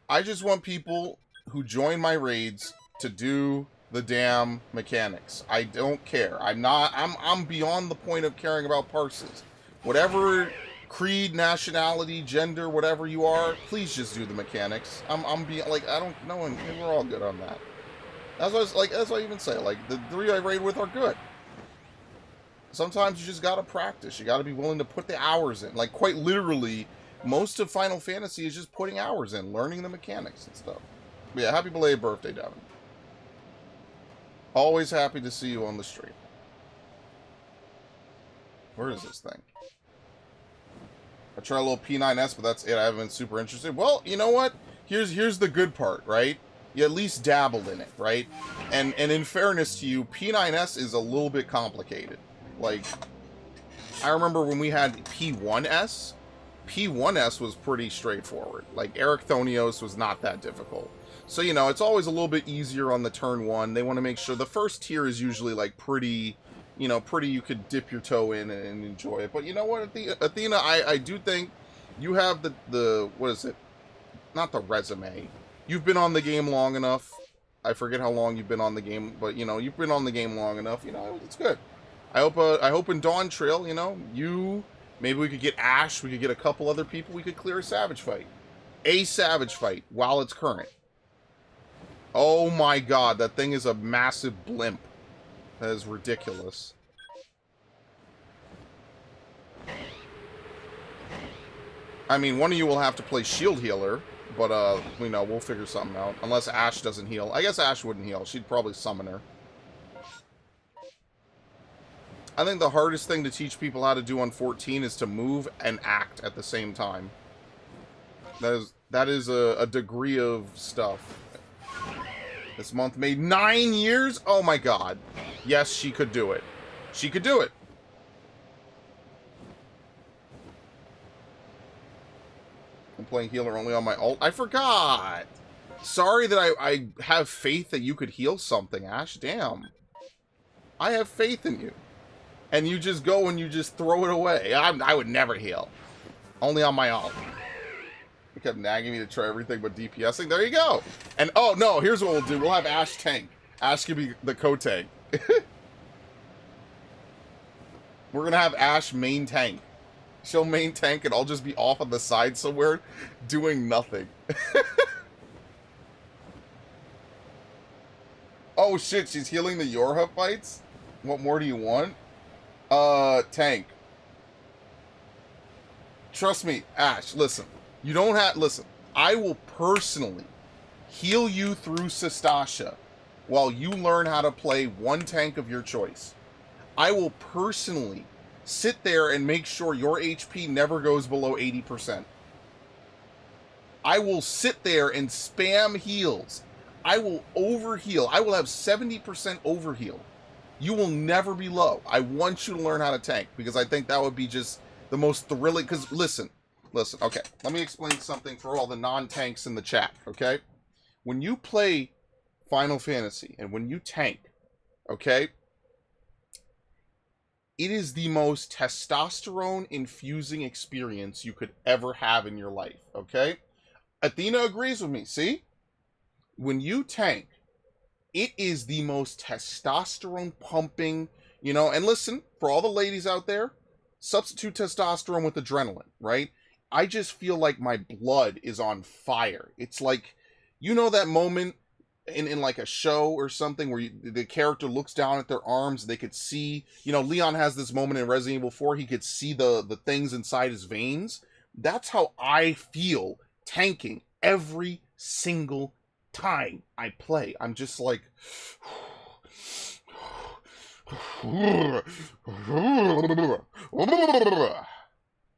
I just want people who join my raids to do the damn mechanics. I don't care. I'm beyond the point of caring about parses. Whatever creed, nationality, gender, whatever you are, please just do the mechanics. We're all good on that. That's what I even say. Like, the 3 I raid with are good. Sometimes you just gotta practice. You gotta be willing to put the hours in. Like, quite literally, most of Final Fantasy is just putting hours in, learning the mechanics and stuff. But yeah, happy belated birthday, Devin. Always happy to see you on the stream. Where is this thing? I tried a little P9S, but that's it. I haven't been super interested. Well, you know what? Here's the good part, right? You at least dabbled in it, right? And in fairness to you, P9S is a little bit complicated. Like, I remember when we had P1S, P1S was pretty straightforward. Like, Eric Thonios was not that difficult. So, you know, it's always a little bit easier on the turn 1. They want to make sure the first tier is usually, like, pretty, you know, pretty you could dip your toe in and enjoy it. But you know what, Athena, I do think you have the what is it? Not the resume. You've been on the game long enough. I forget how long you've been on the game, but, you know, you've been on the game long enough. You know, it's good. I hope in Dawn Trail, you know, maybe we could get Ash, we could get a couple other people, we could clear a Savage fight. A Savage fight while it's current. Oh my god, that thing is a massive blimp. That is ridiculous. I mean, one of you will have to play Shield Healer, but, you know, we'll figure something out. Unless Ash doesn't heal. I guess Ash wouldn't heal. She'd probably summon her. I think the hardest thing to teach people how to do on 14 is to move and act at the same time. That is a degree of stuff. This month made 9 years? Oh my god. Yes, she could do it. She could do it. I'm playing healer only on my ult. I forgot. Sorry that I have faith that you could heal something, Ash. Damn. I have faith in you. And you just go and you just throw it away. I would never heal. Only on my ult. He kept nagging me to try everything but DPSing. There you go. And, oh, no, here's what we'll do. We'll have Ash tank. Ash can be the co-tank. We're going to have Ash main tank. She'll main tank and I'll just be off on the side somewhere doing nothing. Oh, shit, she's healing the Yorha fights? What more do you want? Tank. Trust me, Ash, listen. You don't have... Listen, I will personally heal you through Sastasha while you learn how to play one tank of your choice. I will personally sit there and make sure your HP never goes below 80%. I will sit there and spam heals. I will overheal. I will have 70% overheal. You will never be low. I want you to learn how to tank because I think that would be just the most thrilling. Because listen, okay. Let me explain something for all the non-tanks in the chat, okay? When you play Final Fantasy and when you tank, okay, it is the most testosterone-infusing experience you could ever have in your life, okay? Athena agrees with me, see? When you tank, it is the most testosterone pumping, you know, and listen, for all the ladies out there, substitute testosterone with adrenaline, right? I just feel like my blood is on fire. It's like, you know that moment in like a show or something where the character looks down at their arms, they could see, you know, Leon has this moment in Resident Evil 4, he could see the things inside his veins. That's how I feel tanking every single time I play. I'm just like...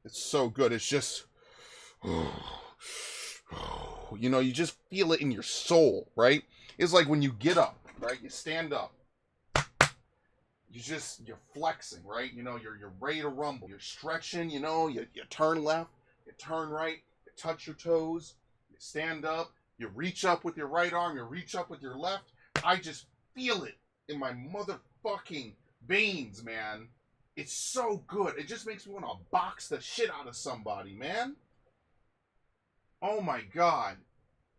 It's so good. It's just... You know, you just feel it in your soul, right? It's like when you get up, right? You stand up. You're flexing, right? You know, you're ready to rumble. You're stretching, you know, you turn left, you turn right, you touch your toes, you stand up, you reach up with your right arm, you reach up with your left. I just feel it in my motherfucking veins, man. It's so good. It just makes me want to box the shit out of somebody, man. Oh my god.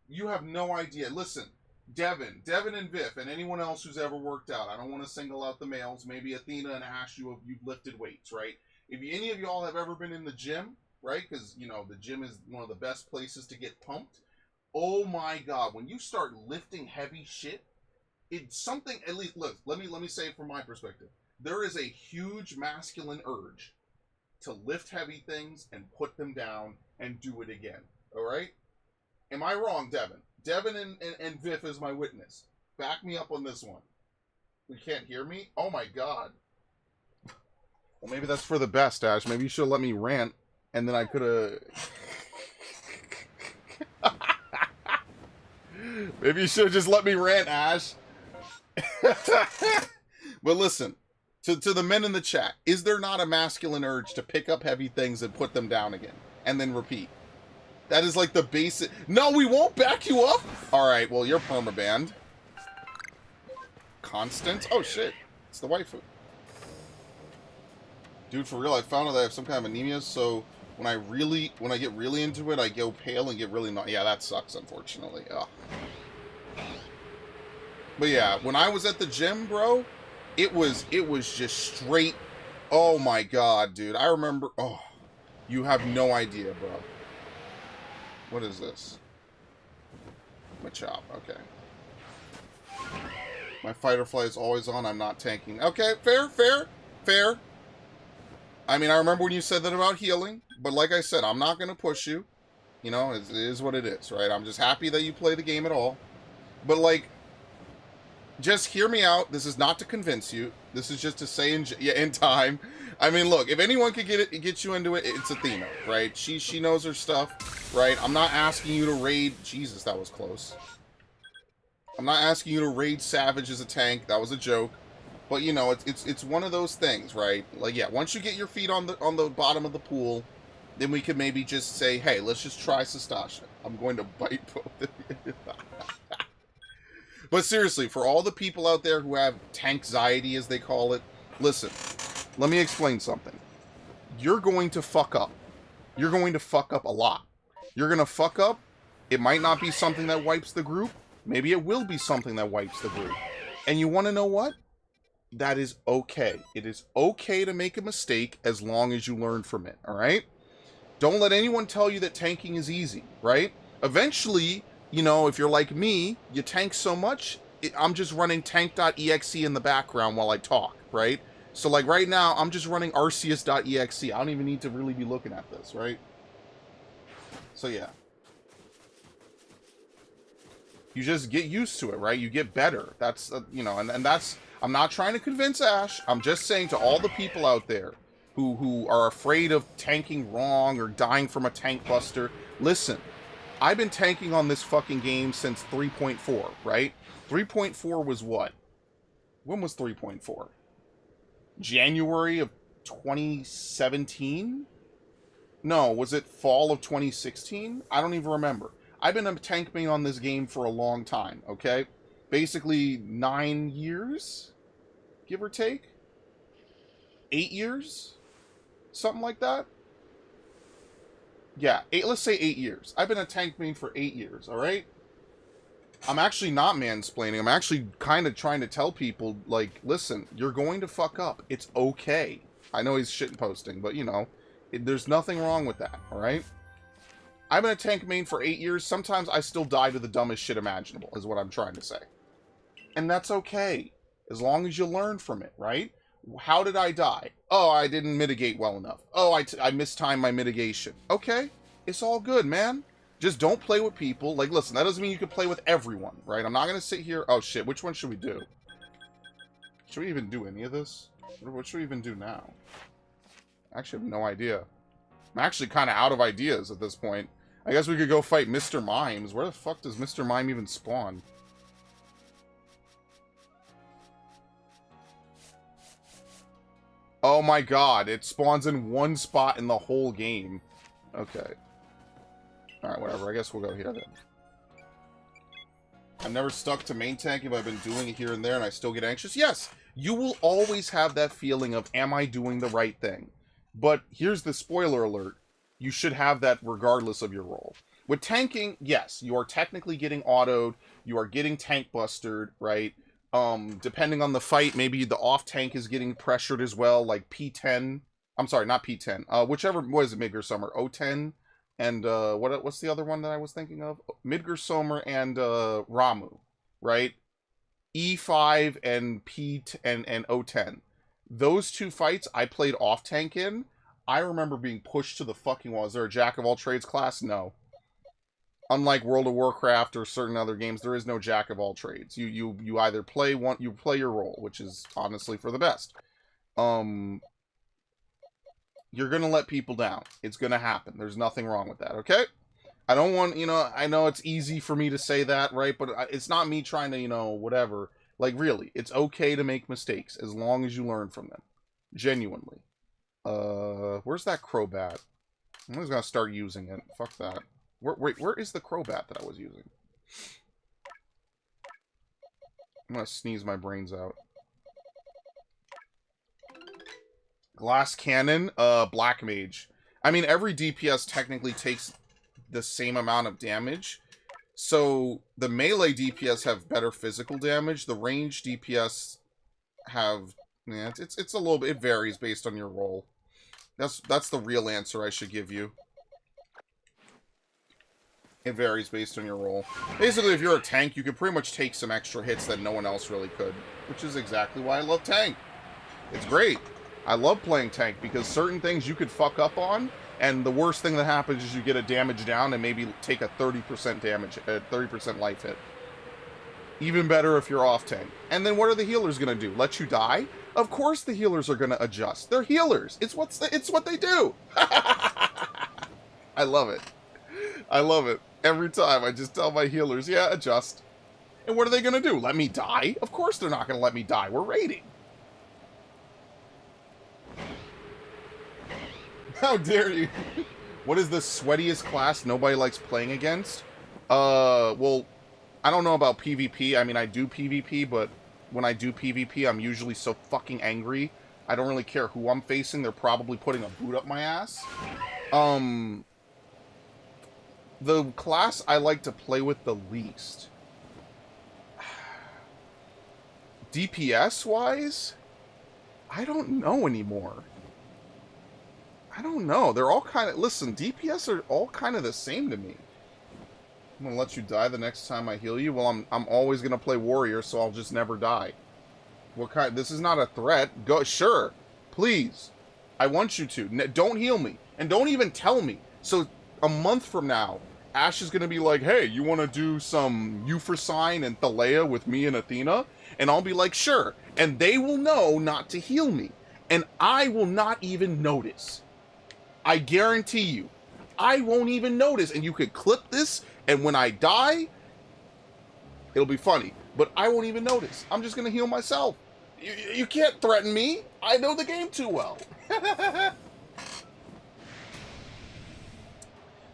You have no idea. Listen, Devin and Viv, and anyone else who's ever worked out. I don't want to single out the males. Maybe Athena and Ash, you've lifted weights, right? If any of y'all have ever been in the gym, right? Because, you know, the gym is one of the best places to get pumped. Oh my god, when you start lifting heavy shit, it's something, at least, look, let me say it from my perspective. There is a huge masculine urge to lift heavy things and put them down and do it again. All right? Am I wrong, Devin? Devin and Viff is my witness. Back me up on this one. You can't hear me? Oh my god. Well, maybe that's for the best, Ash. Maybe you should have let me rant, and then I could have... Maybe you should have just let me rant, Ash. But listen, to the men in the chat, is there not a masculine urge to pick up heavy things and put them down again, and then repeat? That is like the basic... No, we won't back you up! Alright, well, you're permabanned. Constant? Oh, shit. It's the waifu. Dude, for real, I found out that I have some kind of anemia, so when I get really into it, I go pale and get really... Yeah, that sucks, unfortunately. Ugh. But yeah, when I was at the gym, bro, it was just straight... Oh my god, dude. I remember... Oh, you have no idea, bro. What is this? Machop, okay. My fight or flight is always on, I'm not tanking. Okay, fair. I mean, I remember when you said that about healing, but like I said, I'm not going to push you. You know, it is what it is, right? I'm just happy that you play the game at all. But, like, just hear me out. This is not to convince you. This is just to say in time. I mean, look, if anyone could get you into it, it's Athena, right? She knows her stuff, right? I'm not asking you to raid... Jesus, that was close. I'm not asking you to raid Savage as a tank. That was a joke. But, you know, it's one of those things, right? Like, yeah, once you get your feet on the bottom of the pool, then we could maybe just say, hey, let's just try Sastasha. I'm going to bite both of you. But seriously, for all the people out there who have tankxiety, as they call it, listen, let me explain something. You're going to fuck up. You're going to fuck up a lot. You're going to fuck up. It might not be something that wipes the group. Maybe it will be something that wipes the group. And you want to know what? That is okay. It is okay to make a mistake as long as you learn from it, all right? Don't let anyone tell you that tanking is easy, right? Eventually, you know, if you're like me, you tank so much, I'm just running tank.exe in the background while I talk, right? So, like, right now, I'm just running Arceus.exe. I don't even need to really be looking at this, right? So, yeah. You just get used to it, right? You get better. That's, you know, and that's... I'm not trying to convince Ash. I'm just saying to all the people out there who are afraid of tanking wrong or dying from a tank buster, listen, I've been tanking on this fucking game since 3.4, right? 3.4 was what? When was 3.4? January of 2017? No, was it fall of 2016? I don't even remember. I've been a tank main on this game for a long time, okay? Basically 9 years, give or take. 8 years? Something like that? Yeah, let's say 8 years. I've been a tank main for 8 years, alright? I'm actually not mansplaining. I'm actually kind of trying to tell people, like, listen, you're going to fuck up. It's okay. I know he's shitposting, but, you know, there's nothing wrong with that, alright? I've been a tank main for 8 years. Sometimes I still die to the dumbest shit imaginable, is what I'm trying to say. And that's okay, as long as you learn from it, right? How did I die? Oh, I didn't mitigate well enough. Oh, I mistimed my mitigation. Okay, it's all good, man. Just don't play with people. Like, listen, that doesn't mean you can play with everyone, right? I'm not going to sit here... Oh, shit, which one should we do? Should we even do any of this? What should we even do now? I actually have no idea. I'm actually kind of out of ideas at this point. I guess we could go fight Mr. Mimes. Where the fuck does Mr. Mime even spawn? Oh my god, it spawns in one spot in the whole game. Okay. Alright, whatever. I guess we'll go here then. I've never stuck to main tank if I've been doing it here and there and I still get anxious. Yes, you will always have that feeling of, am I doing the right thing? But here's the spoiler alert. You should have that regardless of your role. With tanking, yes, you are technically getting autoed. You are getting tank bustered, right? Depending on the fight, maybe the off tank is getting pressured as well, like P10. I'm sorry, not P10. Whichever, what is it, Midgar Summer? O10 and, what's the other one that I was thinking of? Midgar Summer and, Ramu, right? E5 and and O10. Those two fights I played off tank in. I remember being pushed to the fucking wall. Is there a jack of all trades class? No. Unlike World of Warcraft or certain other games, there is no jack of all trades. You either play your role, which is honestly for the best. You're gonna let people down. It's gonna happen. There's nothing wrong with that, okay? I don't want, I know it's easy for me to say that, right? But it's not me trying to, whatever. Like, really, it's okay to make mistakes as long as you learn from them. Genuinely. Where's that Crobat? I'm just gonna start using it. Fuck that. Where is the Crobat that I was using? I'm gonna sneeze my brains out. Glass Cannon, Black Mage. I mean, every DPS technically takes the same amount of damage. So, the melee DPS have better physical damage. The range DPS have... Yeah, it's a little bit... It varies based on your role. That's the real answer I should give you. It varies based on your role. Basically, if you're a tank, you can pretty much take some extra hits that no one else really could. Which is exactly why I love tank. It's great. I love playing tank because certain things you could fuck up on, and the worst thing that happens is you get a damage down and maybe take a 30% damage, 30% life hit. Even better if you're off tank. And then what are the healers gonna do? Let you die? Of course the healers are gonna adjust. They're healers. It's what they do. I love it. I love it. Every time I just tell my healers, yeah, adjust. And what are they gonna do? Let me die? Of course they're not gonna let me die. We're raiding. How dare you? What is the sweatiest class nobody likes playing against? Well, I don't know about PvP. I mean, I do PvP, but when I do PvP, I'm usually so fucking angry. I don't really care who I'm facing. They're probably putting a boot up my ass. The class I like to play with the least. DPS-wise? I don't know anymore. I don't know. They're all kind of... Listen, DPS are all kind of the same to me. I'm gonna let you die the next time I heal you. Well, I'm always gonna play warrior, so I'll just never die. What kind? This is not a threat. Go, sure, please. I want you to. Don't heal me, and don't even tell me. So a month from now, Ash is gonna be like, "Hey, you want to do some Euphrosyne and Thalea with me and Athena?" And I'll be like, "Sure." And they will know not to heal me, and I will not even notice. I guarantee you, I won't even notice. And you could clip this. And when I die, it'll be funny. But I won't even notice. I'm just going to heal myself. You can't threaten me. I know the game too well.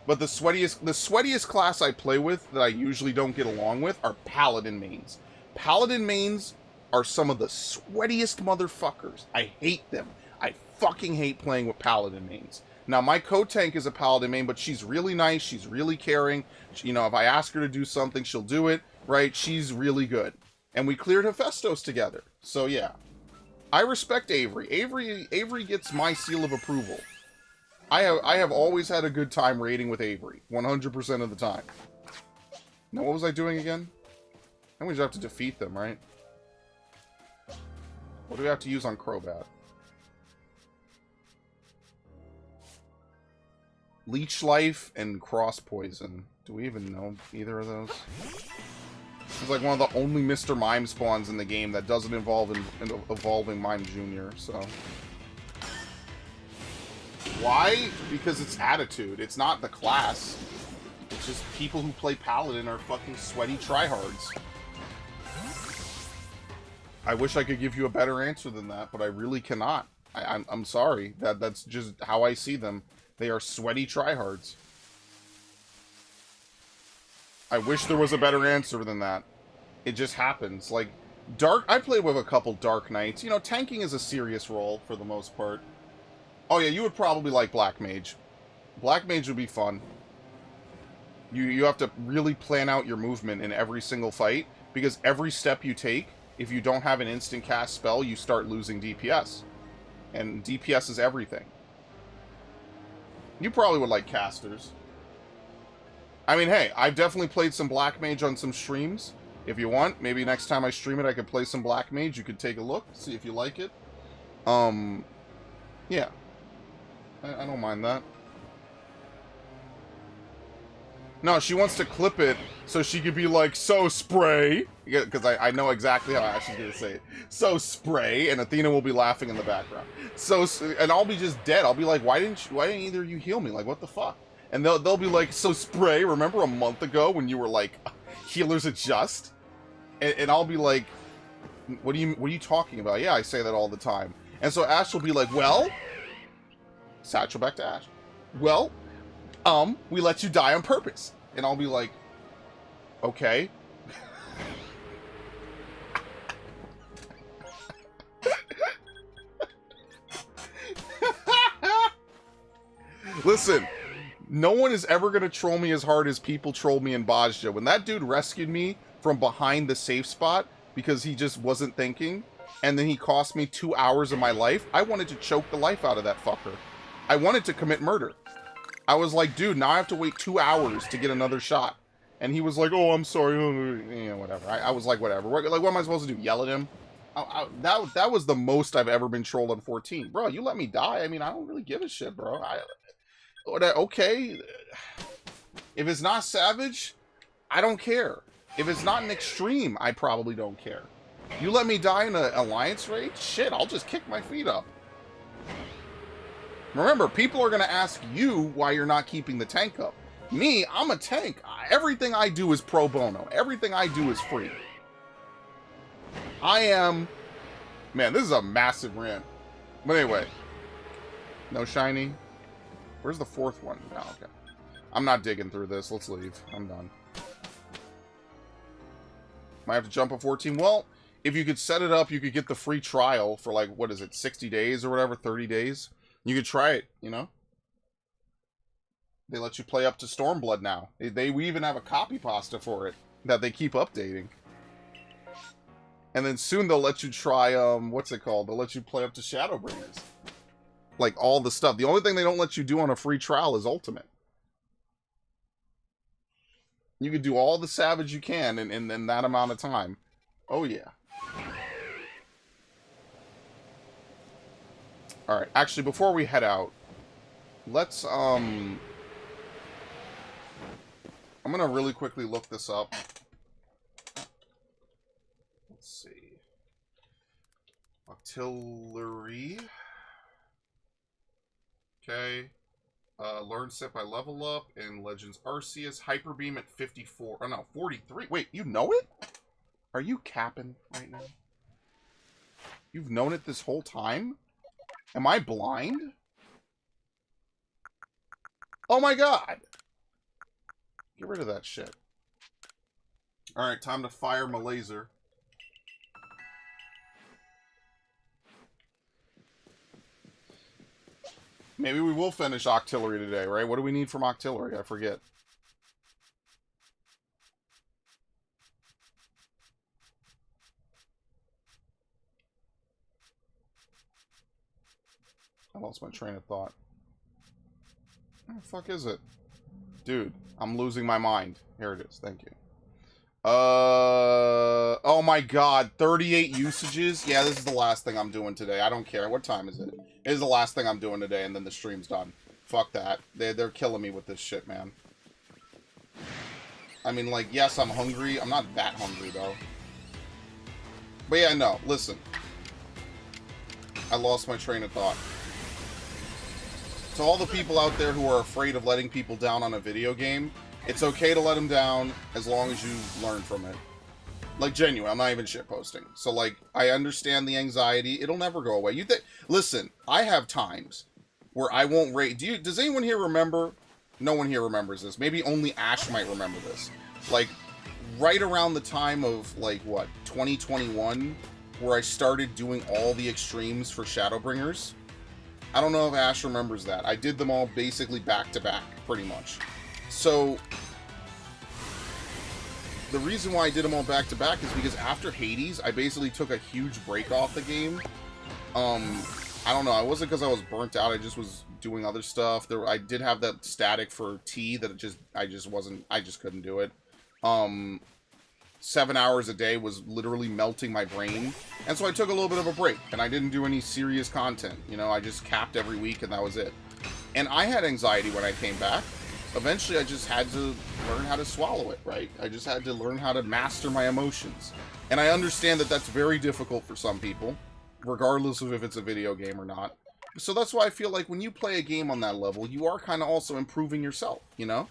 But the sweatiest class I play with that I usually don't get along with are Paladin mains. Paladin mains are some of the sweatiest motherfuckers. I hate them. I fucking hate playing with Paladin mains. Now, my co-tank is a Paladin main, but she's really nice. She's really caring. You know, if I ask her to do something, she'll do it, right? She's really good. And we cleared Hephaestus together. So, yeah. I respect Avery. Avery gets my seal of approval. I have always had a good time raiding with Avery. 100% of the time. Now, what was I doing again? And we just have to defeat them, right? What do we have to use on Crobat? Leech Life and Cross Poison. Do we even know either of those? It's like one of the only Mr. Mime spawns in the game that doesn't involve in Evolving Mime Jr., so... Why? Because it's attitude. It's not the class. It's just people who play Paladin are fucking sweaty tryhards. I wish I could give you a better answer than that, but I really cannot. I'm sorry. That's just how I see them. They are sweaty tryhards. I wish there was a better answer than that. It just happens. Like, I played with a couple Dark Knights. You know, tanking is a serious role for the most part. Oh yeah, you would probably like Black Mage. Black Mage would be fun. You have to really plan out your movement in every single fight, because every step you take, if you don't have an instant cast spell, you start losing DPS. And DPS is everything. You probably would like casters. I mean, hey, I've definitely played some Black Mage on some streams. If you want, maybe next time I stream it, I could play some Black Mage. You could take a look, see if you like it. Yeah. I don't mind that. No, she wants to clip it so she could be like, so spray. Because I know exactly how Ash is going to say it. So spray, and Athena will be laughing in the background. And I'll be just dead. I'll be like, why didn't either of you heal me? Like, what the fuck? And they'll be like, so spray, remember a month ago when you were like, healers adjust? And I'll be like, what are you talking about? Yeah, I say that all the time. And so Ash will be like, well, Satchel back to Ash. Well, we let you die on purpose. And I'll be like, okay. Listen, no one is ever going to troll me as hard as people trolled me in Bajja. When that dude rescued me from behind the safe spot because he just wasn't thinking, and then he cost me 2 hours of my life, I wanted to choke the life out of that fucker. I wanted to commit murder. I was like, dude, now I have to wait 2 hours to get another shot. And he was like, oh, I'm sorry. You know, whatever. I was like, whatever. Like, what am I supposed to do? Yell at him? That was the most I've ever been trolled on 14. Bro, you let me die. I mean, I don't really give a shit, bro. Okay. If it's not savage, I don't care. If it's not an extreme, I probably don't care. You let me die in an alliance raid? Shit, I'll just kick my feet up. Remember, people are going to ask you why you're not keeping the tank up. Me, I'm a tank. Everything I do is pro bono. Everything I do is free. I am... Man, this is a massive rant. But anyway. No shiny. Where's the fourth one? Oh, okay. I'm not digging through this. Let's leave. I'm done. Might have to jump at 14. Well, if you could set it up, you could get the free trial for like, what is it, 60 days or whatever, 30 days. You could try it, you know? They let you play up to Stormblood now. We even have a copy pasta for it that they keep updating. And then soon they'll let you try, what's it called? They'll let you play up to Shadowbringers. Like, all the stuff. The only thing they don't let you do on a free trial is Ultimate. You can do all the Savage you can in that amount of time. Oh, yeah. Alright, actually, before we head out, let's, I'm gonna really quickly look this up. Let's see. Artillery. Okay. Learn set by level up in Legends Arceus. Hyper Beam at 54. Oh, no, 43. Wait, you know it? Are you capping right now? You've known it this whole time? Am I blind? Oh my god! Get rid of that shit. Alright, time to fire my laser. Maybe we will finish Octillery today, right? What do we need from Octillery? I forget. I lost my train of thought. Where the fuck is it? Dude, I'm losing my mind. Here it is. Thank you. Oh my god. 38 usages? Yeah, this is the last thing I'm doing today. I don't care. What time is it? It is the last thing I'm doing today, and then the stream's done. Fuck that. They're killing me with this shit, man. I mean, like, yes, I'm hungry. I'm not that hungry, though. But yeah, no. Listen. I lost my train of thought. To all the people out there who are afraid of letting people down on a video game, it's okay to let them down as long as you learn from it. Like, genuine, I'm not even shitposting. So, like, I understand the anxiety. It'll never go away. Listen, I have times where I won't rate. Does anyone here remember? No one here remembers this. Maybe only Ash might remember this. Like, right around the time of, like, what, 2021, where I started doing all the extremes for Shadowbringers. I don't know if Ash remembers that. I did them all basically back to back, pretty much. So, the reason why I did them all back to back is because after Hades, I basically took a huge break off the game. I don't know, it wasn't because I was burnt out, I just was doing other stuff. I did have that static for T that I just couldn't do it. 7 hours a day was literally melting my brain. And so I took a little bit of a break, and I didn't do any serious content. You know, I just capped every week, and that was it. And I had anxiety when I came back. Eventually, I just had to learn how to swallow it, right? I just had to learn how to master my emotions. And I understand that that's very difficult for some people, regardless of if it's a video game or not. So that's why I feel like when you play a game on that level, you are kind of also improving yourself, you know?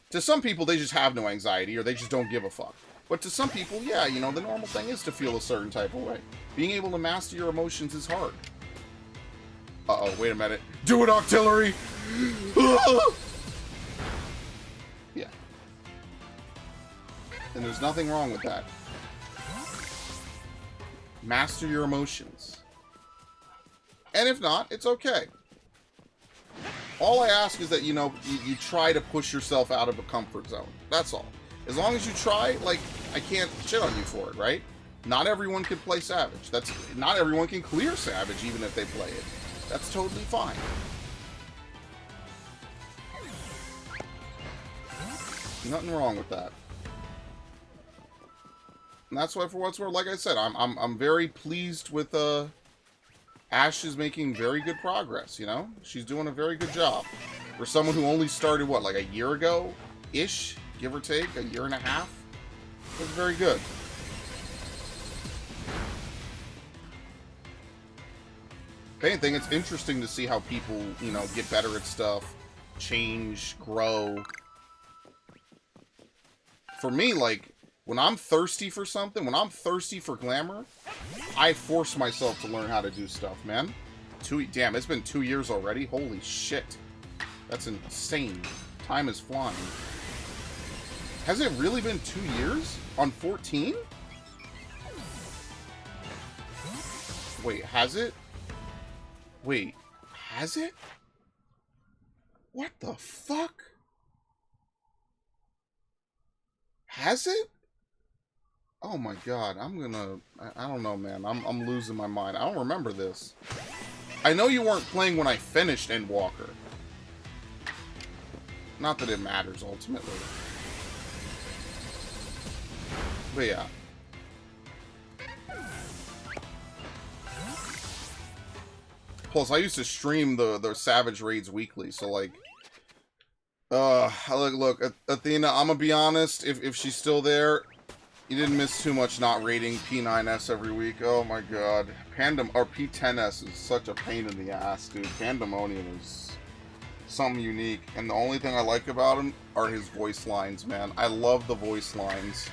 To some people, they just have no anxiety, or they just don't give a fuck. But to some people, yeah, you know, the normal thing is to feel a certain type of way. Being able to master your emotions is hard. Uh-oh, wait a minute. Do it, Octillery! Yeah. And there's nothing wrong with that. Master your emotions. And if not, it's okay. All I ask is that, you know, you try to push yourself out of a comfort zone. That's all. As long as you try, like, I can't shit on you for it, right? Not everyone can play Savage. Not everyone can clear Savage, even if they play it. That's totally fine. Nothing wrong with that. And that's why, for what's worth, like I said, I'm very pleased with Ash is making very good progress. You know, she's doing a very good job for someone who only started what, like a year ago, ish, give or take, a year and a half. It's very good. If anything, it's interesting to see how people, you know, get better at stuff, change, grow. For me, like, when I'm thirsty for something, when I'm thirsty for glamour, I force myself to learn how to do stuff, man. Damn, it's been 2 years already? Holy shit. That's insane. Time is flying. Has it really been 2 years? On 14? Wait, has it? Wait, has it? What the fuck? Has it? Oh my god, I don't know, man. I'm losing my mind. I don't remember this. I know you weren't playing when I finished Endwalker. Not that it matters, ultimately. But yeah. Plus, I used to stream the Savage raids weekly, so like... look, Athena, I'm gonna be honest, if she's still there... You didn't miss too much not raiding P9S every week. Oh my god. P10S is such a pain in the ass, dude. Pandemonium is something unique. And the only thing I like about him are his voice lines, man. I love the voice lines.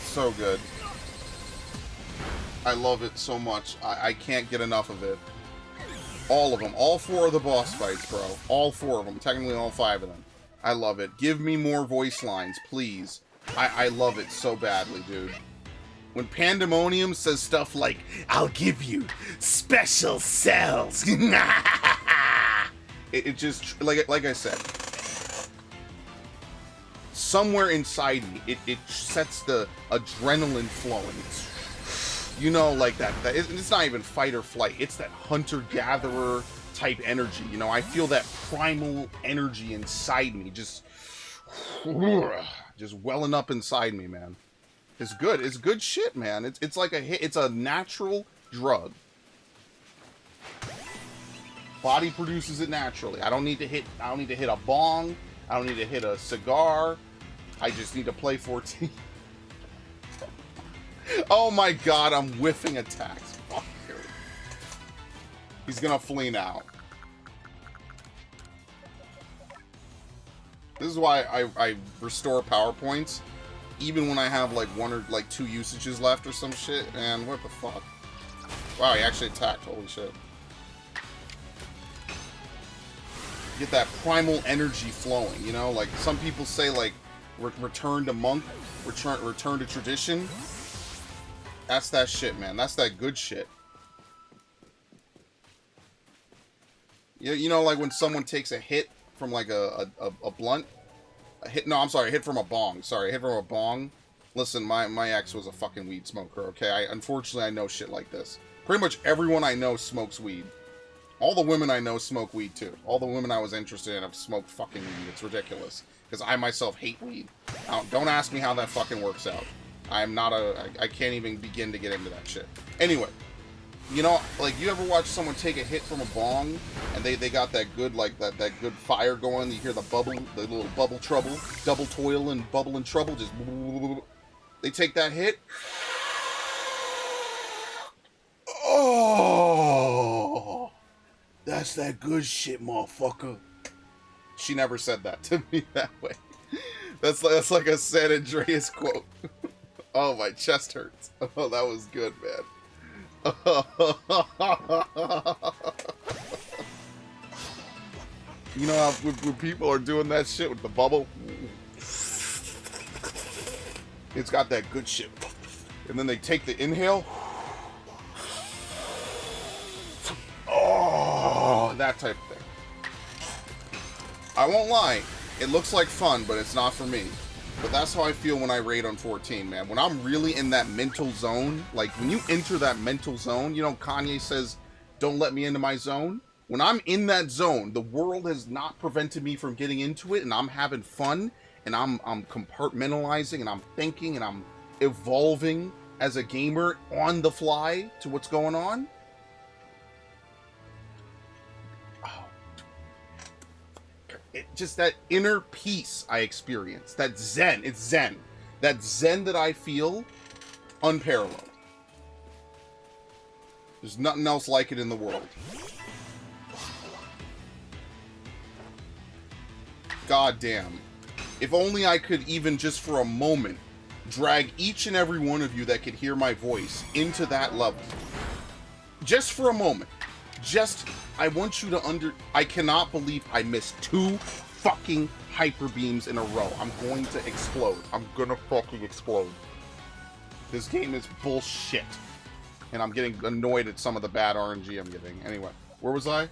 So good. I love it so much. I can't get enough of it. All of them. All 4 of the boss fights, bro. All 4 of them. Technically all 5 of them. I love it. Give me more voice lines, please. I love it so badly, dude. When Pandemonium says stuff like, "I'll give you special cells." it just, like I said, somewhere inside me, it sets the adrenaline flowing. You know, like that it's not even fight or flight. It's that hunter-gatherer type energy. You know, I feel that primal energy inside me, just welling up inside me, man. It's good. It's good shit, man. It's like a hit. It's a natural drug. Body produces it naturally. I don't need to hit a bong. I don't need to hit a cigar. I just need to play 14. Oh my god, I'm whiffing attacks. Fuck you. He's gonna flee now. This is why I restore PowerPoints, even when I have like 1 or like 2 usages left or some shit. And what the fuck? Wow, he actually attacked. Holy shit. Get that primal energy flowing, you know? Like some people say, like return to monk, return to tradition. That's that shit, man. That's that good shit. You know, like when someone takes a hit from like a blunt, a hit from a bong. Sorry, a hit from a bong. Listen, my ex was a fucking weed smoker, okay? Unfortunately, I know shit like this. Pretty much everyone I know smokes weed. All the women I know smoke weed too. All the women I was interested in have smoked fucking weed. It's ridiculous. because I myself hate weed. Don't ask me how that fucking works out. I'm not I can't even begin to get into that shit. Anyway, you know, like, you ever watch someone take a hit from a bong, and they got that good, like, that good fire going, you hear the bubble, the little bubble trouble, double toil and bubble and trouble, just, they take that hit. Oh, that's that good shit, motherfucker. She never said that to me that way. That's like a San Andreas quote. Oh, my chest hurts. Oh, that was good, man. You know how when people are doing that shit with the bubble? It's got that good shit. And then they take the inhale. Oh, that type of thing. I won't lie, it looks like fun, but it's not for me. But that's how I feel when I raid on 14, man. When I'm really in that mental zone, like, when you enter that mental zone, you know, Kanye says, don't let me into my zone. When I'm in that zone, the world has not prevented me from getting into it, and I'm having fun, and I'm compartmentalizing, and I'm thinking, and I'm evolving as a gamer on the fly to what's going on. Just that inner peace I experience, that zen, it's zen. That zen that I feel, unparalleled. There's nothing else like it in the world. God damn. If only I could even just for a moment drag each and every one of you that could hear my voice into that level. Just for a moment. I want you to I cannot believe I missed 2 fucking hyper beams in a row. I'm going to explode. I'm gonna fucking explode. This game is bullshit. And I'm getting annoyed at some of the bad RNG I'm getting. Anyway, where was I?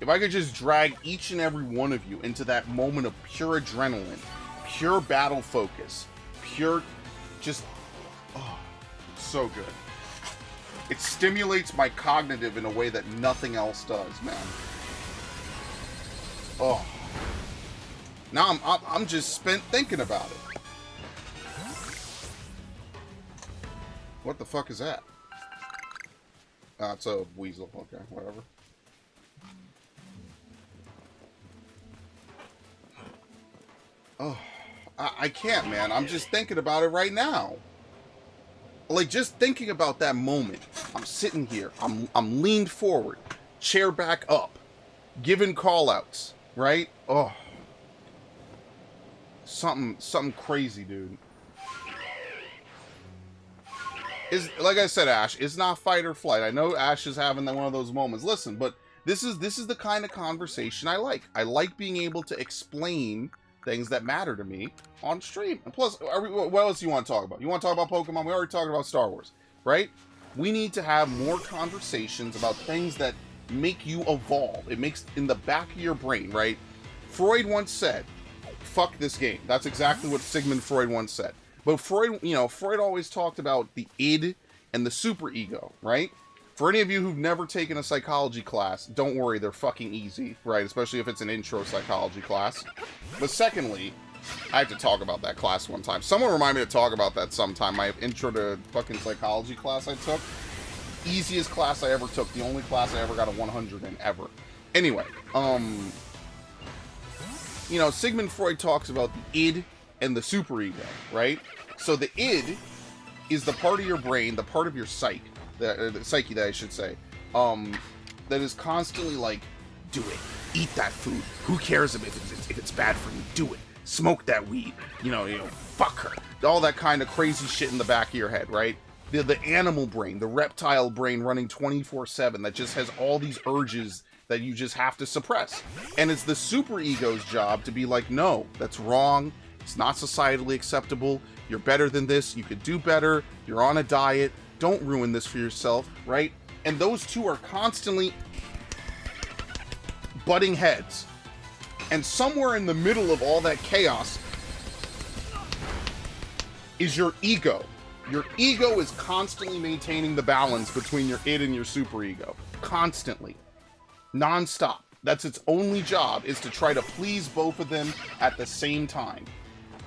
If I could just drag each and every one of you into that moment of pure adrenaline, pure battle focus, pure just, oh, so good. It stimulates my cognitive in a way that nothing else does, man. Oh. Now I'm just spent thinking about it. What the fuck is that? It's a weasel. Okay, whatever. Oh, I can't, man. I'm just thinking about it right now. Like, just thinking about that moment. I'm sitting here. I'm leaned forward. Chair back up. Giving call-outs. Right? Oh. Something crazy, dude. Like I said, Ash, it's not fight or flight. I know Ash is having one of those moments. Listen, but this is the kind of conversation I like. I like being able to explain things that matter to me on stream. And plus, what else do you want to talk about? You want to talk about Pokemon? We already talked about Star Wars, right? We need to have more conversations about things that make you evolve. It makes in the back of your brain, right? Freud once said, fuck this game. That's exactly what Sigmund Freud once said. But Freud, you know, Freud always talked about the id and the superego, right? For any of you who've never taken a psychology class, don't worry, they're fucking easy, right? Especially if it's an intro psychology class. But secondly, I have to talk about that class one time. Someone remind me to talk about that sometime. My intro to fucking psychology class I took. Easiest class I ever took. The only class I ever got a 100 in, ever. Anyway, you know, Sigmund Freud talks about the id and the superego, right? So the id is the part of your brain, the part of your psyche, the psyche that I should say, that is constantly like, do it, eat that food. Who cares if it's bad for you? Do it. Smoke that weed. You know, fuck her. All that kind of crazy shit in the back of your head, right? The animal brain, the reptile brain running 24/7 that just has all these urges that you just have to suppress. And it's the superego's job to be like, no, that's wrong. It's not societally acceptable. You're better than this. You could do better. You're on a diet. Don't ruin this for yourself, right? And those two are constantly butting heads. And somewhere in the middle of all that chaos is your ego. Your ego is constantly maintaining the balance between your id and your superego. Constantly. Non-stop. That's its only job, is to try to please both of them at the same time.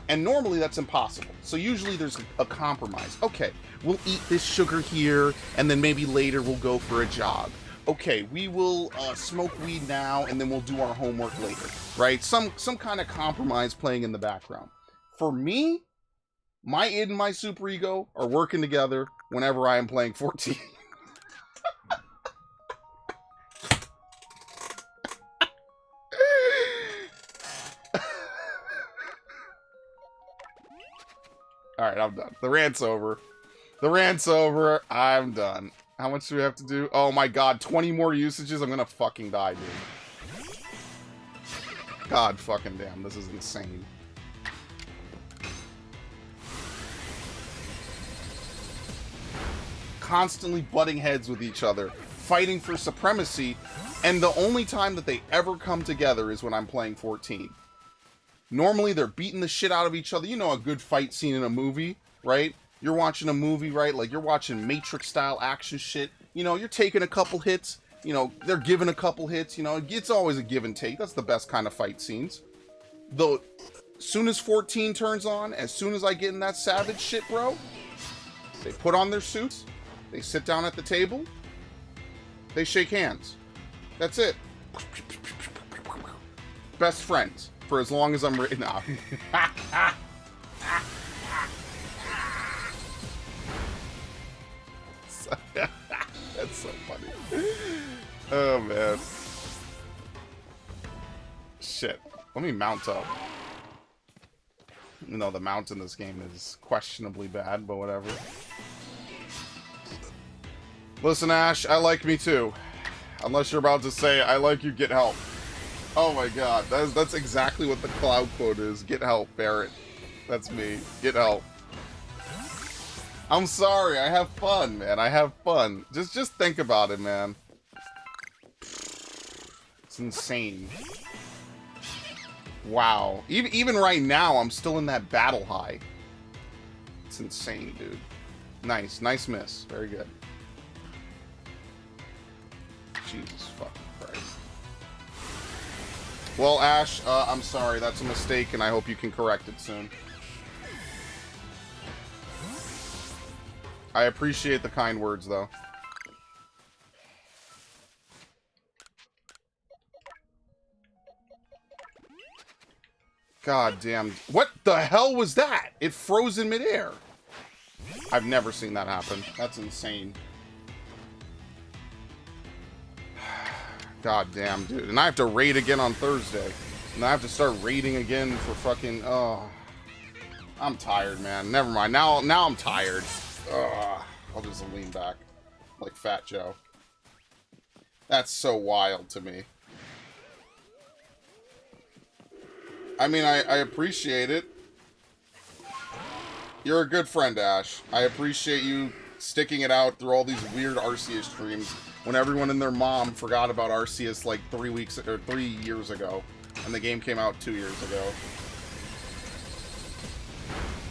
And normally that's impossible. So usually there's a compromise. Okay, we'll eat this sugar here, and then maybe later we'll go for a jog. Okay, we will smoke weed now, and then we'll do our homework later. Right? Some kind of compromise playing in the background. For me, my id and my superego are working together whenever I am playing 14. Alright, I'm done. The rant's over. The rant's over. I'm done. How much do we have to do? Oh my god, 20 more usages? I'm gonna fucking die, dude. God fucking damn, this is insane. Constantly butting heads with each other, fighting for supremacy, and the only time that they ever come together is when I'm playing 14. Normally, they're beating the shit out of each other. You know, a good fight scene in a movie, right? You're watching a movie, right? Like, you're watching Matrix-style action shit. You know, you're taking a couple hits. You know, they're giving a couple hits. You know, it's always a give and take. That's the best kind of fight scenes. Though, as soon as 14 turns on, as soon as I get in that savage shit, bro, they put on their suits, they sit down at the table, they shake hands. That's it. Best friends. For as long as I'm written out. That's so funny. Oh, man. Shit. Let me mount up. You know, the mount in this game is questionably bad, but whatever. Listen, Ash, I like me too. Unless you're about to say, I like you, get help. Oh my god, that's exactly what the cloud quote is. Get help, Barrett. That's me. Get help. I'm sorry, I have fun, man. I have fun. Just think about it, man. It's insane. Wow. Even right now, I'm still in that battle high. It's insane, dude. Nice. Nice miss. Very good. Jesus fucking Christ. Well, Ash, I'm sorry. That's a mistake, and I hope you can correct it soon. I appreciate the kind words, though. God damn. What the hell was that? It froze in midair. I've never seen that happen. That's insane. God damn, dude. And I have to raid again on Thursday. And I have to start raiding again for fucking... Oh. I'm tired, man. Never mind. Now I'm tired. Ugh. I'll just lean back. Like Fat Joe. That's so wild to me. I mean, I appreciate it. You're a good friend, Ash. I appreciate you sticking it out through all these weird Arceus streams when everyone and their mom forgot about Arceus like 3 years ago. And the game came out 2 years ago.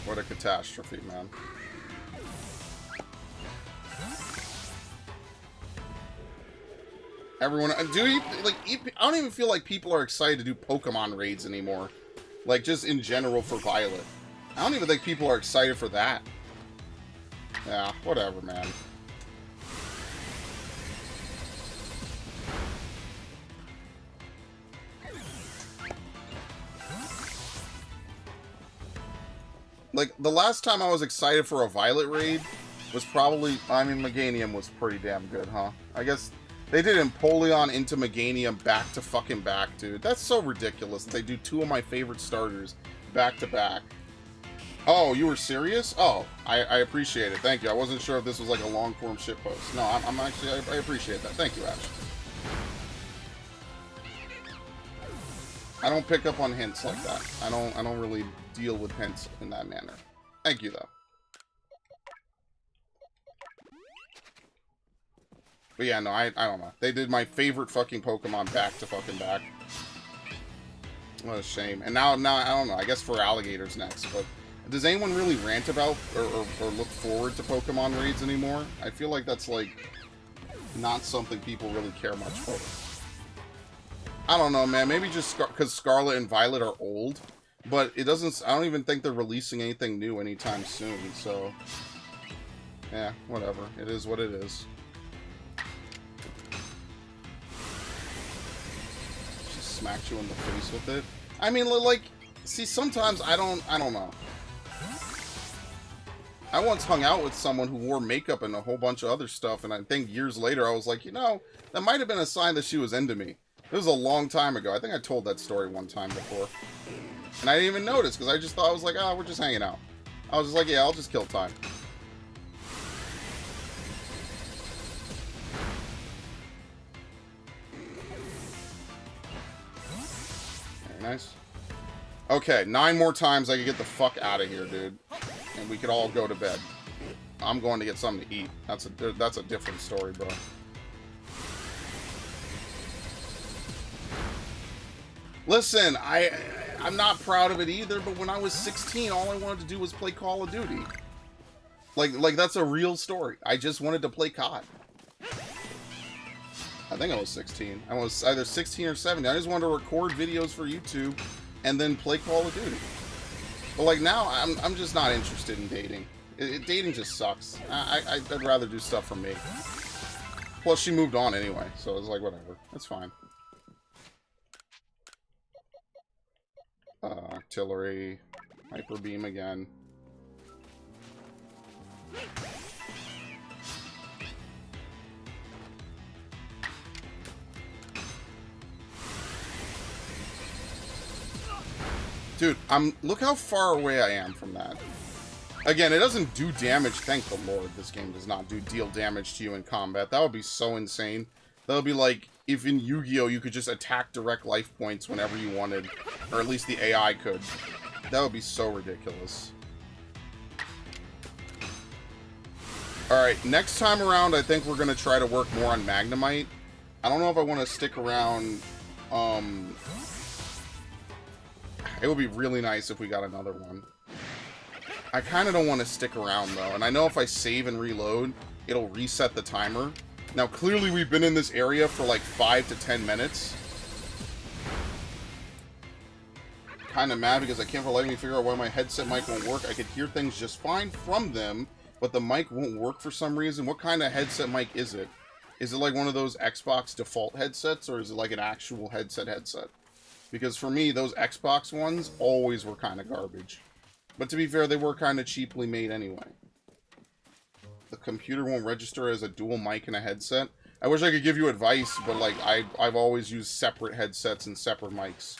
What a catastrophe, man. Everyone, I don't even feel like people are excited to do Pokemon raids anymore. Like, just in general for Violet. I don't even think people are excited for that. Yeah, whatever, man. Like, the last time I was excited for a Violet raid was probably... I mean, Meganium was pretty damn good, huh? I guess they did Empoleon into Meganium back to fucking back, dude. That's so ridiculous that they do two of my favorite starters back to back. Oh, you were serious? Oh, I appreciate it. Thank you. I wasn't sure if this was like a long-form shitpost. No, I'm actually... I appreciate that. Thank you, Ash. I don't pick up on hints like that. I don't really deal with hints in that manner. Thank you, though. But yeah, no, I don't know. They did my favorite fucking Pokemon back to fucking back. What a shame. And now I don't know. I guess for Alligator's next, but does anyone really rant about or look forward to Pokemon raids anymore? I feel like that's like not something people really care much for. I don't know, man. Maybe just because Scarlet and Violet are old. But it doesn't... I don't even think they're releasing anything new anytime soon, so... Yeah, whatever. It is what it is. She smacked you in the face with it. I mean, like... See, sometimes I don't know. I once hung out with someone who wore makeup and a whole bunch of other stuff, and I think years later I was like, you know, that might have been a sign that she was into me. It was a long time ago. I think I told that story one time before. And I didn't even notice, because I just thought, I was like, oh, we're just hanging out. I was just like, yeah, I'll just kill time. Very nice. Okay, 9 more times I can get the fuck out of here, dude. And we could all go to bed. I'm going to get something to eat. That's a different story, bro. Listen, I'm not proud of it either, but when I was 16, all I wanted to do was play Call of Duty. Like that's a real story. I just wanted to play COD. I think I was 16. I was either 16 or 17. I just wanted to record videos for YouTube and then play Call of Duty. But like now, I'm just not interested in dating. Dating just sucks. I'd rather do stuff for me. Plus, she moved on anyway, so it's like, whatever. It's fine. Artillery. Hyper beam again. Dude, look how far away I am from that. Again, it doesn't do damage. Thank the Lord, this game does not deal damage to you in combat. That would be so insane. That would be like if in Yu-Gi-Oh! You could just attack direct life points whenever you wanted. Or at least the AI could. That would be so ridiculous. Alright, next time around, I think we're going to try to work more on Magnemite. I don't know if I want to stick around. It would be really nice if we got another one. I kind of don't want to stick around, though. And I know if I save and reload, it'll reset the timer. Now, clearly we've been in this area for like 5 to 10 minutes. Kind of mad because I can't for letting me figure out why my headset mic won't work. I could hear things just fine from them, but the mic won't work for some reason. What kind of headset mic is it? Is it like one of those Xbox default headsets, or is it like an actual headset? Because for me, those Xbox ones always were kind of garbage. But to be fair, they were kind of cheaply made anyway. The computer won't register as a dual mic and a headset. I wish I could give you advice, but like I've always used separate headsets and separate mics.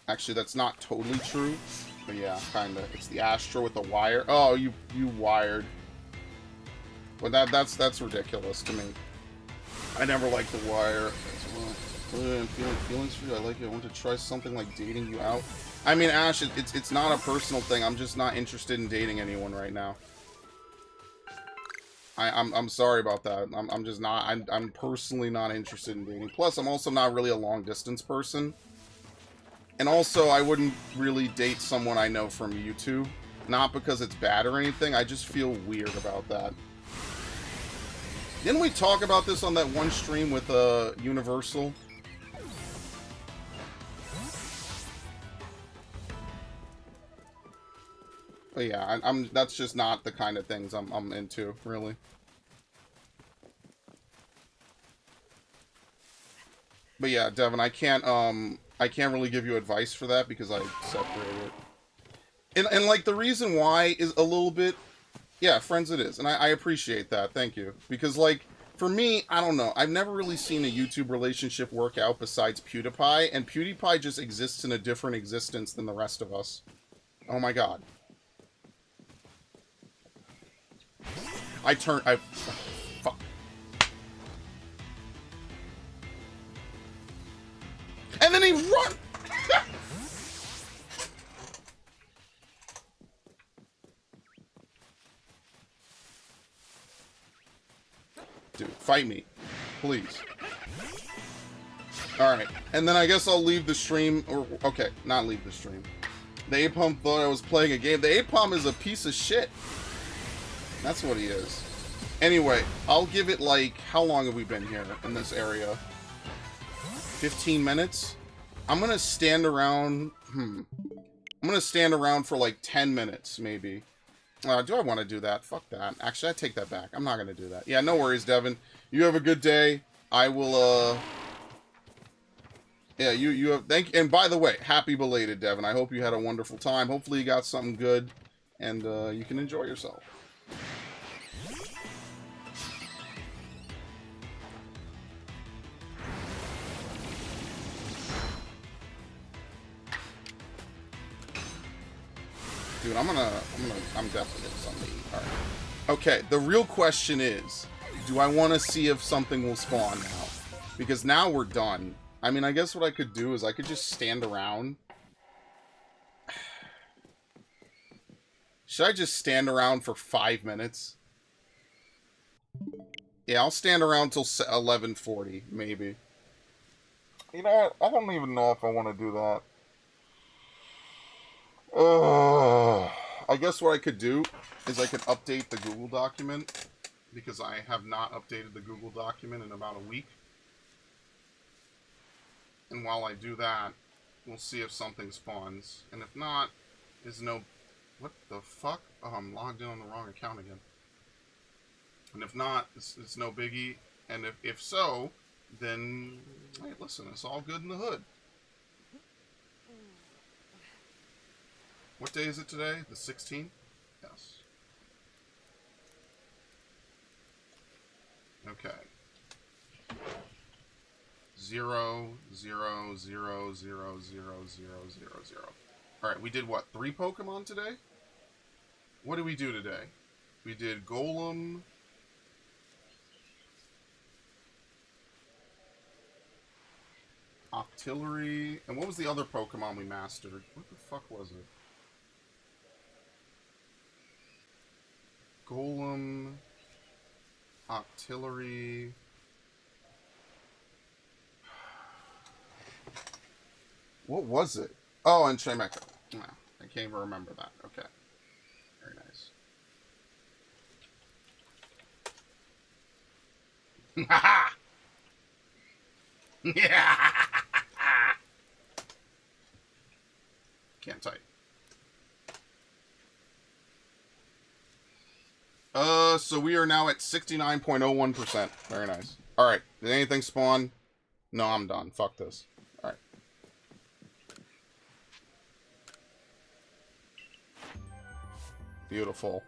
Actually, that's not totally true, but yeah, kind of. It's the Astro with the wire. Oh, you wired. Well, that's ridiculous to me. I never liked the wire. I'm feeling feelings for you. I like it. I want to try something like dating you out. I mean, Ash, it's not a personal thing. I'm just not interested in dating anyone right now. I'm sorry about that. I'm just not. I'm personally not interested in dating. Plus, I'm also not really a long distance person. And also, I wouldn't really date someone I know from YouTube. Not because it's bad or anything. I just feel weird about that. Didn't we talk about this on that one stream with Universal? But yeah, that's just not the kind of things I'm into, really. But yeah, Devin, I can't really give you advice for that because I separated it. And like the reason why is a little bit, yeah, friends it is, and I appreciate that. Thank you. Because like for me, I don't know. I've never really seen a YouTube relationship work out besides PewDiePie, and PewDiePie just exists in a different existence than the rest of us. Oh my god. Fuck. And then he run. Dude, fight me, please. All right, and then I guess I'll leave the stream. Or okay, not leave the stream. The Apom thought I was playing a game. The Apom is a piece of shit. That's what he is. Anyway, I'll give it like, how long have we been here in this area? 15 minutes. I'm gonna stand around. I'm gonna stand around for like 10 minutes, maybe. Do I want to do that? Fuck that. Actually, I take that back. I'm not gonna do that. Yeah, no worries, Devin. You have a good day. I will. Yeah, you have. And by the way, happy belated, Devin. I hope you had a wonderful time. Hopefully, you got something good, and you can enjoy yourself. Dude, I'm definitely getting something to eat. Alright. Okay, the real question is, do I want to see if something will spawn now? Because now we're done. I mean, I guess what I could do is I could just stand around. Should I just stand around for 5 minutes? Yeah, I'll stand around till 11:40, maybe. You know what? I don't even know if I want to do that. I guess what I could do is I could update the Google document, because I have not updated the Google document in about a week. And while I do that, we'll see if something spawns. And if not, is no... What the fuck? Oh, I'm logged in on the wrong account again. And if not, it's no biggie. And if so, then... Hey, listen, it's all good in the hood. What day is it today? The 16th? Yes. Okay. 0, 0, 0, 0, 0, 0, 0, 0. Alright, we did what? 3 Pokemon today? What did we do today? We did Golem. Octillery. And what was the other Pokemon we mastered? What the fuck was it? Golem, Octillery. What was it? Oh, and Shaymeka. No, I can't even remember that. Okay. Very nice. Ha Yeah! Can't type. So we are now at 69.01%. Very nice. Alright, did anything spawn? No, I'm done. Fuck this. Alright. Beautiful.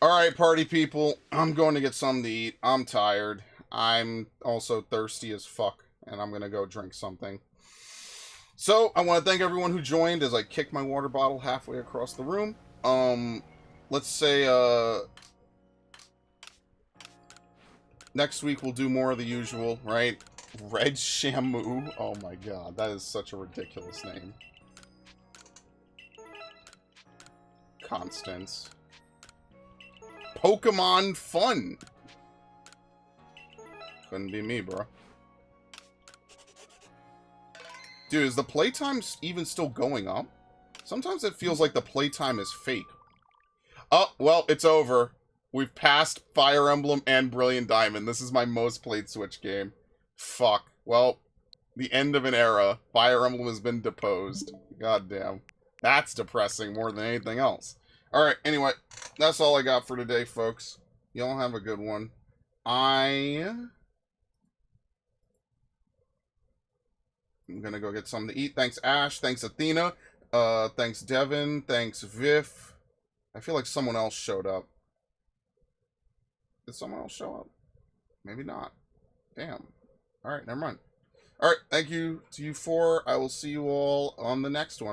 Alright, party people. I'm going to get something to eat. I'm tired. I'm also thirsty as fuck. And I'm going to go drink something. So, I want to thank everyone who joined as I kick my water bottle halfway across the room. Let's say, next week we'll do more of the usual, right? Red Shamu. Oh my god, that is such a ridiculous name. Constance. Pokemon Fun. Couldn't be me, bro. Dude, is the playtime even still going up? Sometimes it feels like the playtime is fake. Oh, well, it's over. We've passed Fire Emblem and Brilliant Diamond. This is my most played Switch game. Fuck. Well, the end of an era. Fire Emblem has been deposed. Goddamn. That's depressing more than anything else. Alright, anyway. That's all I got for today, folks. Y'all have a good one. I'm gonna go get something to eat. Thanks, Ash. Thanks, Athena. Thanks, Devin. Thanks, Viff. I feel like someone else showed up. Did someone else show up? Maybe not. Damn. Alright, never mind. Alright, thank you to you four. I will see you all on the next one.